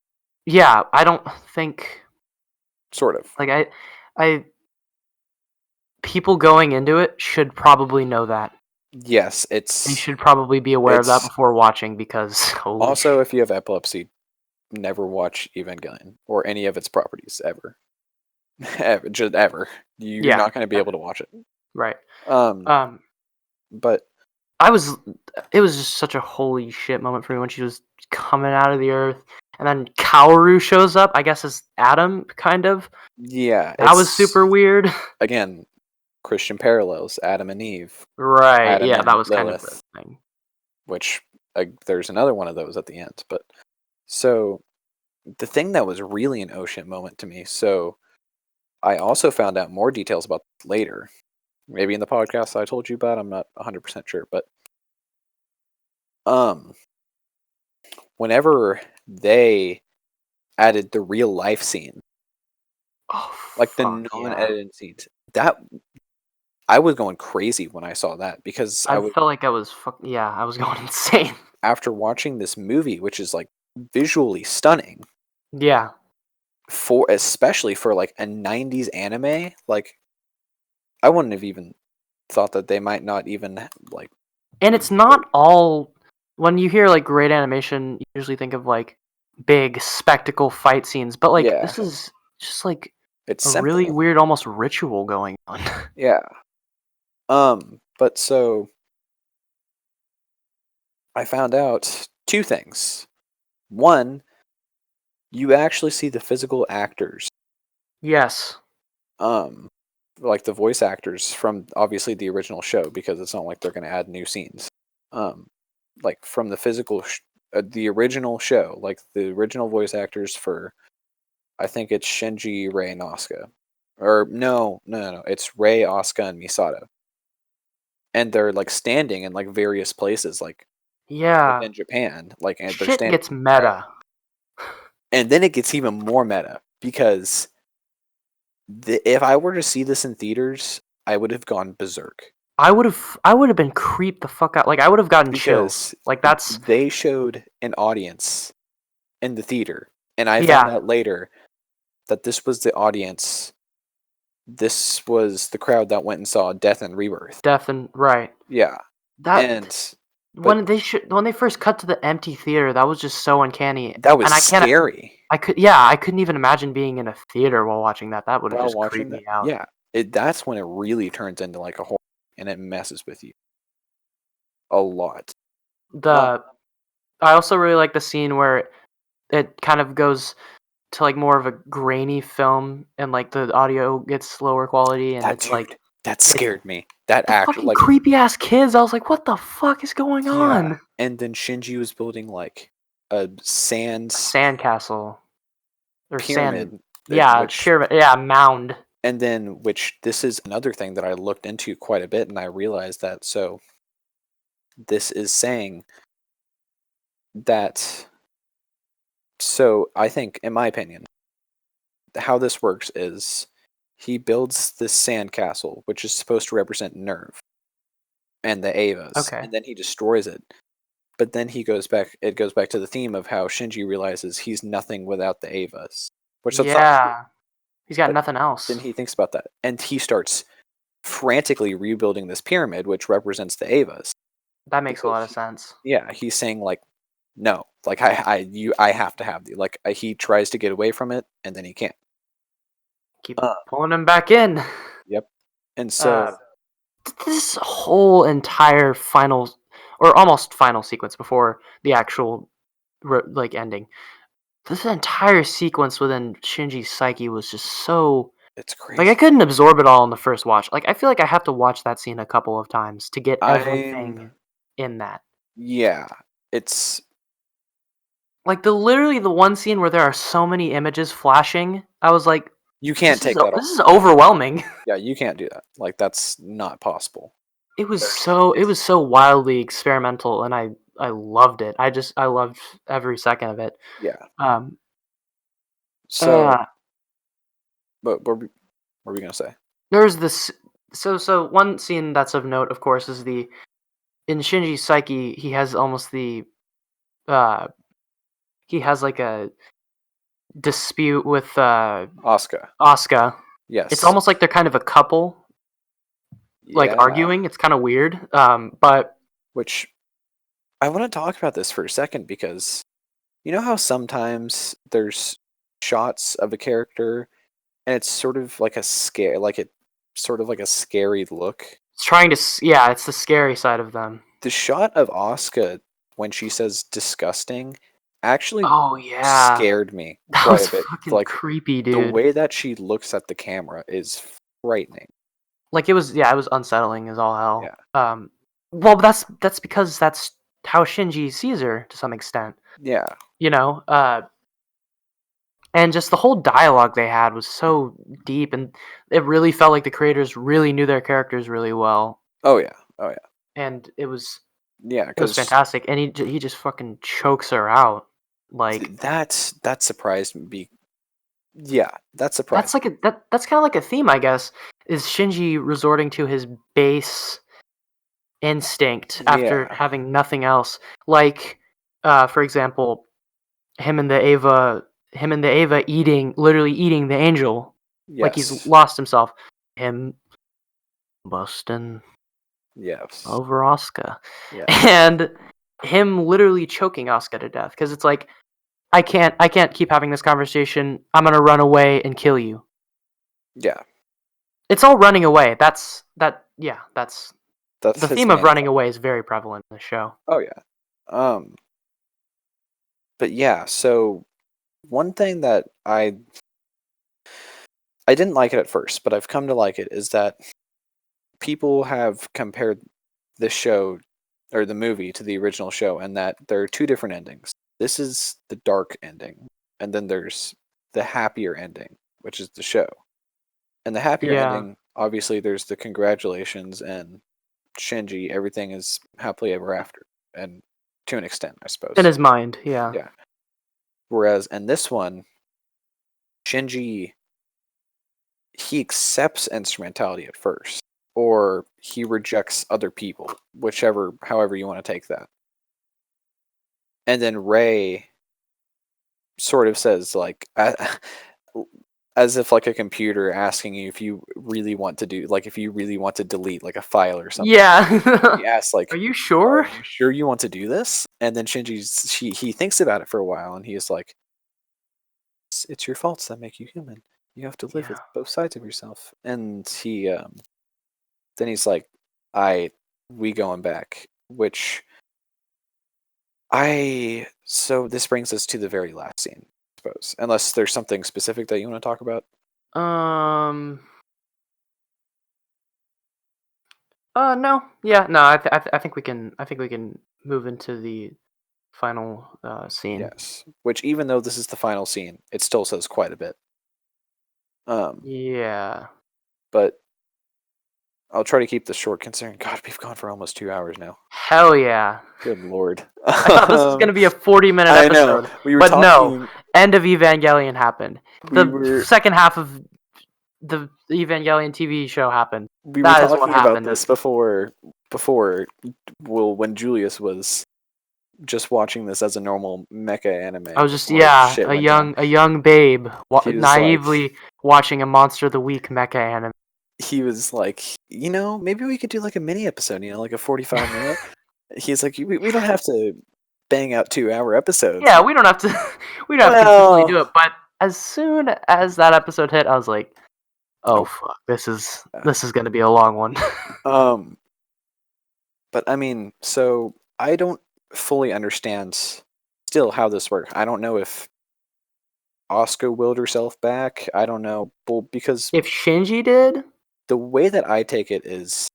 S1: yeah, I don't think
S2: sort of.
S1: like I people going into it should probably know that.
S2: Yes,
S1: They should probably be aware of that
S2: it's
S1: before watching because holy
S2: also
S1: shit.
S2: if you have epilepsy, never watch Evangelion or any of its properties ever. Ever, just ever. You're
S1: Yeah,
S2: not going to be able to watch it.
S1: right.
S2: Um,
S1: Um,
S2: but
S1: I was. It was just such a holy shit moment for me when she was coming out of the earth, and then Kaoru shows up. I guess as Adam, kind of.
S2: yeah,
S1: That was super
S2: it's
S1: weird.
S2: again Christian parallels, Adam and Eve,
S1: Right.
S2: Adam
S1: Yeah, that
S2: and
S1: was kind of the
S2: Lilith,
S1: thing.
S2: which there's another one of those at the end. But so the thing that was really an oh shit moment to me. So I also found out more details about this later. Maybe in the podcast I told you about. I'm not 100% sure, but um, whenever they added the real life scene,
S1: Oh,
S2: like the
S1: fuck yeah.
S2: non-edited scenes, that I was going crazy when I saw that because I
S1: I
S2: was
S1: felt like I was I was going insane.
S2: after watching this movie, which is like visually stunning
S1: Yeah.
S2: for especially for like a 90s anime, like I wouldn't have even thought that they might not even like
S1: And it's not all when you hear like great animation, you usually think of like big spectacle fight scenes, but like
S2: yeah,
S1: this is just like
S2: it's
S1: a really
S2: simple.
S1: weird almost ritual going on.
S2: Yeah. But so I found out two things. One, you actually see the physical actors,
S1: Yes.
S2: um, like the voice actors from obviously the original show, because it's not like they're going to add new scenes. Um, like from the the original show, like the original voice actors for, I think it's Shinji, Rei, and Asuka. Or no, it's Rei, Asuka, and Misato. And they're like standing in like various places, like
S1: Yeah.
S2: within Japan, like and they're
S1: Shit
S2: standing
S1: gets
S2: in the crowd.
S1: meta.
S2: And then it gets even more meta because if I were to see this in theaters, I would have gone berserk
S1: I would have been creeped the fuck out. Like I would have gotten chills.
S2: because
S1: Like that's
S2: they showed an audience in the theater, and I found
S1: yeah,
S2: out later that this was the audience. This was the crowd that went and saw Death and Rebirth.
S1: death and right.
S2: Yeah,
S1: That
S2: and but
S1: when they first cut to the empty theater, that was just so uncanny.
S2: that was
S1: And
S2: scary
S1: I couldn't even imagine being in a theater while watching that. That would have
S2: while
S1: just creeped
S2: watching that.
S1: me out.
S2: Yeah, that's when it really turns into like a horror, and it messes with you a lot. Uh,
S1: The I also really like the scene where it kind of goes to like more of a grainy film and like the audio gets lower quality and
S2: that
S1: it's like
S2: dude, that
S1: it's
S2: scared me. That
S1: the
S2: actor,
S1: fucking
S2: like,
S1: creepy ass kids. I was like, what the fuck is going
S2: yeah.
S1: on?
S2: And then Shinji was building like a
S1: A
S2: sand
S1: sandcastle or sand,
S2: pyramid,
S1: yeah,
S2: which
S1: pyramid, yeah, mound.
S2: and then which this is another thing that I looked into quite a bit, and I realized that so this is saying that so I think, in my opinion, how this works is he builds this sand castle, which is supposed to represent Nerve and the Avas,
S1: Okay.
S2: and then he destroys it. But then he goes back. It goes back to the theme of how Shinji realizes he's nothing without the Avas, which that's not true.
S1: Yeah, he's got
S2: But
S1: nothing
S2: then
S1: else.
S2: he thinks about that, and he starts frantically rebuilding this pyramid, which represents the Avas.
S1: That makes a
S2: Because
S1: lot of sense.
S2: yeah, he's saying like, no, like I have to have the like. He tries to get away from it, and then he can't.
S1: Keep
S2: Uh,
S1: pulling him back in.
S2: yep. And
S1: Uh,
S2: so
S1: this whole entire final or almost final sequence before the actual like ending. This entire sequence within Shinji's psyche was just so
S2: it's
S1: like I
S2: crazy.
S1: couldn't absorb it all in the first watch. Like I feel like I have to watch that scene a couple of times to get
S2: I'm
S1: everything in that.
S2: yeah. It's
S1: Like literally the one scene where there are so many images flashing, I was like,
S2: you can't take that
S1: this
S2: all.
S1: is overwhelming.
S2: Yeah, you can't do that. Like that's not possible.
S1: It was so wildly experimental, and I loved it. I loved every second of it.
S2: Yeah.
S1: Um,
S2: So,
S1: uh,
S2: but what were we gonna say?
S1: there's this. So one scene that's of note, of course, is the in Shinji's psyche. He has almost the uh, he has like a dispute with
S2: Asuka.
S1: Asuka. It's
S2: Yes.
S1: almost like they're kind of a couple, like
S2: Yeah.
S1: arguing. It's kind of weird. But
S2: Which I want to talk about this for a second because you know how sometimes there's shots of a character and it's sort of like a scare, like it sort of like a scary look.
S1: it's trying to yeah, it's the scary side of them.
S2: The shot of Asuka when she says disgusting actually
S1: Oh yeah,
S2: scared me
S1: that
S2: quite a
S1: was
S2: bit.
S1: fucking
S2: Like
S1: creepy,
S2: the
S1: dude.
S2: way that she looks at the camera is frightening.
S1: Like it was unsettling as all hell.
S2: Yeah.
S1: Well, that's because that's how Shinji sees her to some extent.
S2: Yeah.
S1: You know, And just the whole dialogue they had was so deep, and it really felt like the creators really knew their characters really well,
S2: Oh yeah. Oh yeah.
S1: and it was
S2: Yeah,
S1: it was
S2: because
S1: fantastic. And he just fucking chokes her out. Like
S2: that surprised me. Yeah, that
S1: that's
S2: surprised
S1: like that's kind of like a theme, I guess. Is Shinji resorting to his base instinct
S2: me.
S1: after
S2: Yeah.
S1: having nothing else? Like, for example, him and the Ava literally eating the angel, like he's
S2: Yes.
S1: lost himself. Him busting
S2: Yes.
S1: over Asuka,
S2: Yeah.
S1: and him literally choking Asuka to death because it's like I can't keep having this conversation. I'm gonna run away and kill you.
S2: Yeah.
S1: It's all running away. That's
S2: That's
S1: the
S2: his
S1: theme of
S2: main
S1: running
S2: thing.
S1: away is very prevalent in the show.
S2: Oh yeah. Um. But yeah. So one thing that I didn't like it at first, but I've come to like it is that people have compared the show or the movie to the original show, and that there are two different endings. This is the dark ending, and then there's the happier ending, which is the show. And the happier
S1: Yeah,
S2: ending, obviously, there's the congratulations and Shinji, everything is happily ever after, and to an extent, I
S1: in
S2: suppose.
S1: his mind. Yeah,
S2: Yeah. Whereas in this one, Shinji, he accepts instrumentality at first, or he rejects other people, however you want to take that. And then Ray sort of says, like, as if like a computer asking you if you really want to do, like, if you really want to delete like a file or something.
S1: yeah.
S2: He asks,
S1: Are
S2: like,
S1: you
S2: "Are
S1: sure?
S2: you sure you want to do this?" And then he thinks about it for a while, and he is like, it's your faults that make you human. You have to live
S1: Yeah.
S2: with both sides of yourself." And then he's like, "I we going back," which so this brings us to the very last scene, I suppose. Unless there's something specific that you want to talk about.
S1: Um. No. Yeah. No. I think we can. I think we can move into the final scene.
S2: Yes. Which, even though this is the final scene, it still says quite a bit.
S1: Yeah.
S2: But I'll try to keep this short, considering, God, we've gone for almost 2 hours now.
S1: Hell yeah.
S2: Good lord.
S1: I thought this was going to be a 40-minute
S2: I know.
S1: episode,
S2: We were
S1: but no.
S2: talking.
S1: End of Evangelion happened.
S2: We
S1: The
S2: were
S1: second half of the Evangelion TV show happened.
S2: we were
S1: That is what
S2: talking about
S1: happened.
S2: this before. Well, when Julius was just watching this as a normal mecha anime
S1: I was just
S2: before shit went down.
S1: a young babe
S2: He was like,
S1: naively watching a Monster of the Week mecha anime.
S2: maybe we could do like a mini episode, like a 45-minute. He's like, we don't have to bang out 2-hour episodes.
S1: Yeah, we don't have to we don't have to consistently do it, but as soon as that episode hit, I was like, "Oh
S2: Nope.
S1: fuck, this is going to be a long one."
S2: Um, but I mean, so I don't fully understand still how this works. I don't know if Asuka willed herself back. I don't know, well, because
S1: If Shinji did,
S2: the way that I take it is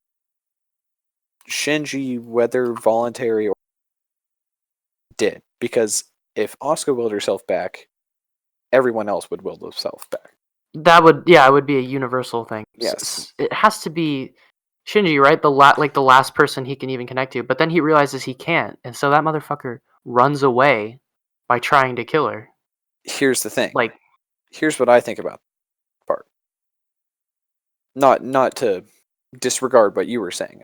S2: Shinji, whether voluntary or did, because if Asuka willed herself back, everyone else would will themselves back.
S1: it would be a universal thing.
S2: Yes.
S1: It has to be Shinji, right? The last person he can even connect to, but then he realizes he can't, and so that motherfucker runs away by trying to kill her.
S2: Here's the thing.
S1: Like,
S2: Here's what I think about the part. Not to disregard what you were saying.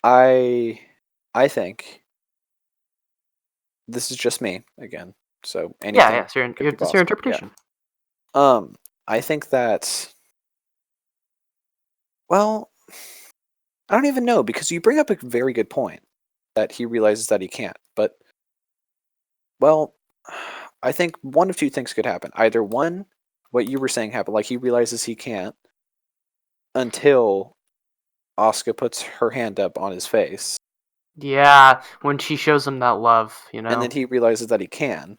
S2: I think this is just me again. So anything
S1: it's
S2: could be
S1: it's your
S2: possible. Yeah.
S1: interpretation.
S2: I think that, well, I don't even know, because you bring up a very good point that he realizes that he can't. But, well, I think one of two things could happen. Either one, what you were saying happened, like he realizes he can't until Asuka puts her hand up on his face,
S1: Yeah, when she shows him that love,
S2: and then he realizes that he can.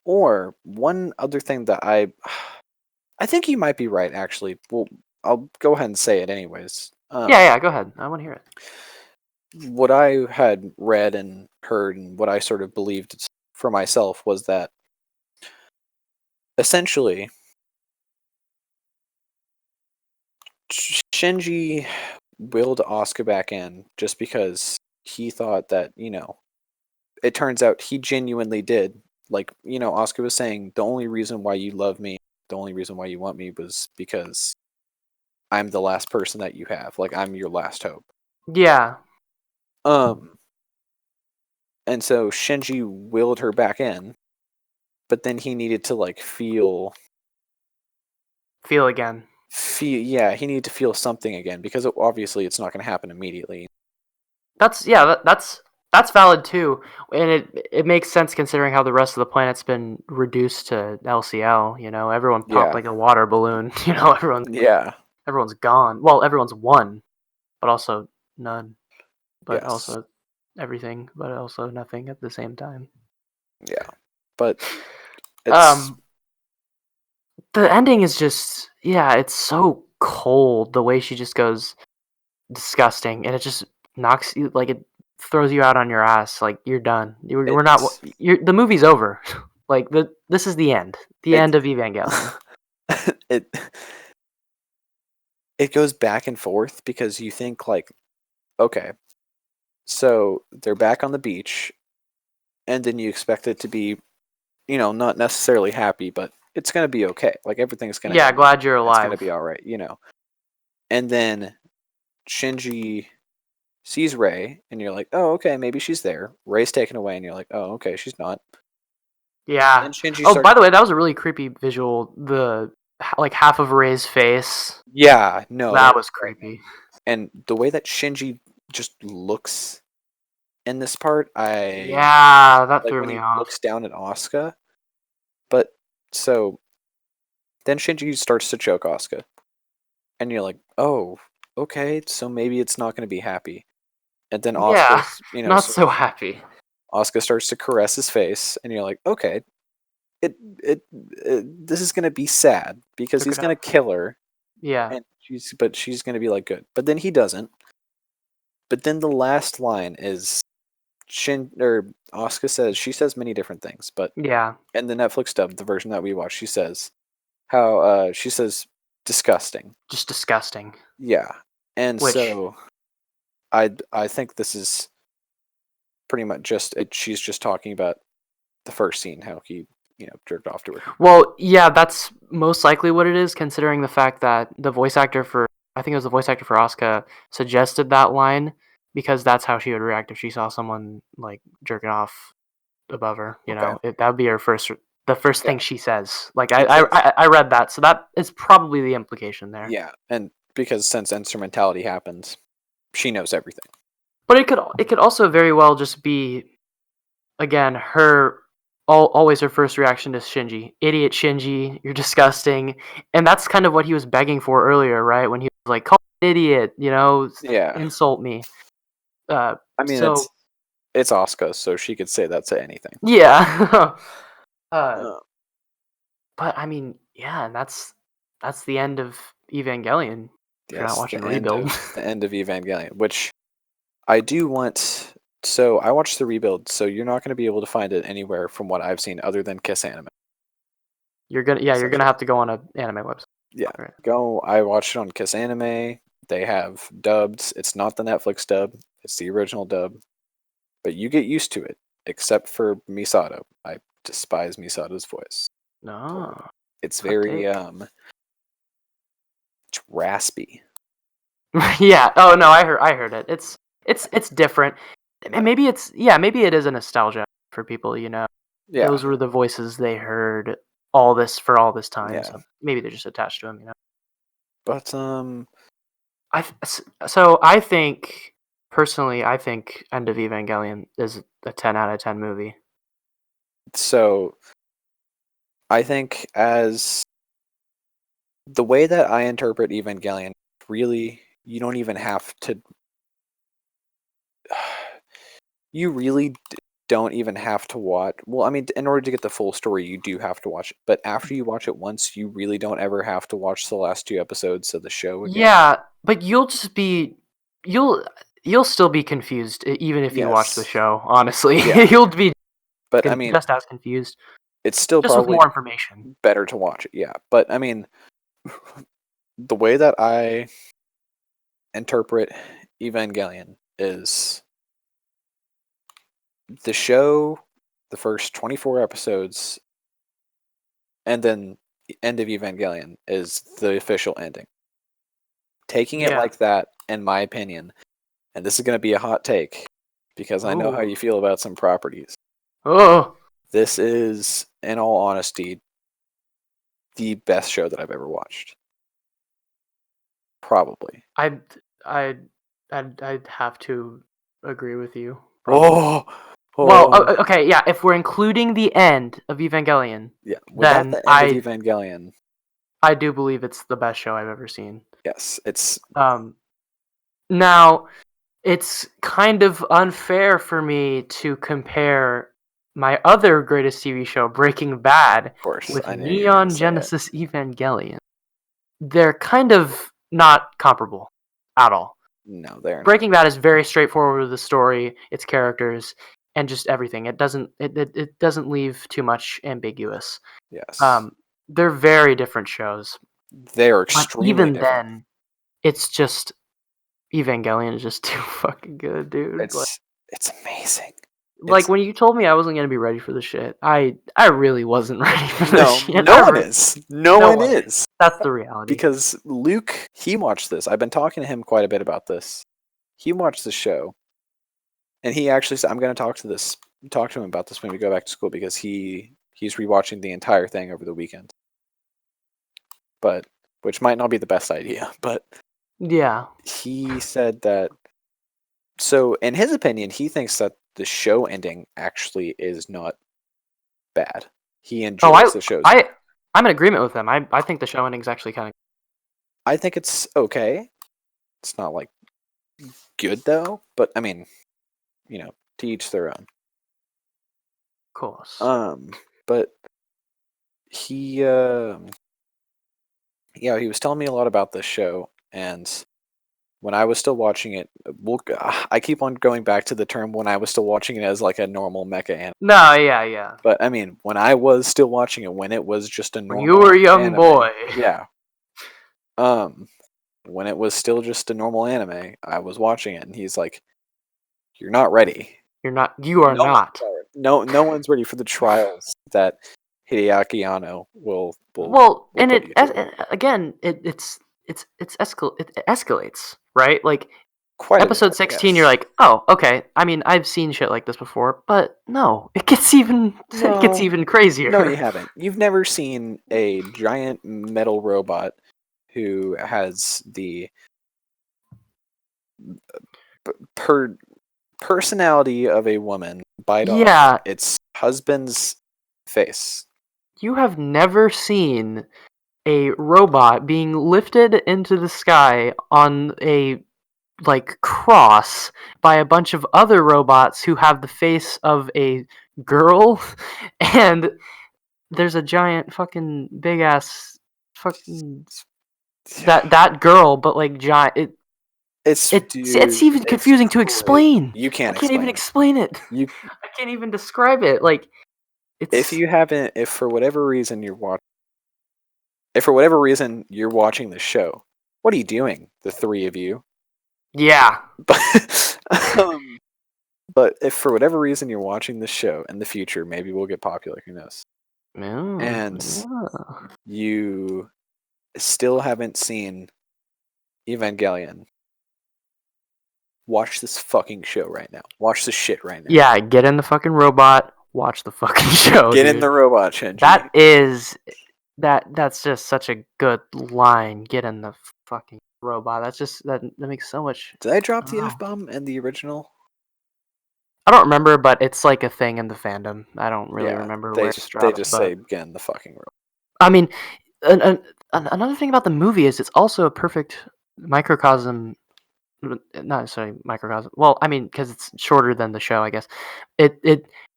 S2: Or one other thing that I think you might be right, actually. Well, I'll go ahead and say it anyways.
S1: Yeah, go ahead. I want to hear it.
S2: What I had read and heard, and what I sort of believed for myself was that essentially Shinji willed Asuka back in just because he thought that, it turns out he genuinely did. Like, Asuka was saying, the only reason why you love me, the only reason why you want me was because I'm the last person that you have. Like, I'm your last hope.
S1: Yeah.
S2: And so Shinji willed her back in, but then he needed to like feel
S1: Again.
S2: yeah, he needed to feel something again because obviously it's not going to happen immediately.
S1: That's valid too, and it makes sense considering how the rest of the planet's been reduced to LCL. Everyone popped
S2: Yeah.
S1: like a water balloon. Everyone's gone. Well, everyone's one, but also none. But
S2: Yes.
S1: also everything, but also nothing at the same time.
S2: Yeah, but it's
S1: the ending is just it's so cold. The way she just goes disgusting, and it just knocks you like it throws you out on your ass. Like you're done. We're not. The movie's over. Like this is the end. The end of Evangelion.
S2: It goes back and forth because you think like, okay, so they're back on the beach, and then you expect it to be, not necessarily happy, but it's gonna be okay. Like everything's gonna
S1: Yeah, glad you're alive.
S2: It's gonna be all right, And then Shinji sees Rei, and you're like, oh, okay, maybe she's there. Rei's taken away, and you're like, oh, okay, she's not.
S1: Yeah.
S2: And Shinji
S1: Oh, by the way, that was a really creepy visual. The like half of Rei's face.
S2: Yeah, no,
S1: that was creepy.
S2: And the way that Shinji just looks in this part,
S1: that threw
S2: when
S1: me
S2: he
S1: off.
S2: looks down at Asuka. But so then Shinji starts to choke Asuka, and you're like, oh, okay, so maybe it's not going to be happy. And then Asuka's,
S1: not so happy.
S2: Asuka starts to caress his face, and you're like, okay, this is going to be sad because he's going to kill her.
S1: Yeah.
S2: And she's going to be like good. But then he doesn't. But then the last line is Asuka says, she says many different things, but in the Netflix dub, the version that we watched, she says how she says disgusting.
S1: Just disgusting.
S2: Yeah. And so I think this is pretty much she's just talking about the first scene, how he, jerked off to her.
S1: Well, yeah, that's most likely what it is, considering the fact that the voice actor for Asuka suggested that line because that's how she would react if she saw someone like jerking off above her. That would be the first thing she says. Like I read that, so that is probably the implication there.
S2: Yeah, and because since instrumentality happens, she knows everything.
S1: But it could also very well just be, again, always her first reaction to Shinji. Idiot Shinji, you're disgusting. And that's kind of what he was begging for earlier, right? When he was like, call me an idiot, insult me.
S2: I mean, it's Asuka, so she could say that to anything.
S1: Yeah. But I mean, yeah, and that's the end of Evangelion. If you're not watching Rebuild.
S2: The end of Evangelion, which I do want. So I watched the Rebuild, so you're not going to be able to find it anywhere from what I've seen other than Kiss Anime.
S1: You're gonna have to go on an anime website.
S2: Yeah, go. I watched it on Kiss Anime. They have dubbed. It's not the Netflix dub. It's the original dub. But you get used to it, except for Misato. I despise Misato's voice.
S1: No,
S2: it's very it's raspy.
S1: Yeah. Oh no, I heard it. It's different. And maybe it is a nostalgia for people. Yeah. Those were the voices they heard all this time. Yeah. So maybe they're just attached to them.
S2: But
S1: I think personally, End of Evangelion is a 10 out of 10 movie.
S2: So I think as the way that I interpret Evangelion, really, you don't even have to. You really don't even have to watch. Well, I mean, in order to get the full story, you do have to watch it. But after you watch it once, you really don't ever have to watch the last 2 episodes of the show again.
S1: Yeah, but you'll still be confused even if you watch the show. Honestly, you'll be.
S2: But I mean,
S1: just as confused.
S2: it's still
S1: Just with
S2: probably
S1: more information.
S2: better to watch it. Yeah, but I mean, the way that I interpret Evangelion is the show, the first 24 episodes, and then the End of Evangelion is the official ending. Taking it
S1: Yeah.
S2: like that, in my opinion, and this is going to be a hot take because I know how
S1: Ooh.
S2: you feel about some properties.
S1: Oh,
S2: This is, in all honesty, the best show that I've ever watched. Probably.
S1: I'd have to agree with you. Probably.
S2: Oh,
S1: Well, okay, yeah. If we're including the end of Evangelion,
S2: yeah. Without
S1: then
S2: the end of Evangelion,
S1: I do believe it's the best show I've ever seen.
S2: yes, it's
S1: Now it's kind of unfair for me to compare my other greatest TV show, Breaking Bad,
S2: of course
S1: with
S2: I knew you were gonna
S1: Neon
S2: say it.
S1: Genesis Evangelion. They're kind of not comparable at all.
S2: No, they're not.
S1: Breaking Bad is very straightforward with the story, its characters, and just everything. It doesn't leave too much ambiguous.
S2: Yes,
S1: They're very different shows.
S2: they are
S1: But
S2: extremely
S1: even
S2: different.
S1: then, it's just Evangelion is just too fucking good, dude.
S2: It's amazing.
S1: Like when you told me I wasn't gonna be ready for the shit, I really wasn't ready for this
S2: No,
S1: shit.
S2: no one is. No one is.
S1: That's the reality.
S2: Because Luke, he watched this. I've been talking to him quite a bit about this. He watched the show, and he actually said, "I'm going to talk to him about this when we go back to school because he's rewatching the entire thing over the weekend." But which might not be the best idea, but
S1: yeah,
S2: he said that. So, in his opinion, he thinks that the show ending actually is not bad. He enjoys the show's ending.
S1: I'm in agreement with him. I think the show ending's actually kind of.
S2: I think it's okay. It's not like good though, but I mean, to each their own.
S1: Of course.
S2: But he, he was telling me a lot about this show, and when I was still watching it, I keep on going back to the term when I was still watching it as like a normal mecha anime.
S1: No, yeah.
S2: But I mean, when I was still watching it, when it was just a normal
S1: When you were a young
S2: anime,
S1: boy.
S2: yeah. When it was still just a normal anime, I was watching it, and he's like, "You're not ready.
S1: You're not. You are not.
S2: No one's ready for the trials that Hideaki Anno will
S1: Well, and
S2: put you through."
S1: it escalates, right? Like
S2: Quite a
S1: episode
S2: bit,
S1: 16,
S2: yes.
S1: you're like, oh, okay. I mean, I've seen shit like this before, but no, it gets even crazier.
S2: No, you haven't. You've never seen a giant metal robot who has the personality of a woman bite off its husband's face.
S1: You have never seen a robot being lifted into the sky on a cross by a bunch of other robots who have the face of a girl and there's a giant fucking big ass fucking that girl, but like giant. It's even confusing to explain.
S2: You can't.
S1: I can't even explain it. I can't even describe it. Like,
S2: if for whatever reason you're watching the show, what are you doing? The three of you.
S1: Yeah.
S2: But if for whatever reason you're watching the show in the future, maybe we'll get popular. Who knows? And you still haven't seen Evangelion, watch this fucking show right now. Watch this shit right now.
S1: Yeah, get in the fucking robot. Watch the fucking show.
S2: Get in the robot, Shinji.
S1: That's just such a good line. Get in the fucking robot. That makes so much.
S2: Did I drop the F-bomb in the original?
S1: I don't remember, but it's like a thing in the fandom. I don't really remember where it's dropped.
S2: They just say get in the fucking robot.
S1: I mean, another thing about the movie is it's also a perfect microcosm. Not necessarily microcosm. Well, I mean, because it's shorter than the show, I guess. It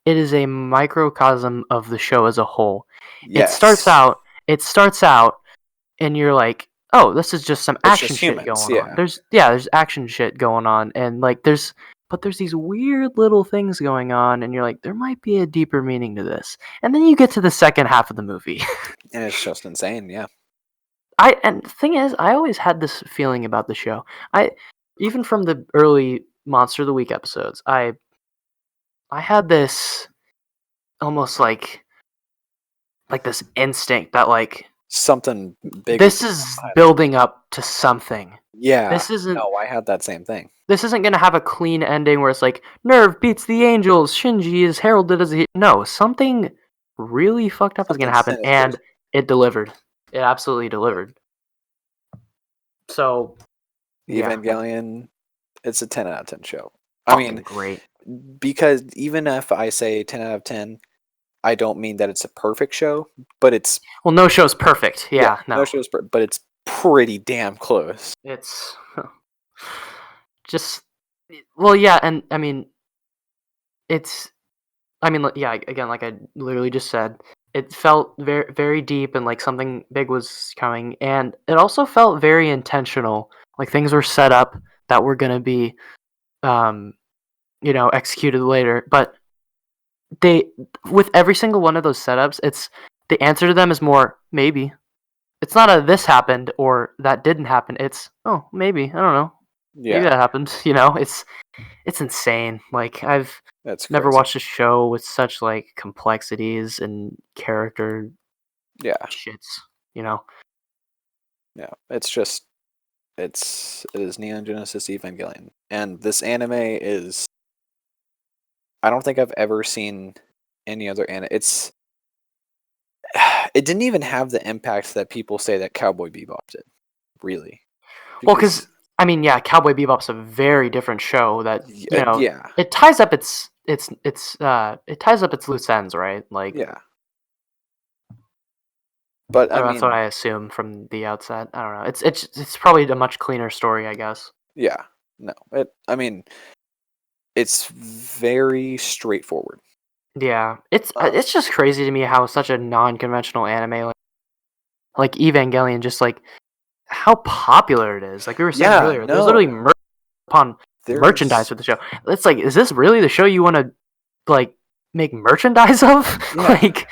S1: is a microcosm of the show as a whole.
S2: Yes.
S1: It starts out, and you're like, "Oh, this is just some action shit going on." There's action shit going on, and like there's but there's these weird little things going on, and you're like, there might be a deeper meaning to this. And then you get to the second half of the movie.
S2: And it's just insane, yeah.
S1: And the thing is, I always had this feeling about the show. Even from the early Monster of the Week episodes, I had this almost like this instinct that like
S2: Something big.
S1: this is building up to something.
S2: Yeah.
S1: This isn't.
S2: No, I had that same thing.
S1: This isn't gonna have a clean ending where it's like Nerve beats the Angels, Shinji is heralded as a no. Something really fucked up is gonna happen,
S2: Something
S1: and
S2: sinister.
S1: it delivered. It absolutely delivered. So, yeah,
S2: Evangelion, it's a 10 out of 10 show.
S1: fucking great.
S2: Because even if I say 10 out of 10, I don't mean that it's a perfect show, but it's
S1: Well, no show's perfect. Yeah, no.
S2: no show's but it's pretty damn close.
S1: It's just well, yeah, and I mean, yeah, again, like I literally just said, it felt very, very deep and like something big was coming, and it also felt very intentional. Like things were set up that were gonna be, um, executed later. But they, with every single one of those setups, it's the answer to them is more maybe. It's not a this happened or that didn't happen. It's maybe I don't know. Maybe
S2: Yeah,
S1: that happened. It's insane. Like I've
S2: that's
S1: never
S2: crazy.
S1: watched a show with such like complexities and character
S2: Yeah,
S1: shits.
S2: yeah. It is Neon Genesis Evangelion, and this anime is. I don't think I've ever seen any other anime. It didn't even have the impact that people say that Cowboy Bebop did. Really,
S1: Well, because I mean, yeah, Cowboy Bebop's a very different show that
S2: yeah,
S1: it ties up it ties up its loose ends, right? Like
S2: yeah. But I
S1: that's what
S2: mean,
S1: I assume from the outset. I don't know. It's probably a much cleaner story, I guess.
S2: yeah, no. I mean, it's very straightforward.
S1: Yeah,
S2: Um,
S1: it's just crazy to me how such a non-conventional anime like Evangelion just like how popular it is. Like we were saying
S2: yeah,
S1: earlier, there's
S2: no,
S1: literally upon merchandise
S2: there's
S1: for the show. It's like, is this really the show you want to like make merchandise of?
S2: yeah,
S1: Like,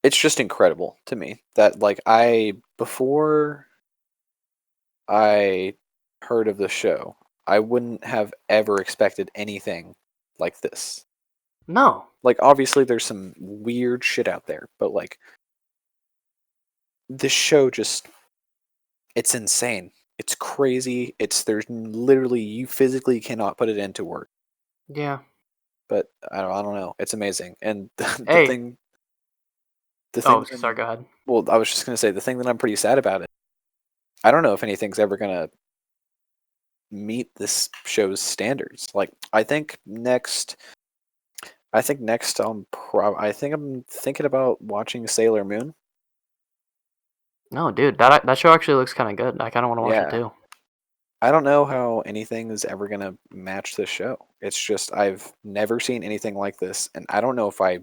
S2: it's just incredible to me that like before I heard of the show, I wouldn't have ever expected anything like this.
S1: no,
S2: Like obviously there's some weird shit out there, but like this show just it's insane. It's crazy. There's literally you physically cannot put it into words.
S1: yeah.
S2: But I don't know. It's amazing. And
S1: Hey,
S2: the thing
S1: oh,
S2: that
S1: sorry, go ahead.
S2: well, I was just gonna say the thing that I'm pretty sad about it. I don't know if anything's ever gonna meet this show's standards. Like I think next I think I'm thinking about watching Sailor Moon.
S1: No, dude, that show actually looks kind of good. I kind of want to watch it
S2: Yeah.
S1: too.
S2: I don't know how anything is ever gonna match this show. It's just I've never seen anything like this, and I don't know if I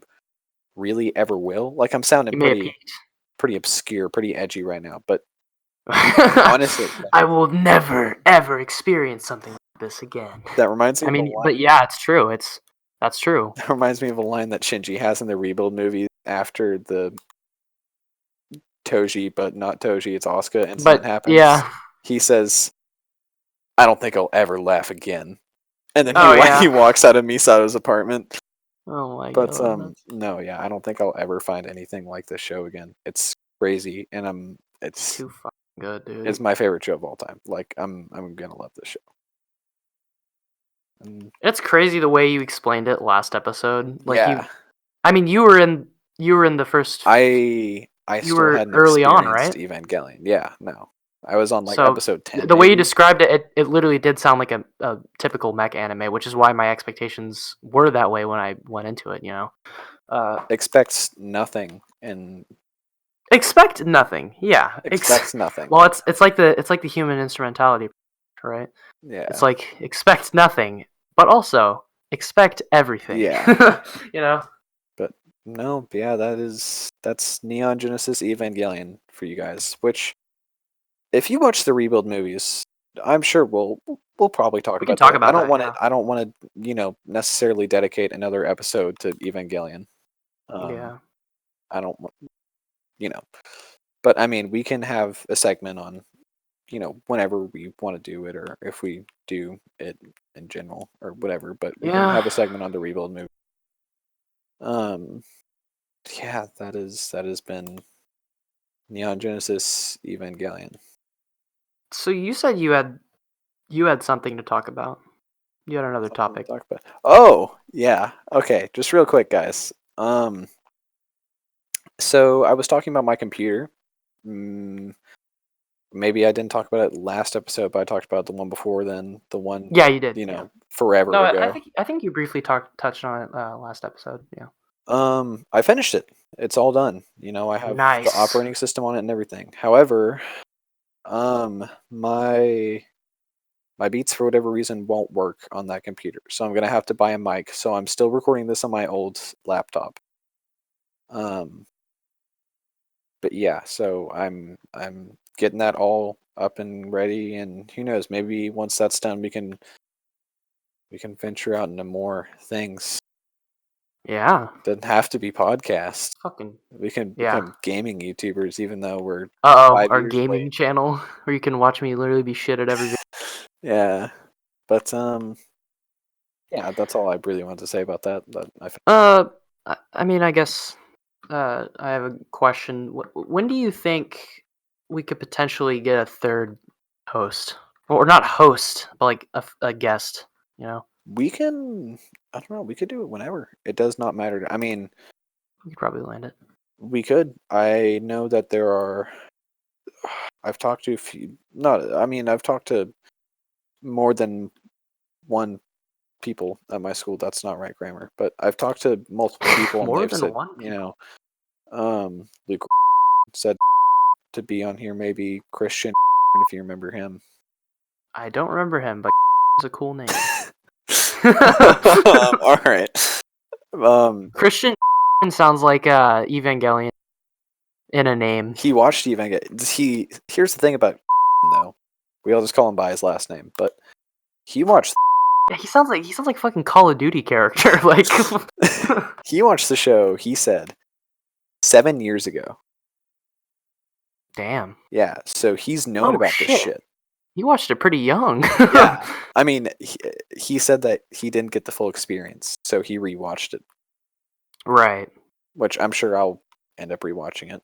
S2: really ever will. Like I'm sounding
S1: You may have peaked.
S2: pretty obscure, pretty edgy right now, but honestly,
S1: I will never ever experience something like this again.
S2: that reminds me
S1: I
S2: of a
S1: mean,
S2: line.
S1: but yeah, it's true. That's true.
S2: That reminds me of a line that Shinji has in the Rebuild movie after the Toji, but not Toji, it's Asuka incident
S1: But
S2: happens.
S1: yeah.
S2: He says, "I don't think I'll ever laugh again," and then
S1: Oh
S2: he
S1: yeah.
S2: walks out of Misato's apartment.
S1: Oh my
S2: But
S1: god. That's
S2: no, yeah, I don't think I'll ever find anything like this show again. It's crazy, and
S1: too fucking good,
S2: it's
S1: dude.
S2: my favorite show of all time. Like I'm gonna love this show. And
S1: It's crazy the way you explained it last episode. Like
S2: yeah,
S1: I mean, you were in the first.
S2: I
S1: You
S2: still
S1: were
S2: hadn't
S1: early on,
S2: experienced
S1: right?
S2: Evangelion. Yeah, no, I was on like
S1: So
S2: episode 10
S1: the way you
S2: maybe.
S1: described it, it literally did sound like a typical mech anime, which is why my expectations were that way when I went into it.
S2: Expects nothing and
S1: Expect nothing. Yeah.
S2: expects nothing.
S1: Well, it's like the human instrumentality, right? It's
S2: Yeah,
S1: like expect nothing, but also expect everything.
S2: yeah,
S1: you know.
S2: but no, yeah, that's Neon Genesis Evangelion for you guys, which if you watch the Rebuild movies, I'm sure we'll probably talk
S1: We can
S2: about
S1: talk
S2: that.
S1: about that, yeah.
S2: I don't want to necessarily dedicate another episode to Evangelion.
S1: Yeah.
S2: I don't want but I mean we can have a segment on whenever we want to do it, or if we do it in general or whatever. But we can
S1: Yeah.
S2: have a segment on the Rebuild movie. Yeah, that has been Neon Genesis Evangelion.
S1: So you said you had something to talk about. You had another
S2: Something to
S1: topic.
S2: talk about. Oh, yeah. Okay, just real quick, guys. So I was talking about my computer. Maybe I didn't talk about it last episode, but I talked about the one before then, the one
S1: Yeah, you did. Yeah.
S2: forever
S1: No,
S2: ago.
S1: I think you briefly touched on it last episode. Yeah.
S2: I finished it. It's all done. I have the
S1: Nice.
S2: operating system on it and everything. However, my Beats for whatever reason won't work on that computer, so I'm gonna have to buy a mic. So I'm still recording this on my old laptop. But yeah, so I'm getting that all up and ready, and who knows, maybe once that's done, we can venture out into more things.
S1: Yeah.
S2: Doesn't have to be podcasts.
S1: Fucking.
S2: We can
S1: Yeah.
S2: become gaming YouTubers, even though we're
S1: Uh-oh,
S2: 5
S1: our
S2: years
S1: gaming
S2: late.
S1: channel where you can watch me literally be shit at every video.
S2: Yeah, but yeah, that's all I really wanted to say about that. But
S1: I mean, I guess I have a question. When do you think we could potentially get a third host? Or not host, but like a guest, you know?
S2: we can. I don't know. We could do it whenever. It does not matter. I mean,
S1: We could probably land it.
S2: we could. I know that there are. I've talked to a few. Not. I mean, I've talked to more than one people at my school. That's not right grammar, but I've talked to multiple people, and
S1: More
S2: they've
S1: than
S2: said,
S1: one people.
S2: Luke said to be on here. Maybe Christian, if you remember him.
S1: I don't remember him, but is a cool name.
S2: All right.
S1: Christian sounds like Evangelion in a name.
S2: He watched Evangelion. Here's the thing about though. We all just call him by his last name, but he watched.
S1: Yeah, he sounds like fucking Call of Duty character. Like
S2: He watched the show. He said 7 years ago.
S1: damn.
S2: Yeah, so he's known
S1: Oh
S2: about
S1: shit.
S2: this shit.
S1: He watched it pretty young.
S2: Yeah, I mean, he said that he didn't get the full experience, so he rewatched it.
S1: Right.
S2: Which I'm sure I'll end up rewatching it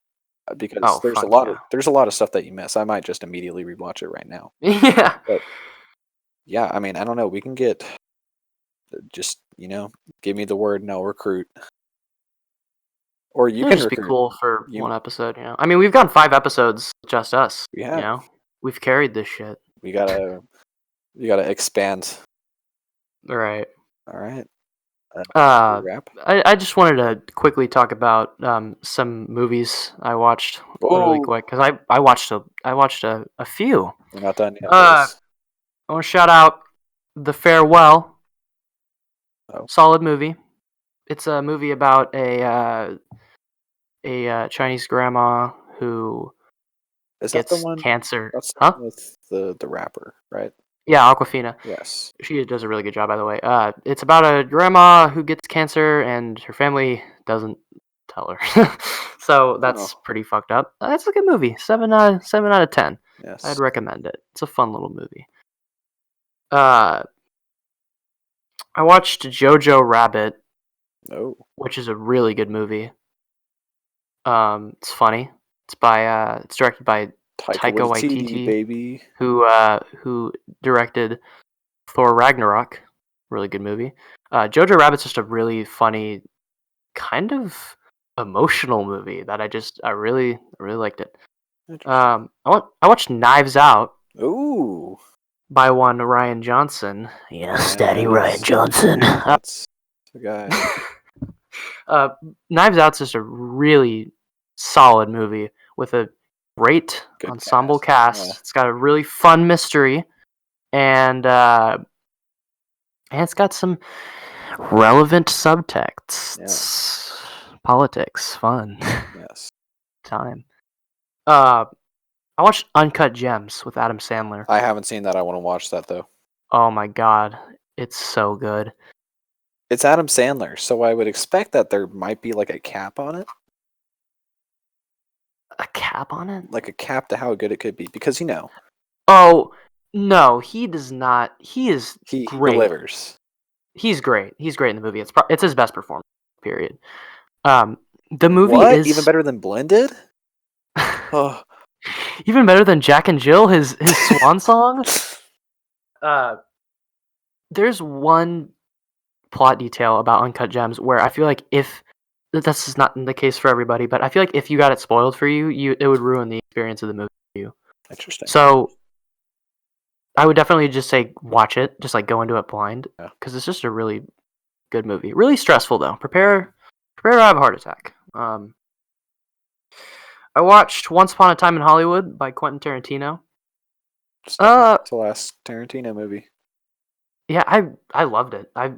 S2: because
S1: Oh,
S2: there's a
S1: fuck
S2: lot
S1: yeah.
S2: of there's a lot of stuff that you miss. I might just immediately rewatch it right now.
S1: Yeah.
S2: But yeah, I mean, I don't know. We can get just give me the word and I'll recruit, or you
S1: It'd
S2: can
S1: just be
S2: recruit.
S1: cool for
S2: You
S1: one episode, you know. I mean, we've gone 5 episodes, just us.
S2: we
S1: You
S2: have
S1: know, we've carried this shit.
S2: we gotta expand.
S1: Right.
S2: All right. Wrap.
S1: I just wanted to quickly talk about some movies I watched really
S2: Oh,
S1: quick because I watched a few.
S2: we're not done yet,
S1: Uh,
S2: boys.
S1: I want to shout out The Farewell.
S2: Oh,
S1: Solid movie. It's a movie about a Chinese grandma who
S2: is that the
S1: gets
S2: one?
S1: cancer.
S2: That's the
S1: Huh?
S2: one with the rapper, right?
S1: Yeah, Aquafina.
S2: Yes.
S1: She does a really good job, by the way. It's about a grandma who gets cancer, and her family doesn't tell her. So that's
S2: Oh,
S1: pretty fucked up. That's a good movie. 7 out of 10. I'd
S2: yes.
S1: recommend it. It's a fun little movie. I watched Jojo Rabbit,
S2: Oh,
S1: which is a really good movie. It's funny. It's directed by
S2: Taika
S1: Taika
S2: Waititi,
S1: Waititi,
S2: baby.
S1: who directed Thor Ragnarok. Really good movie. Jojo Rabbit's just a really funny, kind of emotional movie that I really liked it.
S2: Interesting.
S1: I watched Knives Out
S2: Ooh.
S1: by one Ryan Johnson. Yes, Daddy Ryan
S2: Yes.
S1: Johnson.
S2: That's the guy.
S1: Knives Out's just a really solid movie with a great
S2: Good
S1: ensemble
S2: cast.
S1: cast. It's got a really fun mystery, and it's got some relevant subtexts.
S2: Yes.
S1: Politics, fun,
S2: Yes.
S1: time. Uh, I watched Uncut Gems with Adam Sandler.
S2: I haven't seen that. I want to watch that though.
S1: Oh my god, it's so good.
S2: It's Adam Sandler, so I would expect that there might be like a cap on it,
S1: A cap on it?
S2: like a cap to how good it could be, because
S1: Oh no, he does not. He is
S2: he
S1: great.
S2: delivers.
S1: He's great. He's great in the movie. It's his best performance. Period. The movie
S2: What?
S1: is
S2: Even better than Blended? Oh,
S1: even better than Jack and Jill, his swan song. There's one plot detail about Uncut Gems where I feel like if this is not the case for everybody, but I feel like if you got it spoiled for you, it would ruin the experience of the movie for you.
S2: interesting.
S1: So I would definitely just say watch it, just like go into it blind,
S2: Yeah.
S1: because it's just a really good movie. Really stressful though. Prepare to have a heart attack. I watched Once Upon a Time in Hollywood by Quentin Tarantino.
S2: It's the last Tarantino movie.
S1: Yeah, I loved it. I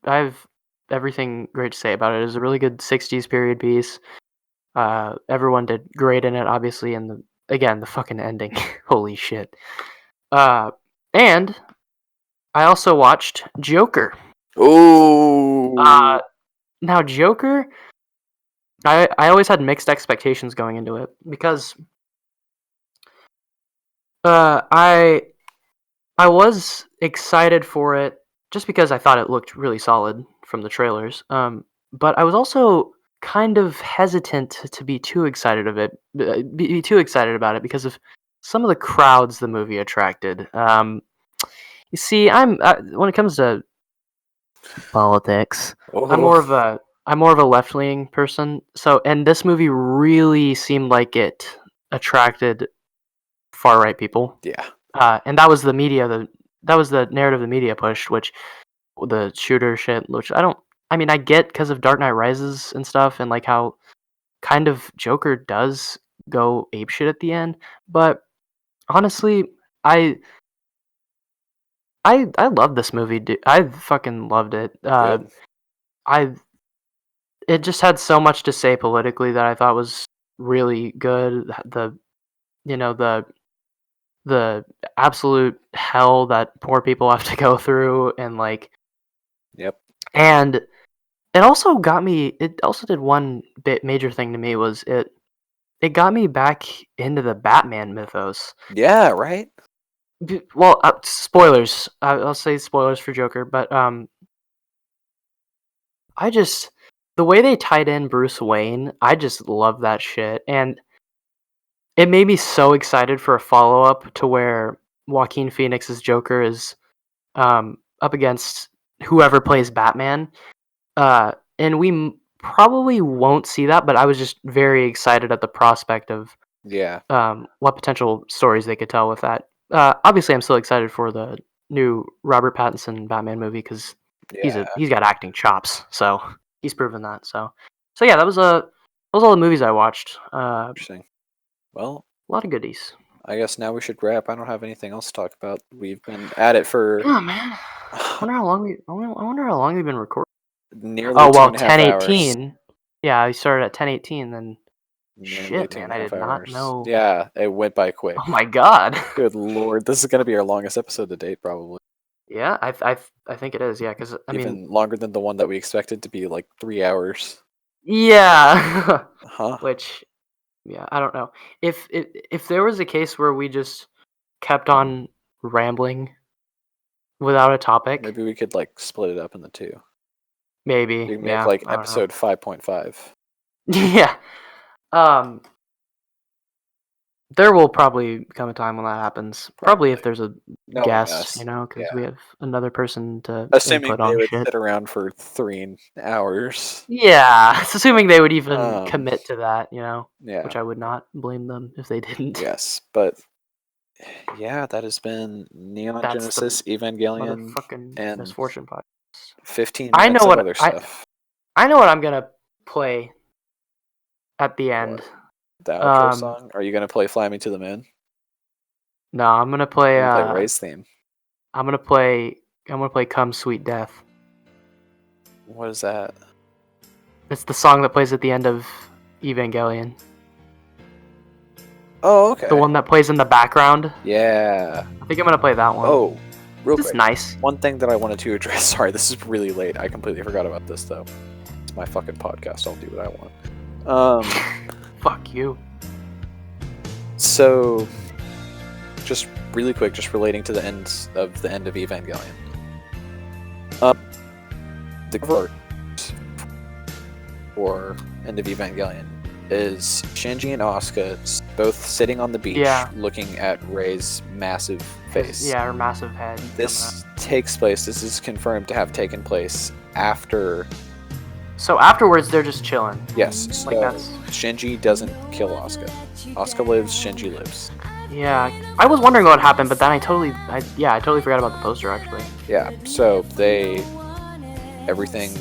S1: have everything great to say about it. It was a really good '60s period piece. Everyone did great in it, obviously, and the fucking ending, holy shit. And I also watched Joker.
S2: Oh,
S1: Now Joker, I always had mixed expectations going into it because I was excited for it just because I thought it looked really solid from the trailers. But I was also kind of hesitant to be too excited be too excited about it because of some of the crowds the movie attracted. You see, when it comes to politics, I'm more of a left leaning person. So, and this movie really seemed like it attracted far right people.
S2: yeah.
S1: And that was the media. That was the narrative the media pushed, which the shooter shit, which I mean, I get because of Dark Knight Rises and stuff, and like how kind of Joker does go apeshit at the end. But honestly, I I love this movie, dude. I fucking loved it.
S2: Good.
S1: I It just had so much to say politically that I thought was really good. You know the absolute hell that poor people have to go through, and like,
S2: Yep.
S1: and it also got me. It also did one major thing to me was it got me back into the Batman mythos.
S2: Yeah. Right.
S1: Well, spoilers. I'll say spoilers for Joker, but I just the way they tied in Bruce Wayne, I just love that shit, and it made me so excited for a follow up to where Joaquin Phoenix's Joker is up against whoever plays Batman. And we probably won't see that, but I was just very excited at the prospect of
S2: Yeah.
S1: what potential stories they could tell with that. Obviously, I'm still excited for the new Robert Pattinson Batman movie because
S2: Yeah.
S1: he's got acting chops, so he's proven that. So yeah, that was all the movies I watched. A
S2: Interesting. Well,
S1: lot of goodies.
S2: I guess now we should wrap. I don't have anything else to talk about. We've been at it for
S1: Oh man, I wonder how long we've been recording.
S2: nearly
S1: Oh
S2: two
S1: well,
S2: and a half hours.
S1: 10:18. Yeah, I started at 10:18. Then
S2: Nearly
S1: shit,
S2: two
S1: man,
S2: and a
S1: I
S2: half
S1: did not
S2: hours.
S1: know.
S2: Yeah, it went by quick.
S1: Oh my god.
S2: Good lord, this is gonna be our longest episode to date, probably.
S1: Yeah, I think it is. Yeah, because I mean,
S2: Even longer than the one that we expected to be like 3 hours.
S1: yeah.
S2: Huh?
S1: Which, yeah, I don't know. If there was a case where we just kept on rambling without a topic,
S2: Maybe we could like split it up into two.
S1: maybe.
S2: We can make
S1: Yeah,
S2: like
S1: I don't know.
S2: episode 5.5.
S1: Yeah. Um, there will probably come a time when that happens. Probably if there's a
S2: Knowing
S1: guest,
S2: us.
S1: because
S2: Yeah.
S1: we have another person to
S2: Assuming
S1: input
S2: they
S1: on
S2: would
S1: shit.
S2: sit around for 3 hours.
S1: Yeah, it's assuming they would even
S2: Um,
S1: commit to that,
S2: Yeah.
S1: which I would not blame them if they didn't.
S2: Yes, but yeah, that has been Neon
S1: That's the
S2: Genesis Evangelion
S1: motherfucking
S2: and
S1: Misfortune podcast.
S2: 15
S1: I know
S2: minutes of
S1: what
S2: other stuff.
S1: I know what I'm gonna play at the end.
S2: What? The outro song? Are you gonna play Fly Me to the Moon?
S1: No, I'm gonna play.
S2: You're gonna play Ray's theme.
S1: I'm gonna play. Come Sweet Death.
S2: What is that?
S1: It's the song that plays at the end of Evangelion.
S2: Oh, okay.
S1: The one that plays in the background.
S2: Yeah.
S1: I think I'm gonna play that one.
S2: Oh, real
S1: It's
S2: quick.
S1: nice.
S2: One thing that I wanted to address. Sorry, this is really late. I completely forgot about this though. It's my fucking podcast. I'll do what I want.
S1: Fuck you.
S2: So, just really quick, just relating to the end of Evangelion. The cover for End of Evangelion is Shinji and Asuka both sitting on the beach, looking at Rei's massive face.
S1: Yeah, her massive head.
S2: This takes place. This is confirmed to have taken place after.
S1: So afterwards, they're just chilling.
S2: Yes. So
S1: Like that's.
S2: Shinji doesn't kill Asuka. Asuka lives. Shinji lives.
S1: Yeah, I was wondering what happened, but then I totally forgot about the poster actually.
S2: Yeah. So everything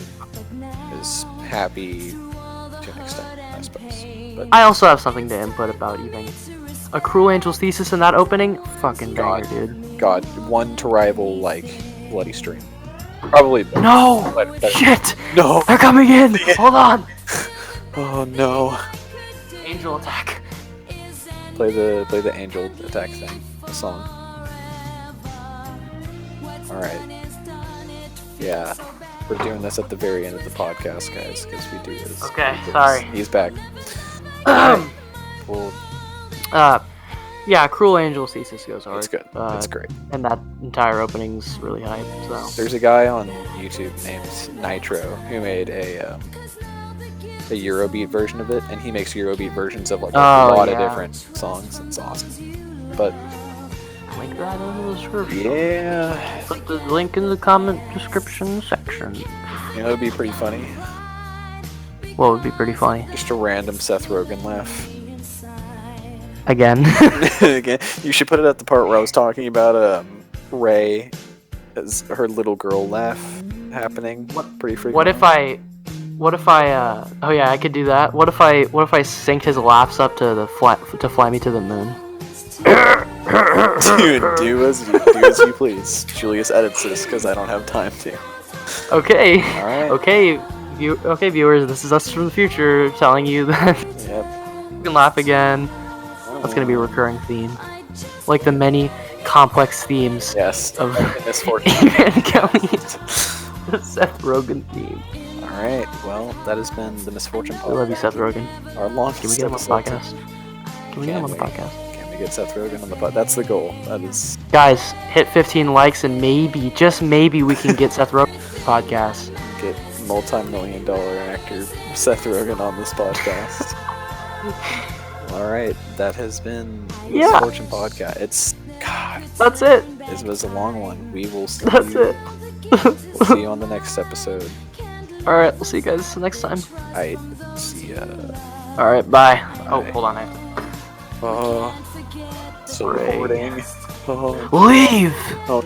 S2: is happy to an extent, I suppose. But
S1: I also have something to input about even a Cruel Angel's thesis in that opening. Fucking banger, dude.
S2: God, one to rival like Bloody Stream. Probably.
S1: No!
S2: But
S1: Shit!
S2: No!
S1: They're coming in! Hold on!
S2: Oh no.
S1: Angel attack.
S2: Play the angel attack thing. The song. Alright. Yeah. We're doing this at the very end of the podcast, guys, because we do this.
S1: Okay, sorry.
S2: He's back. Well,
S1: yeah, Cruel Angel's thesis goes hard.
S2: it's good. It's great.
S1: And that entire opening's really hype, so.
S2: There's a guy on YouTube named Nitro who made a Eurobeat version of it, and he makes Eurobeat versions of like a lot of different songs. It's awesome. But
S1: link that in the description.
S2: yeah,
S1: Put the link in the comment description section.
S2: you know, it'd be pretty funny.
S1: What would be pretty funny?
S2: Just a random Seth Rogen laugh.
S1: Again.
S2: Again, you should put it at the part where I was talking about Rei as her little girl laugh happening. Pretty freaking.
S1: What if I oh yeah, I could do that. What if I synced his laughs up to fly me to the moon?
S2: Dude, do as you please. Julius edits this because I don't have time to.
S1: Okay.
S2: All right.
S1: Okay. Okay, viewers, this is us from the future telling you that you can laugh again. That's gonna be a recurring theme, like the many complex themes of
S2: Misfortune.
S1: Evangelion. The Seth Rogen theme.
S2: All right. Well, that has been the Misfortune podcast.
S1: I love you, Seth Rogen.
S2: Our longest.
S1: Can we get him on the podcast? Can we get him on the podcast?
S2: Can we get Seth Rogen on the podcast? That's the goal. That is.
S1: Guys, hit 15 likes and maybe, just maybe, we can get Seth Rogen on the podcast.
S2: Get multi-million-dollar actor Seth Rogen on this podcast. All right, that has been the Misfortune podcast. It's God.
S1: That's it.
S2: This was a long one. We will see.
S1: That's it.
S2: We'll see you on the next episode.
S1: All right, we'll see you guys next time.
S2: I see ya.
S1: All right, bye.
S2: Bye.
S1: Oh, hold on. I have to.
S2: Oh, so recording. Oh.
S1: Leave.
S2: Oh.